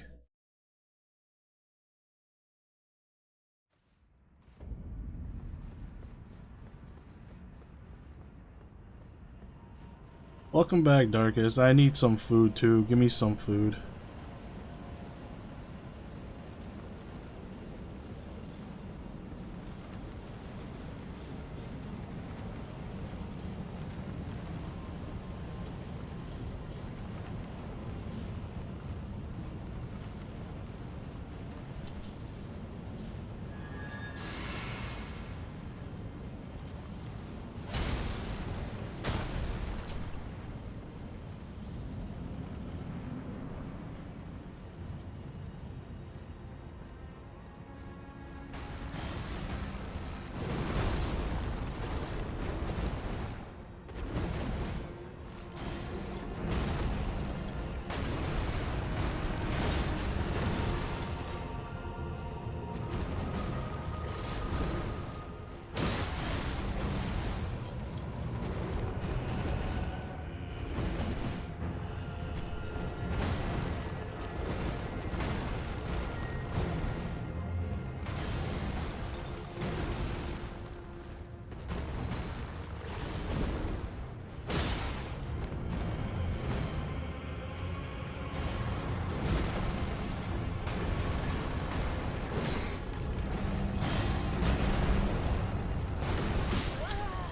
S1: Welcome back, Darkest. I need some food too. Give me some food.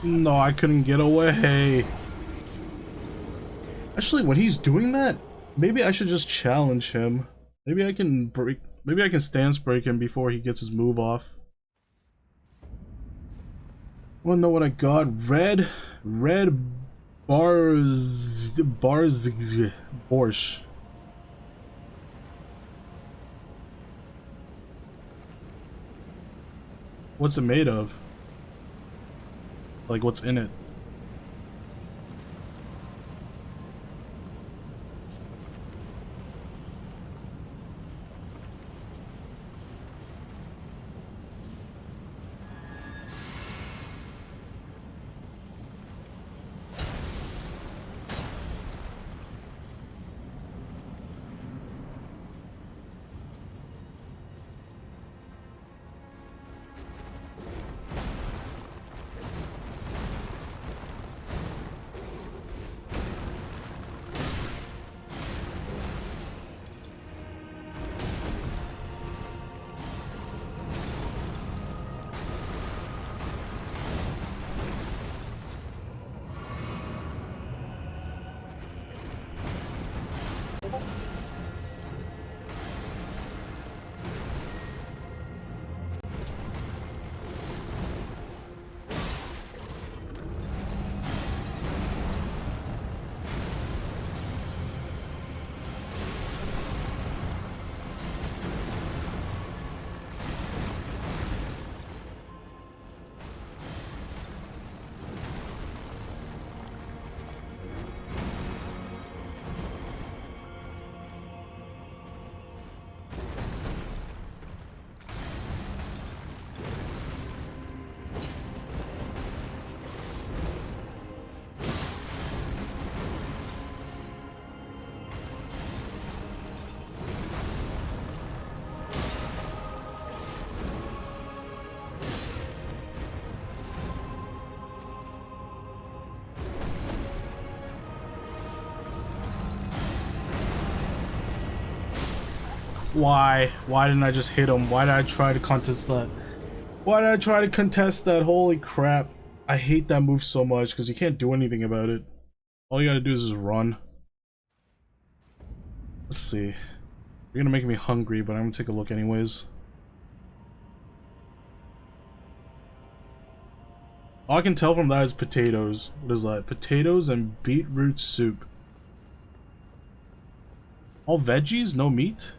S1: No, I couldn't get away. Actually, when he's doing that, maybe I should just challenge him. Maybe I can stance break him before he gets his move off. Wanna know what I got? Red bars borscht. What's it made of? Like, what's in it? Why? Why didn't I just hit him? Why did I try to contest that? Why did I try to contest that? Holy crap. I hate that move so much because you can't do anything about it. All you gotta do is just run. Let's see. You're gonna make me hungry, but I'm gonna take a look anyways. All I can tell from that is potatoes. What is that? Potatoes and beetroot soup. All veggies? No meat?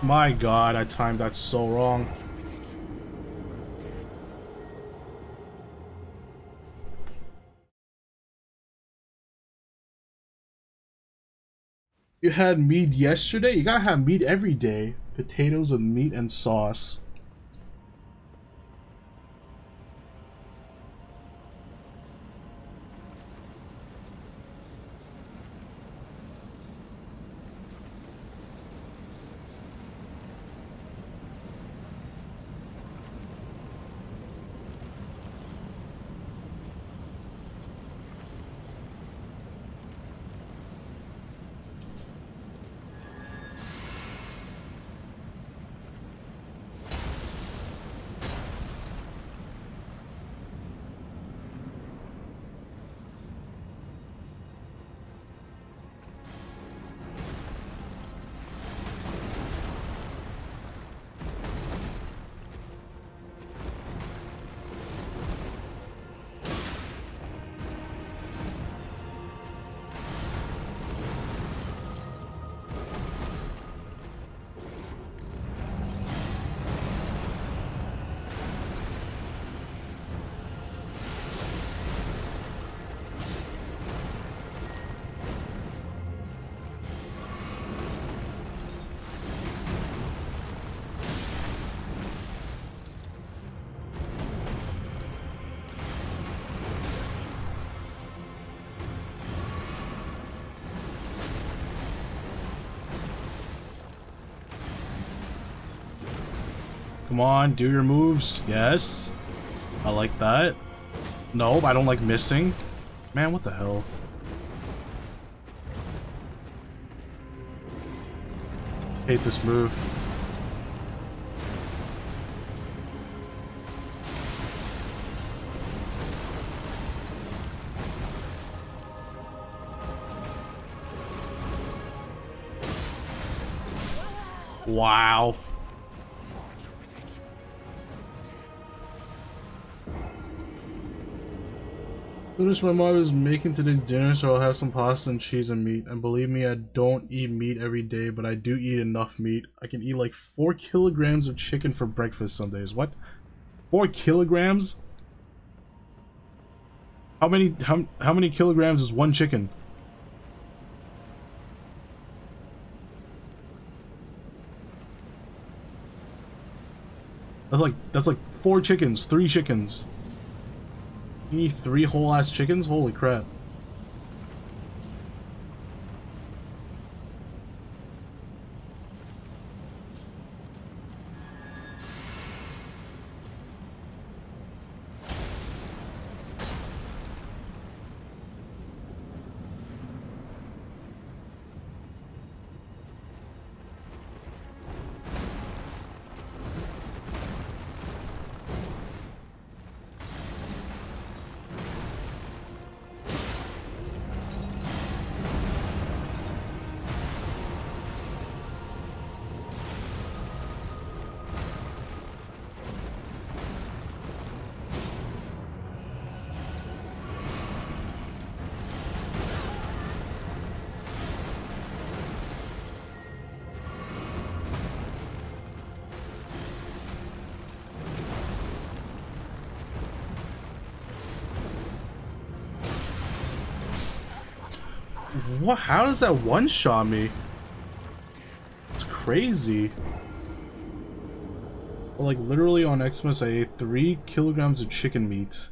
S1: My god, I timed that so wrong. You had meat yesterday? You gotta have meat every day. Potatoes with meat and sauce. Come on, do your moves. Yes. I like that. Nope, I don't like missing. Man, what the hell? Hate this move. Wow. Notice my mom is making today's dinner, so I'll have some pasta and cheese and meat. And believe me, I don't eat meat every day, but I do eat enough meat. I can eat like 4 kilograms of chicken for breakfast some days. What? 4 kilograms? How many kilograms is one chicken? That's like 4 chickens, 3 chickens. You need 3 whole ass chickens? Holy crap. What? How does that one-shot me? It's crazy. Well, like literally on Xmas, I ate 3 kilograms of chicken meat.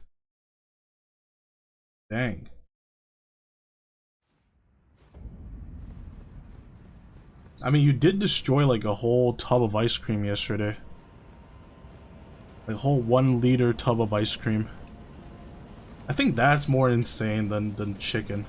S1: Dang. I mean, you did destroy like a whole tub of ice cream yesterday. Like a whole 1-liter tub of ice cream. I think that's more insane than chicken.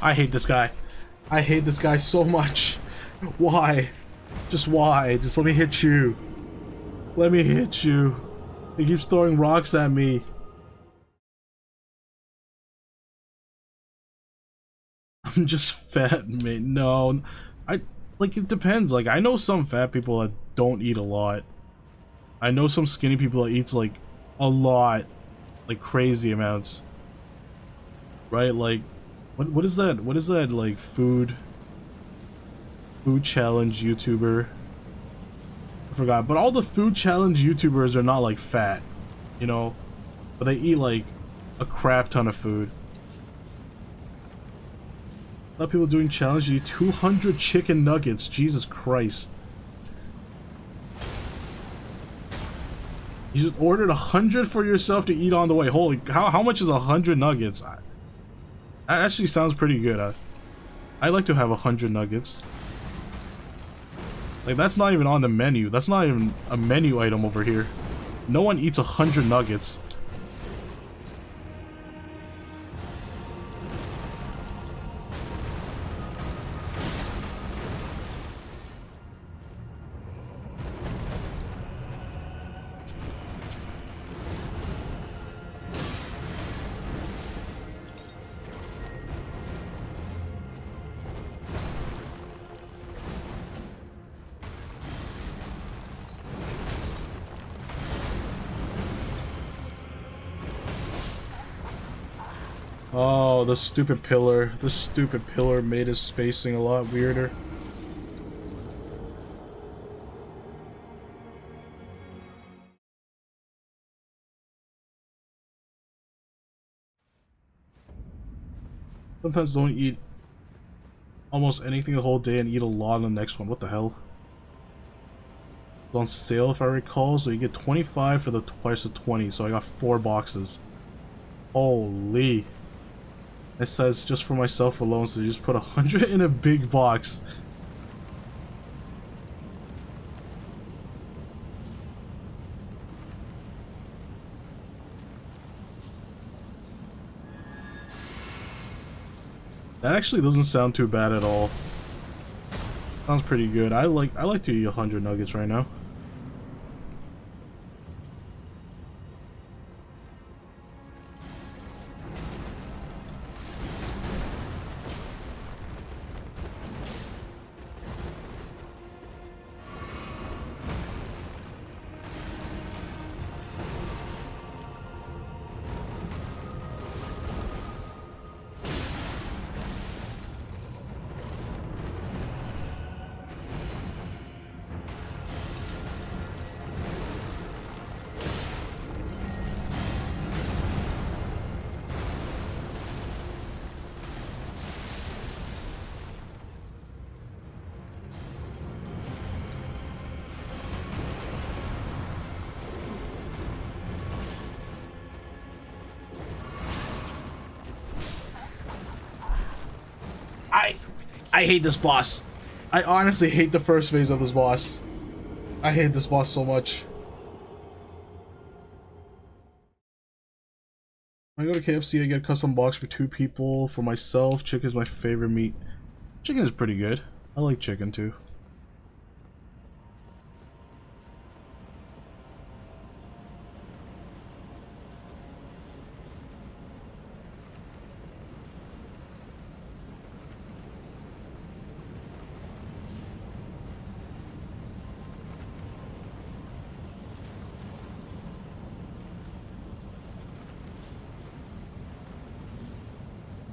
S1: I hate this guy. I hate this guy so much. Why? Just why? Just let me hit you. Let me hit you. He keeps throwing rocks at me. I'm just fat, mate. No. Like, it depends. Like, I know some fat people that don't eat a lot. I know some skinny people that eats, like, a lot. Like, crazy amounts. Right? Like, what is that? What is that, like, food challenge YouTuber? I forgot. But all the food challenge YouTubers are not, like, fat. You know? But they eat, like, a crap ton of food. A lot of people doing challenge eat 200 chicken nuggets. Jesus Christ. You just ordered 100 for yourself to eat on the way. Holy, how much is 100 nuggets? That actually sounds pretty good. I like to have 100 nuggets. Like, that's not even on the menu. That's not even a menu item over here. No one eats 100 nuggets. Oh, the stupid pillar. The stupid pillar made his spacing a lot weirder. Sometimes don't eat almost anything the whole day and eat a lot on the next one. What the hell? It's on sale if I recall, so you get 25 for the price of 20, so I got 4 boxes. Holy. It says just for myself alone, so you just put 100 in a big box. That actually doesn't sound too bad at all. Sounds pretty good. I like to eat 100 nuggets right now. I hate this boss. I honestly hate the first phase of this boss. I hate this boss so much. When I go to KFC, I get a custom box for 2 people. For myself, chicken is my favorite meat. Chicken is pretty good. I like chicken too.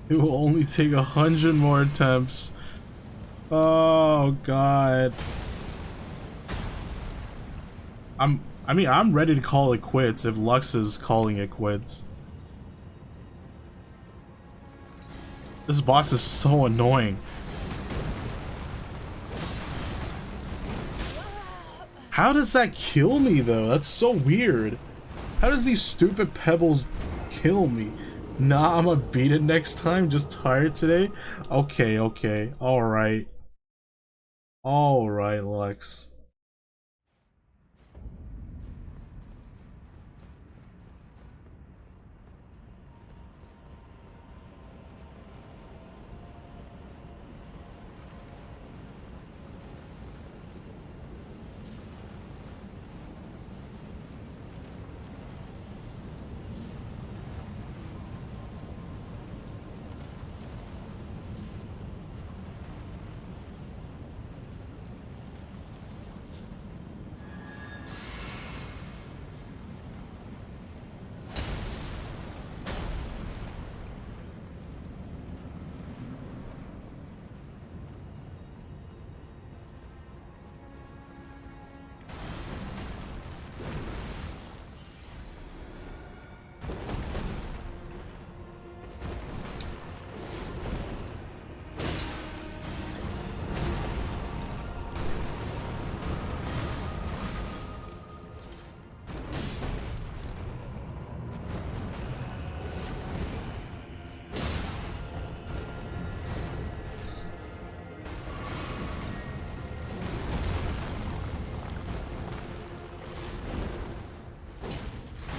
S1: It will only take 100 more attempts. Oh god. I'm ready to call it quits if Lux is calling it quits. This boss is so annoying. How does that kill me though? That's so weird. How does these stupid pebbles kill me? Nah, I'm gonna beat it next time. Just tired today? Okay, okay. Alright. Alright, Lux.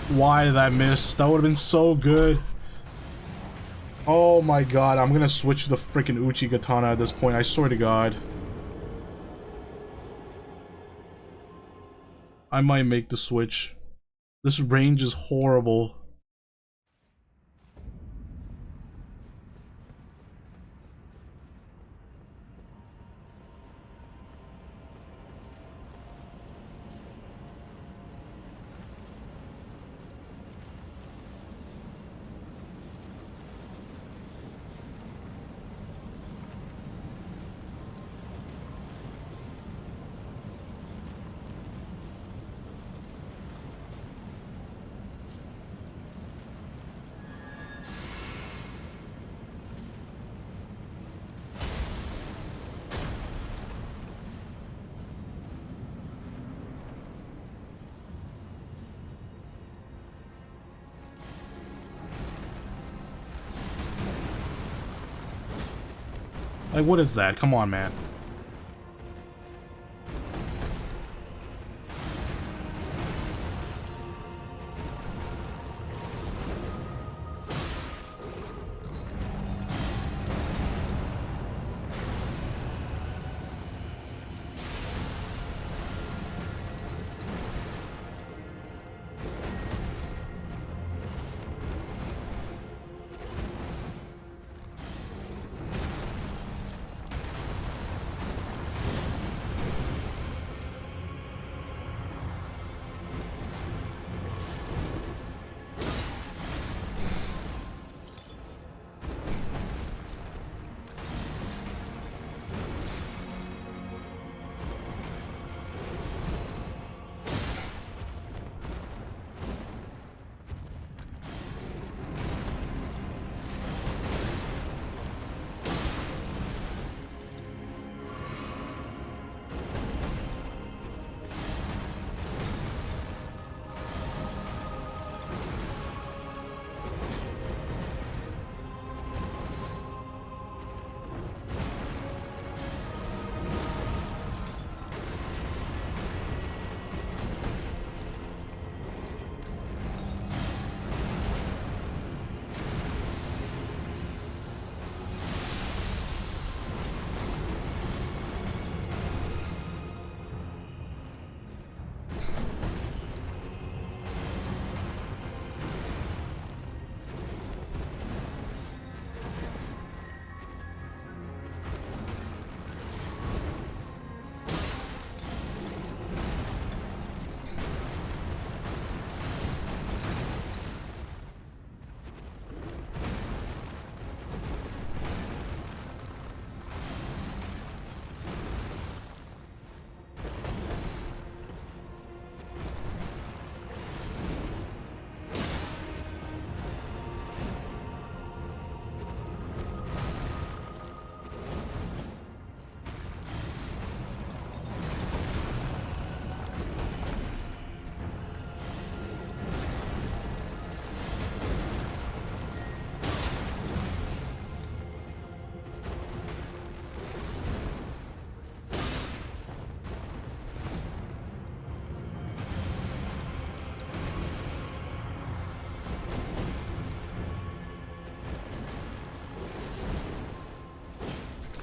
S1: Why did that miss? That would have been so good. Oh my god, I'm gonna switch to the freaking Uchi Katana at this point, I swear to god. I might make the switch. This range is horrible. Like, what is that? Come on, man.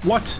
S1: What?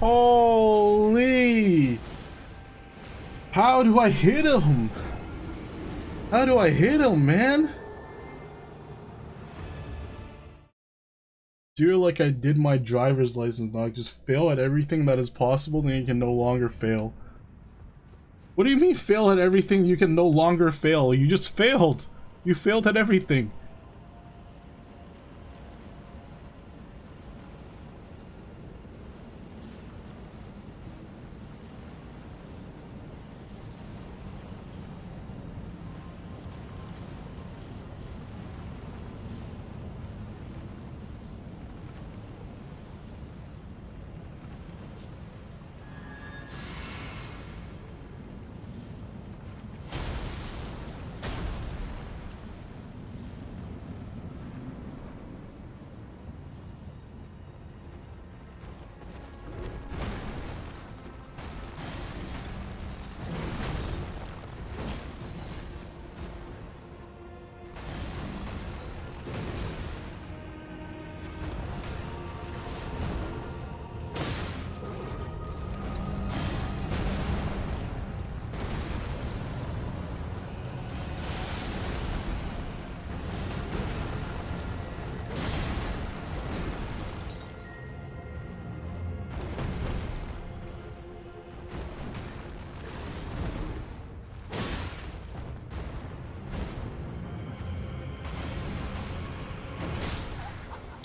S1: Holy! How do I hit him? How do I hit him, man? Do like I did my driver's license now. Just fail at everything that is possible, then you can no longer fail. What do you mean fail at everything you can no longer fail? You just failed. You failed at everything.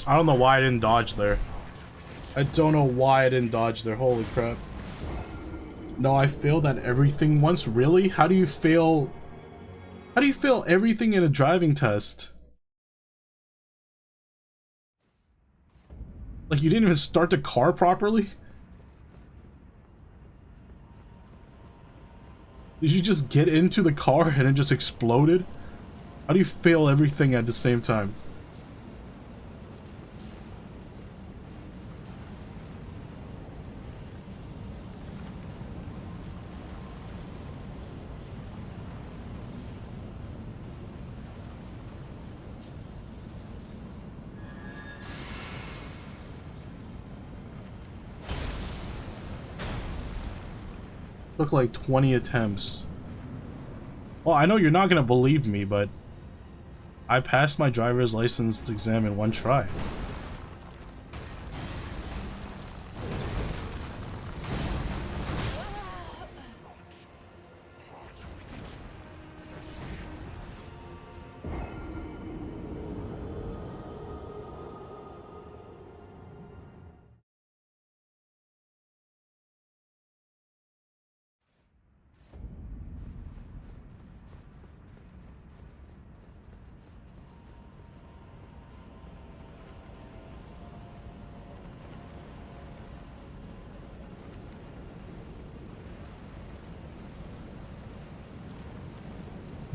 S1: I don't know why I didn't dodge there. I don't know why I didn't dodge there. Holy crap. No, I failed at everything once. Really? How do you fail? How do you fail everything in a driving test? Like, you didn't even start the car properly? Did you just get into the car and it just exploded? How do you fail everything at the same time? Took like 20 attempts. Well, I know you're not gonna believe me, but I passed my driver's license exam in one try.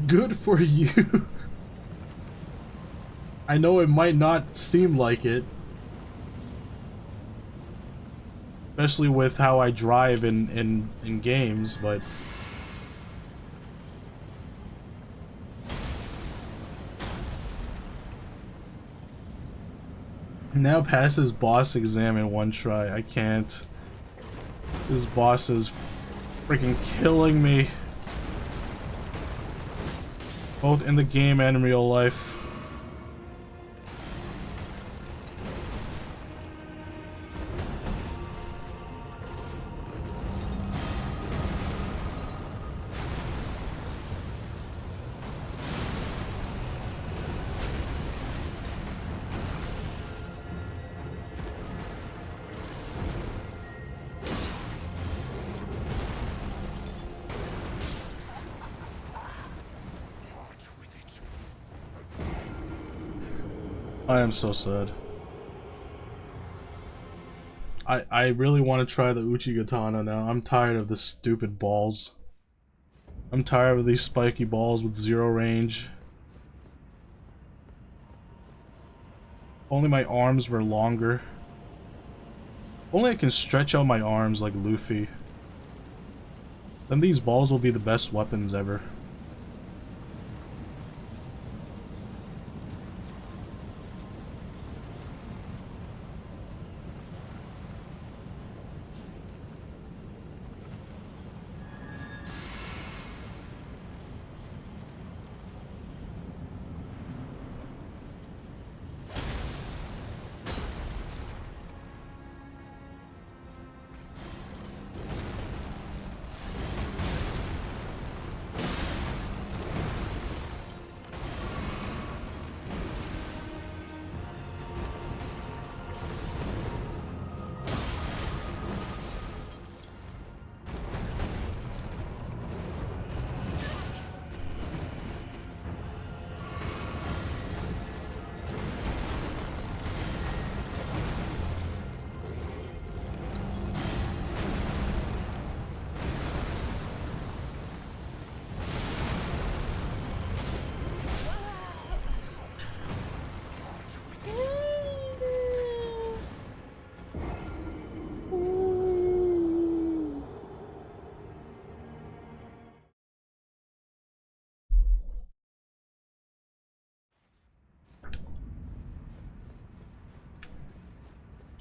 S1: Good for you. I know it might not seem like it. Especially with how I drive in games, but... Now pass his boss exam in one try. I can't. This boss is freaking killing me. Both in the game and in real life. I am so sad. I really want to try the Uchigatana now. I'm tired of the stupid balls. I'm tired of these spiky balls with zero range. Only my arms were longer. Only I can stretch out my arms like Luffy. Then these balls will be the best weapons ever.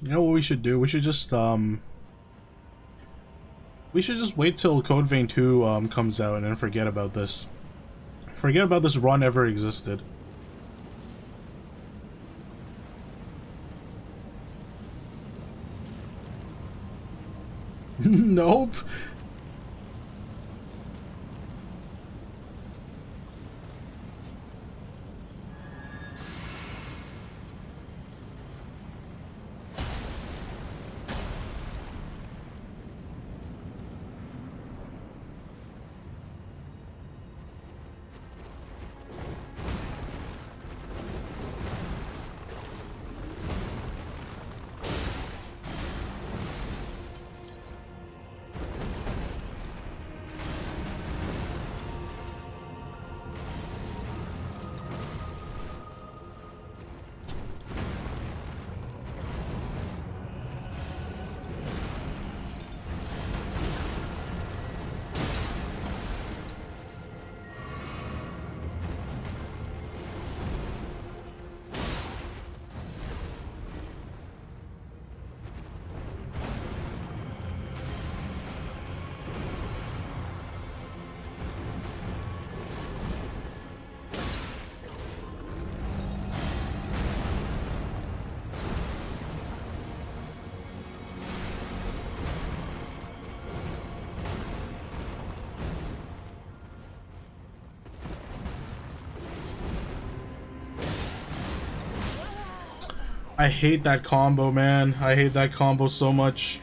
S1: You know what we should do? We should just wait till Code Vein 2 comes out and then forget about this. Forget about this run ever existed. Nope. I hate that combo, man. I hate that combo so much.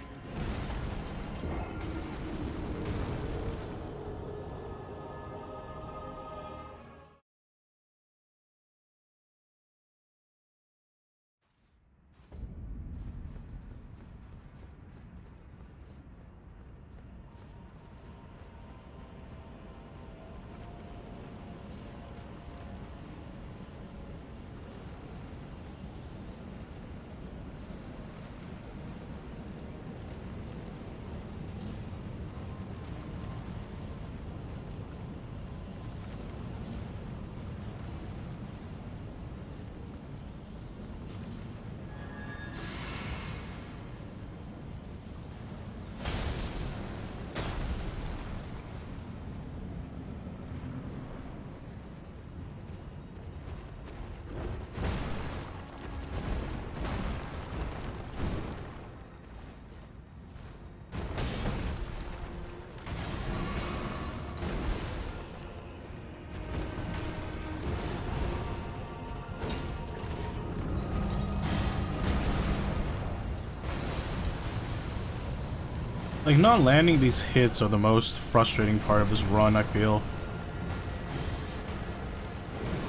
S1: Like, not landing these hits are the most frustrating part of this run, I feel.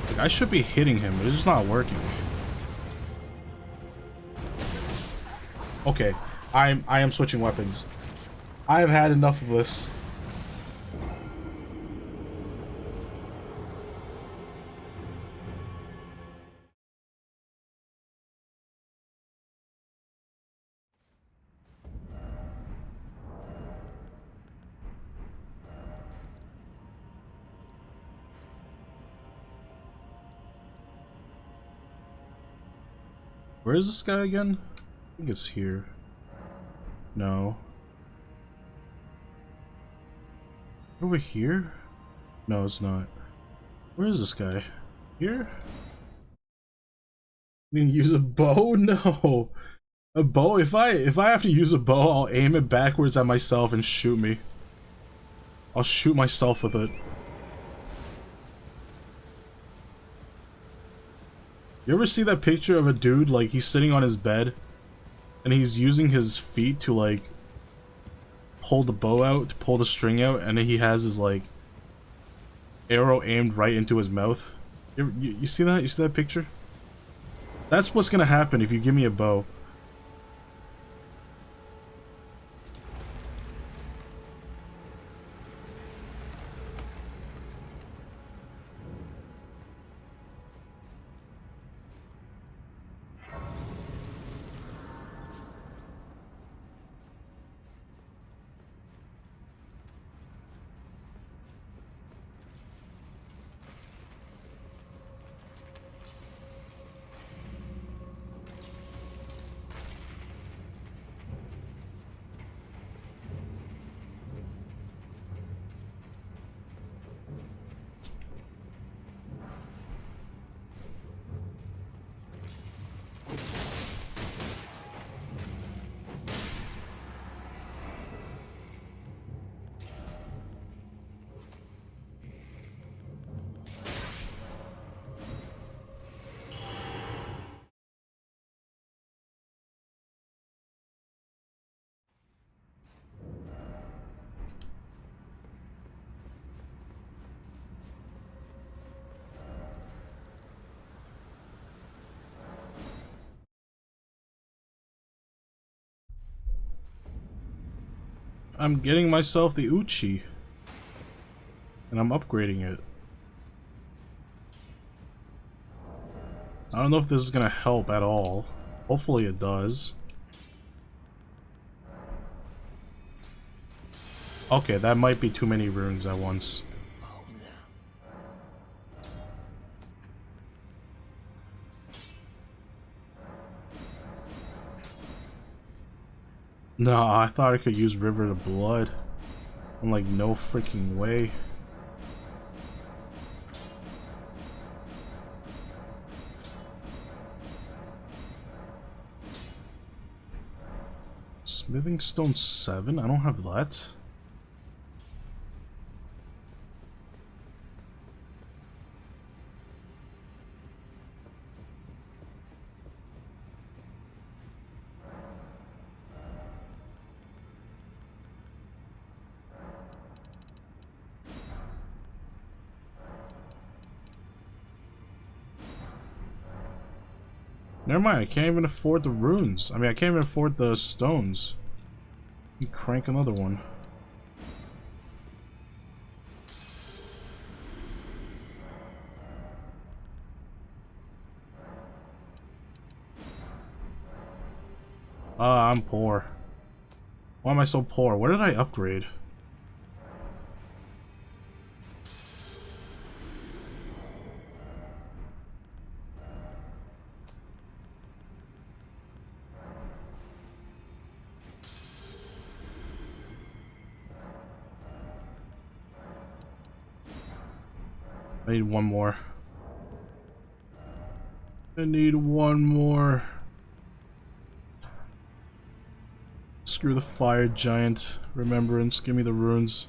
S1: Like, I should be hitting him, but it's just not working. Okay, I am switching weapons. I have had enough of this. Where is this guy again? I think it's here. No. Over here? No, it's not. Where is this guy? Here? You can use a bow? No. A bow? If I have to use a bow, I'll aim it backwards at myself and shoot me. I'll shoot myself with it. You ever see that picture of a dude, like, he's sitting on his bed and he's using his feet to, like, pull the bow out, to pull the string out, and then he has his, like, arrow aimed right into his mouth? You see that? You see that picture? That's what's gonna happen if you give me a bow. I'm getting myself the Uchi. And I'm upgrading it. I don't know if this is gonna help at all. Hopefully it does. Okay, that might be too many runes at once. No, I thought I could use River of Blood. I'm like, no freaking way. Smithing Stone 7? I don't have that. Never mind, I can't even afford the runes. I mean, I can't even afford the stones. Let me crank another one. Ah, I'm poor. Why am I so poor? What did I upgrade? I need one more. I need one more. Screw the fire giant. Remembrance, give me the runes.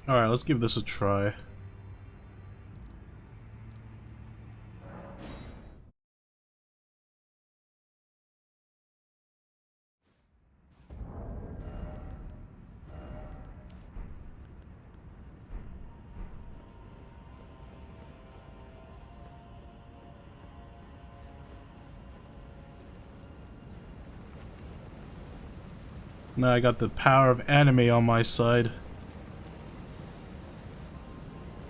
S1: Alright, let's give this a try. Now I got the power of anime on my side.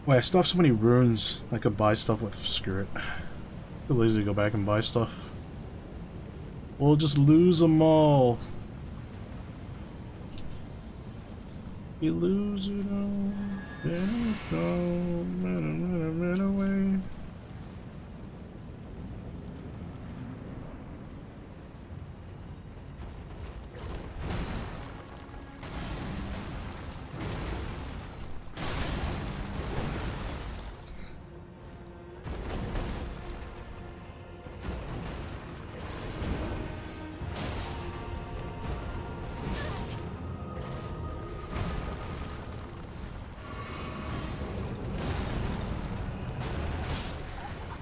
S1: Wait, I still have so many runes I could buy stuff with. Screw it. Too lazy to go back and buy stuff. We'll just lose them all. You lose it all, then it all, run away.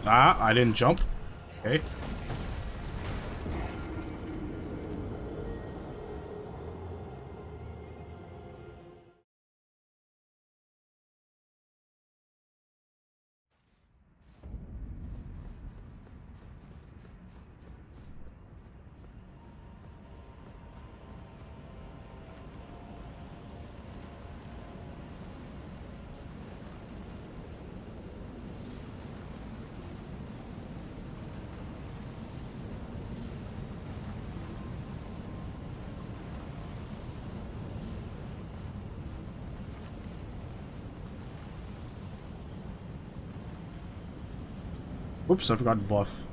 S1: Ah, I didn't jump. Okay. Whoops, I forgot buff.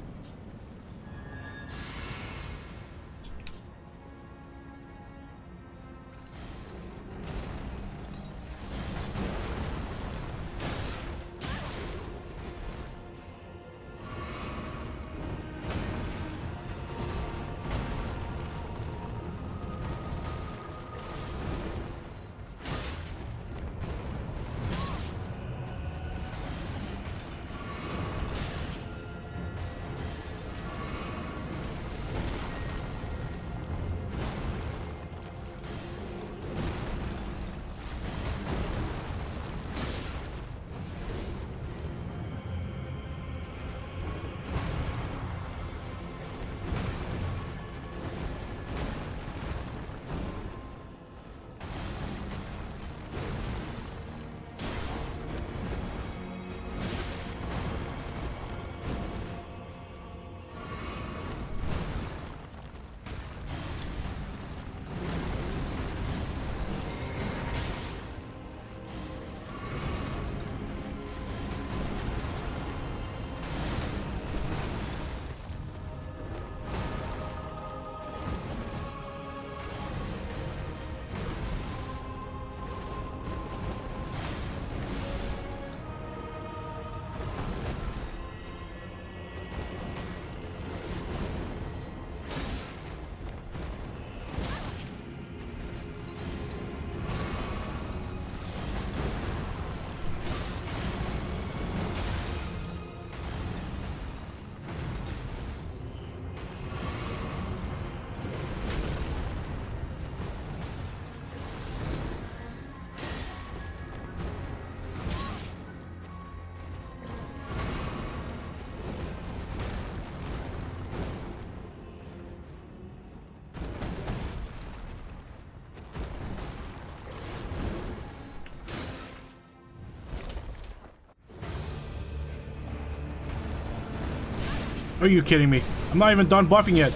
S1: Are you kidding me? I'm not even done buffing yet.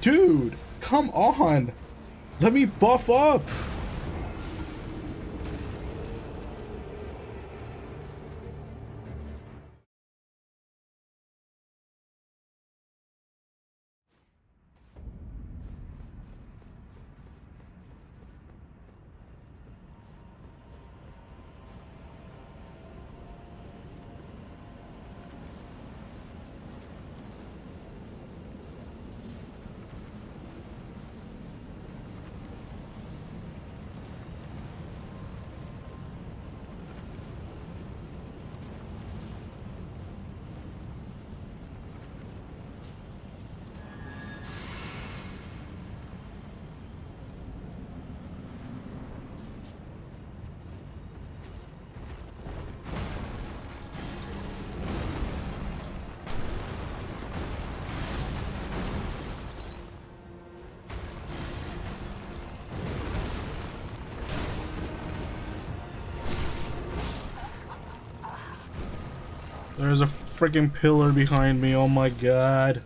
S1: Dude, come on. Let me buff up. There's a freaking pillar behind me, oh my god.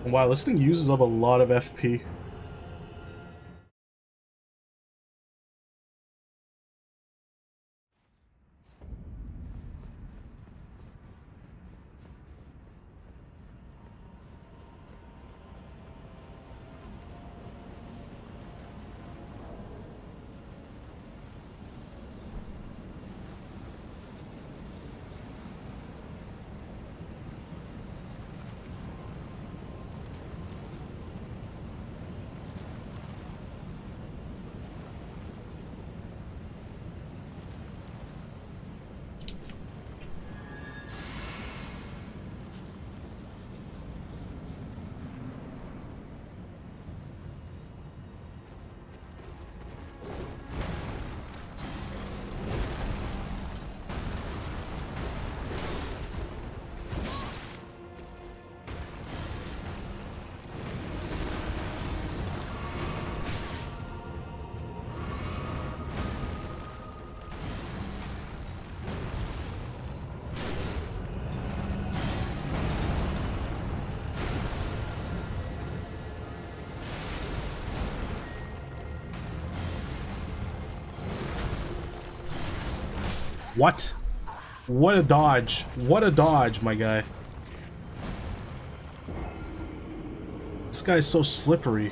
S1: Wow, this thing uses up a lot of FP. What? What a dodge. What a dodge, my guy. This guy's so slippery.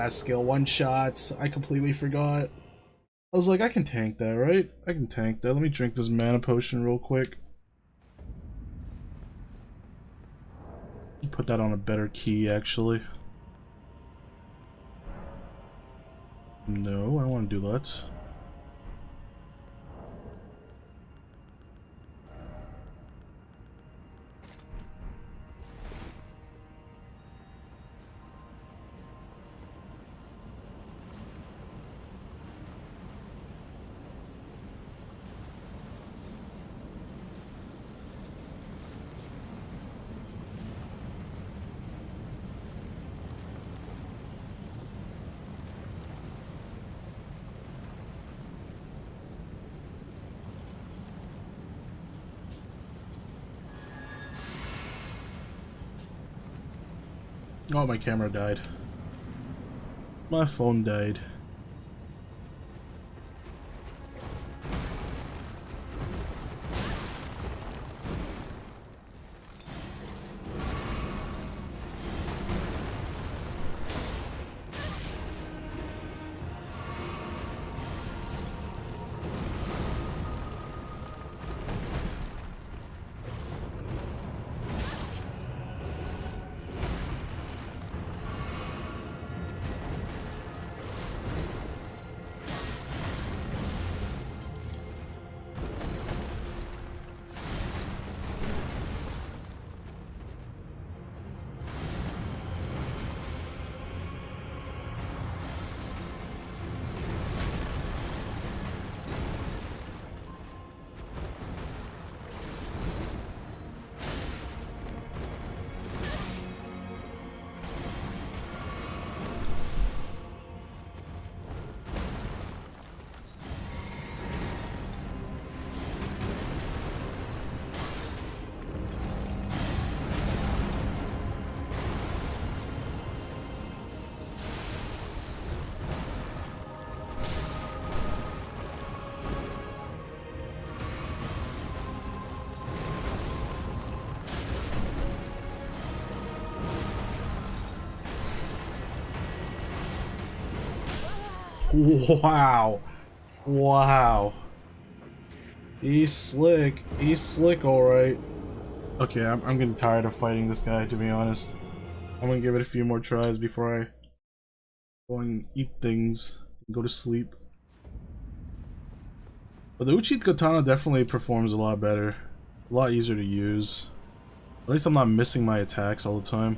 S1: fast skill, one shots. I completely forgot. I was like, I can tank that, right? I can tank that. Let me drink this mana potion real quick. Put that on a better key, actually. No, I don't want to do that. Oh, my camera died. My phone died. Wow. Wow. He's slick. He's slick, alright. Okay, I'm getting tired of fighting this guy, to be honest. I'm gonna give it a few more tries before I go and eat things and go to sleep. But the Uchi Katana definitely performs a lot better. A lot easier to use. At least I'm not missing my attacks all the time.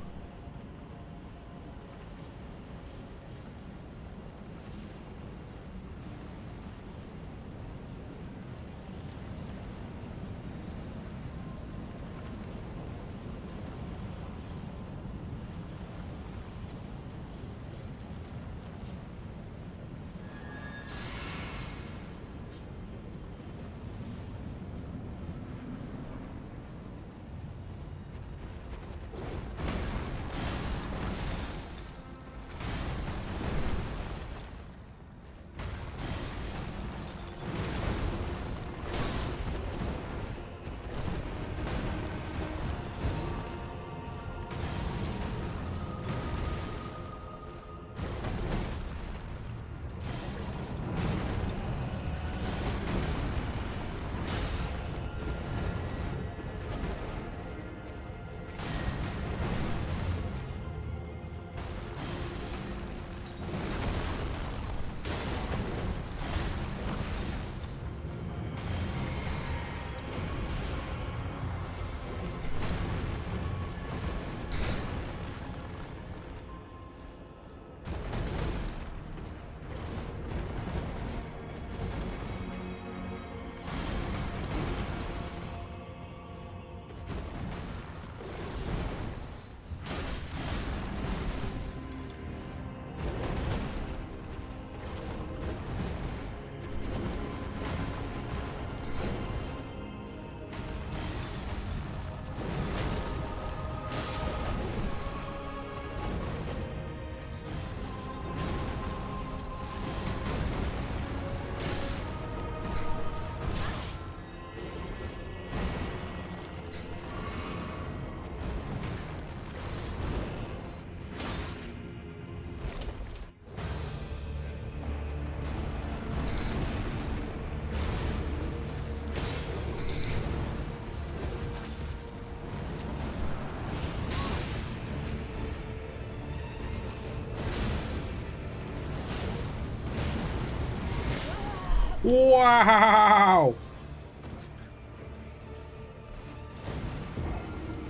S1: Wow!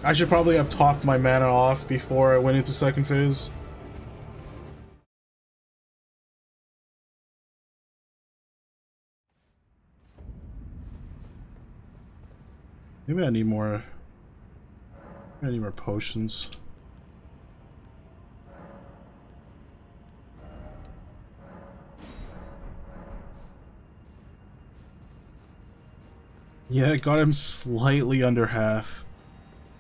S1: I should probably have topped my mana off before I went into second phase. Maybe I need more. I need more potions. Yeah, it got him slightly under half.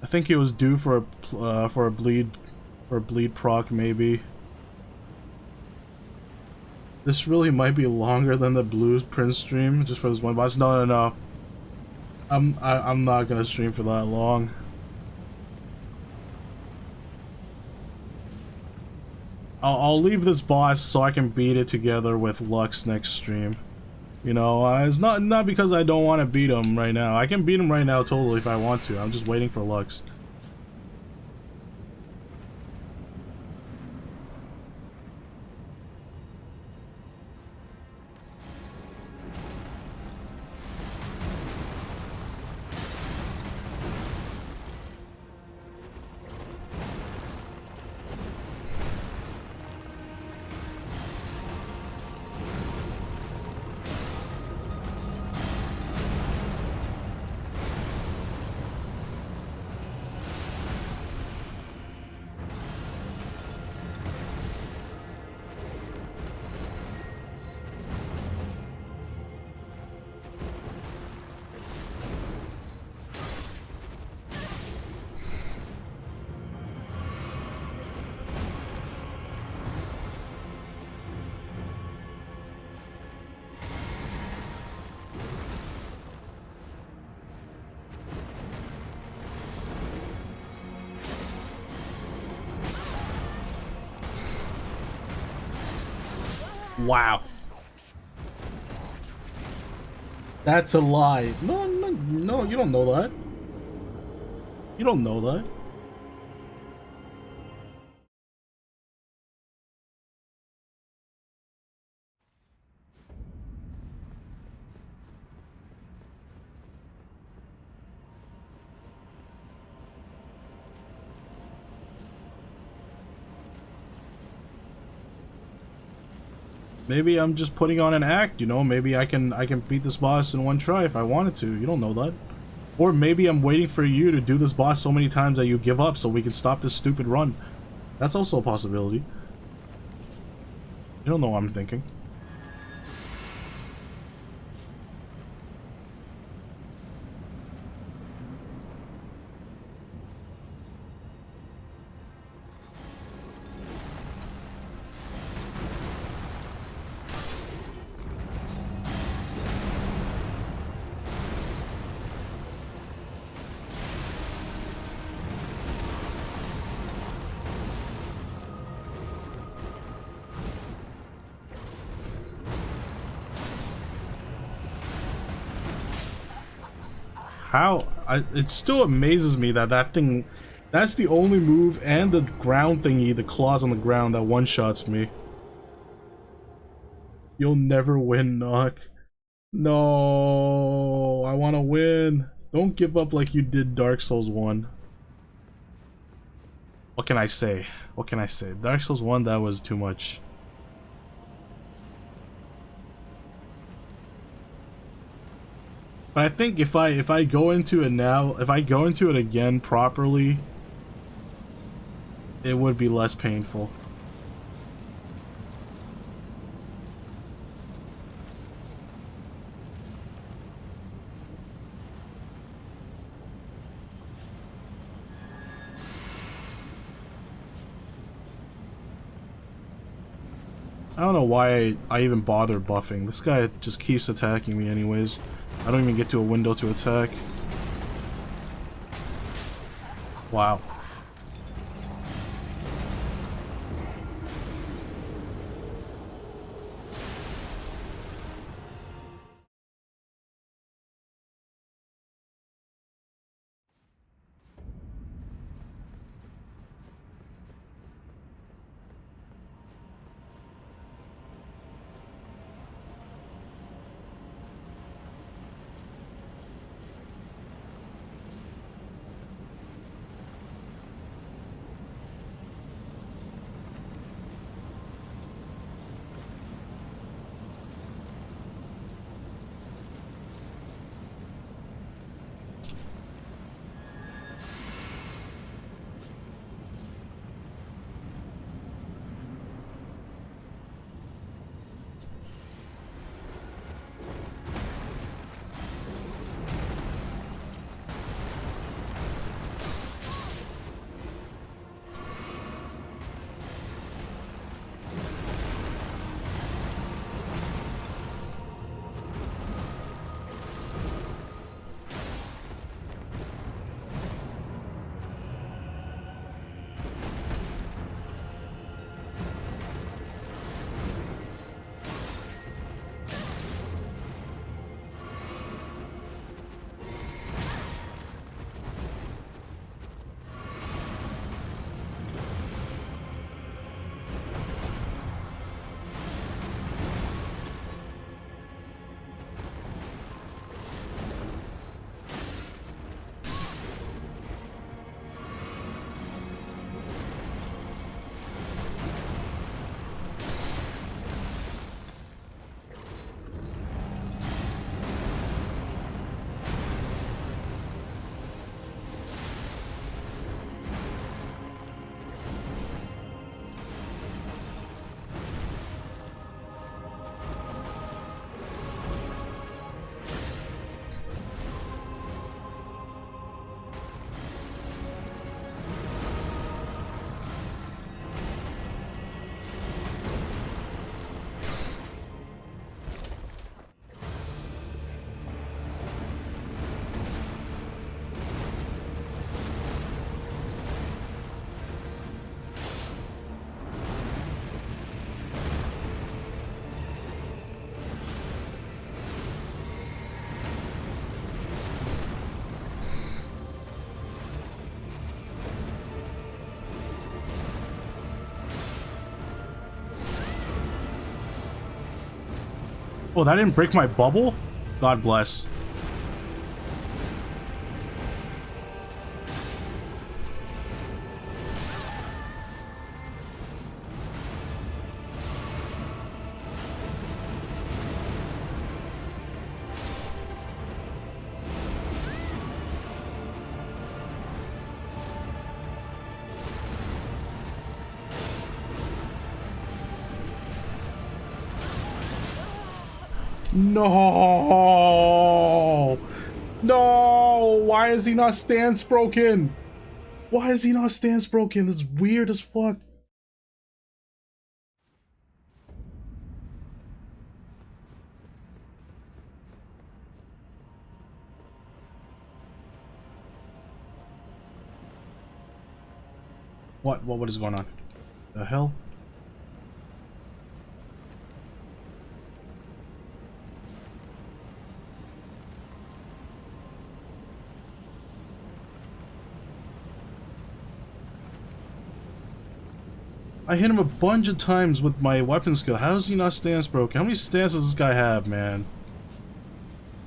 S1: I think he was due for a bleed proc maybe. This really might be longer than the Blueprint stream just for this one boss. No, no, no. I'm not gonna stream for that long. I'll leave this boss so I can beat it together with Lux next stream. You know, it's not because I don't want to beat him right now. I can beat him right now totally if I want to. I'm just waiting for Lux. Wow. That's a lie. No, no, no, you don't know that. You don't know that. Maybe I'm just putting on an act, you know? Maybe I can beat this boss in one try if I wanted to. You don't know that. Or maybe I'm waiting for you to do this boss so many times that you give up so we can stop this stupid run. That's also a possibility. You don't know what I'm thinking. It still amazes me that that thing, that's the only move, and the ground thingy, the claws on the ground, that one-shots me. You'll never win, Nock. No, I want to win. Don't give up like you did Dark Souls 1. What can I say? What can I say? Dark Souls 1, that was too much. But I think if I go into it now, if I go into it again properly, it would be less painful. I don't know why I even bother buffing. This guy just keeps attacking me anyways. I don't even get to a window to attack. Wow. Oh, that didn't break my bubble? God bless. No! No! Why is he not stance broken? Why is he not stance broken? That's weird as fuck. What is going on? The hell? I hit him a bunch of times with my weapon skill. How is he not stance broken? How many stances does this guy have, man?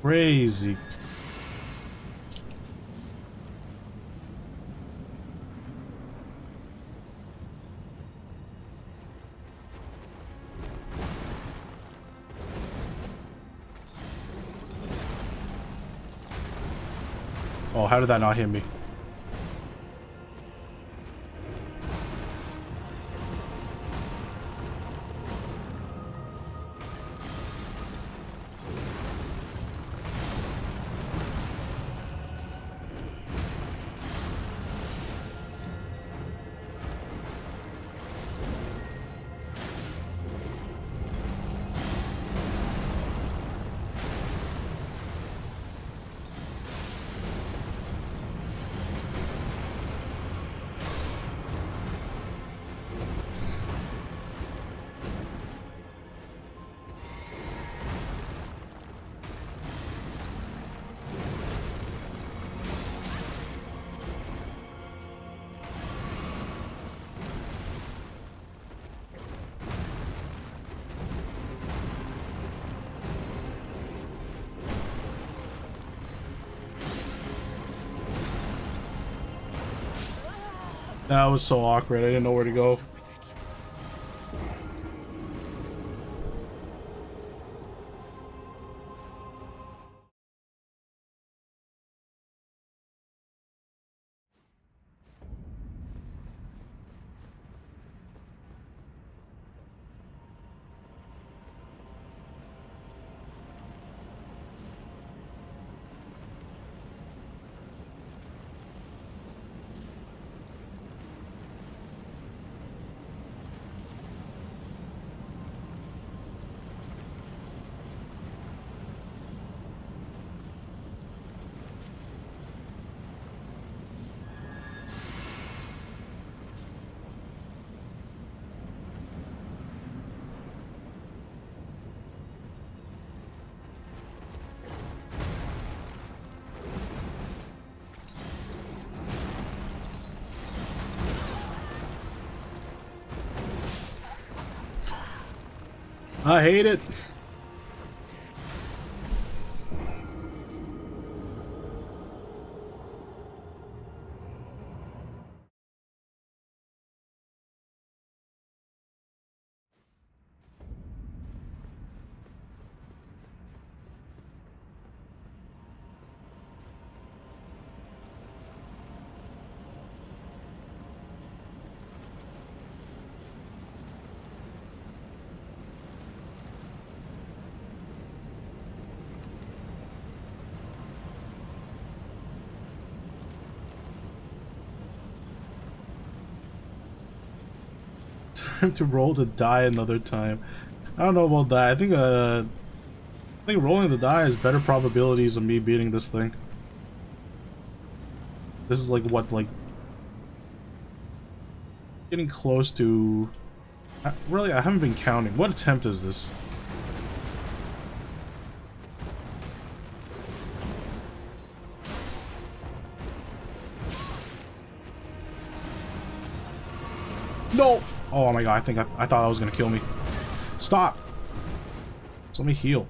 S1: Crazy. Oh, how did that not hit me? That was so awkward. I didn't know where to go. I hate it. Time to roll to die another time. I don't know about that. I think rolling the die has better probabilities of me beating this thing. This is like what, like getting close to. Really, I haven't been counting. What attempt is this? No! Oh my god, I thought that was gonna kill me. Stop! So let me heal.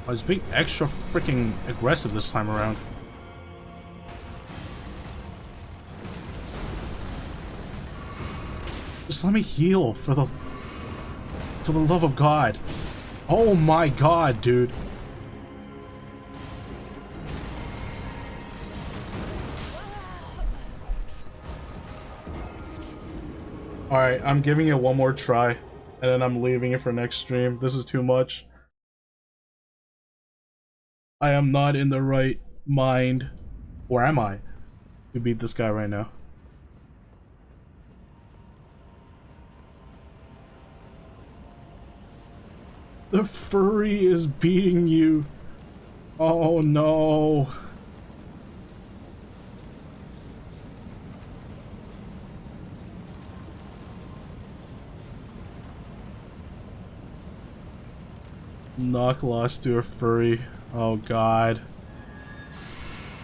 S1: I was being extra freaking aggressive this time around. Just let me heal for the love of God. Oh my God, dude. Alright, I'm giving it one more try, and then I'm leaving it for next stream. This is too much. I am not in the right mind. Or am I? To beat this guy right now. The furry is beating you. Oh no. Knock lost to a furry. Oh God.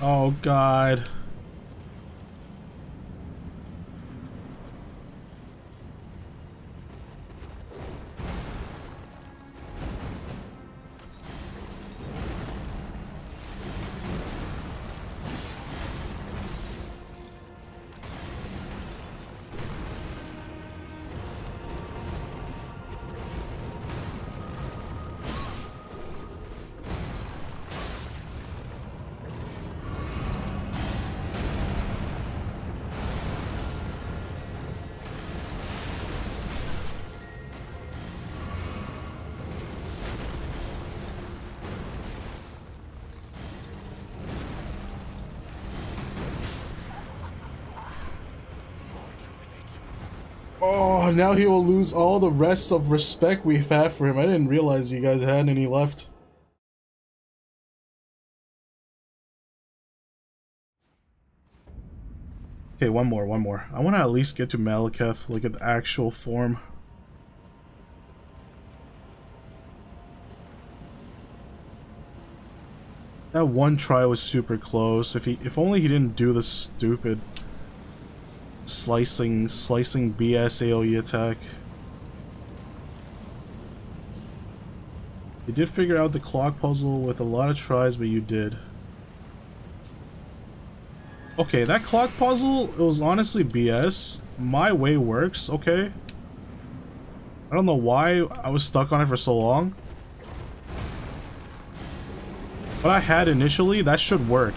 S1: Oh God. Oh, now he will lose all the rest of respect we've had for him. I didn't realize you guys had any left. Okay, one more. I want to at least get to Malekith, like at the actual form. That one try was super close. If only he didn't do the stupid slicing BS AoE attack. You did figure out the clock puzzle with a lot of tries, but you did. Okay, that clock puzzle, it was honestly BS. My way works, okay? I don't know why I was stuck on it for so long. What I had initially, that should work.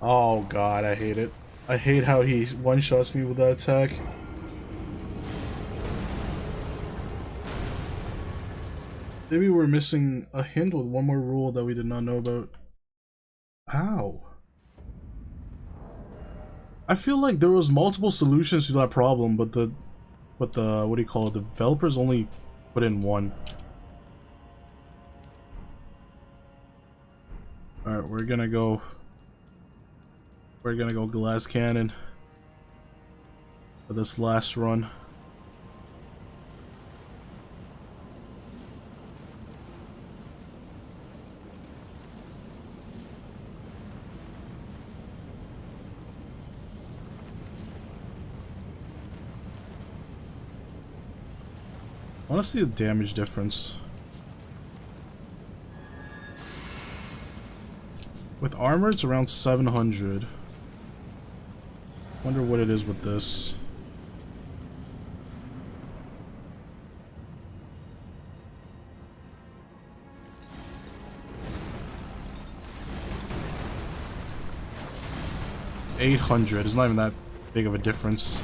S1: Oh God, I hate it. I hate how he one-shots me with that attack. Maybe we're missing a hint with one more rule that we did not know about. How? I feel like there was multiple solutions to that problem, but the what do you call it? The developers only put in one. Alright, we're gonna go glass cannon for this last run. I want to see the damage difference. With armor, it's around 700. Wonder what it is with this. 800. It's not even that big of a difference.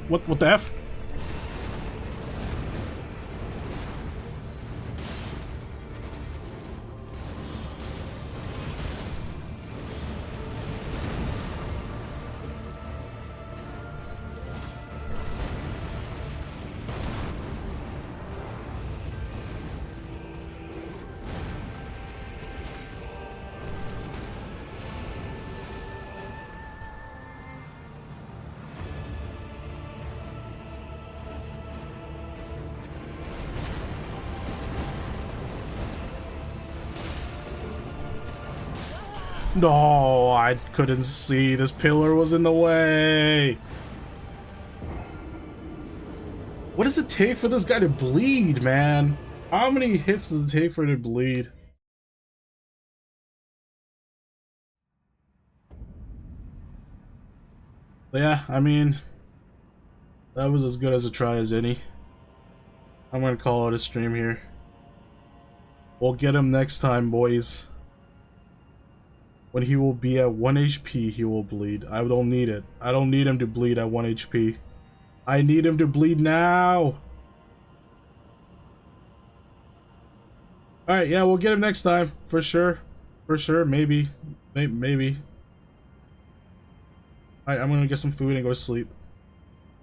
S1: What the F? No, I couldn't see. This pillar was in the way. What does it take for this guy to bleed, man? How many hits does it take for it to bleed? But yeah, I mean, that was as good as a try as any. I'm gonna call it a stream here. We'll get him next time, boys. When he will be at 1 HP, he will bleed. I don't need it. I don't need him to bleed at 1 HP. I need him to bleed now! Alright, yeah, we'll get him next time. For sure. For sure, maybe. Maybe. Alright, I'm gonna get some food and go to sleep.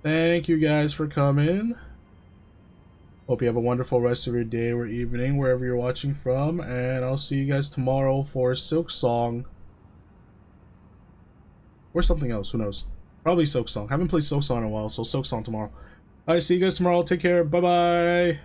S1: Thank you guys for coming. Hope you have a wonderful rest of your day or evening, wherever you're watching from. And I'll see you guys tomorrow for Silk Song. Or something else, who knows? Probably Silk Song. Haven't played Silk Song in a while, so Silk Song tomorrow. Alright, see you guys tomorrow. Take care. Bye-bye.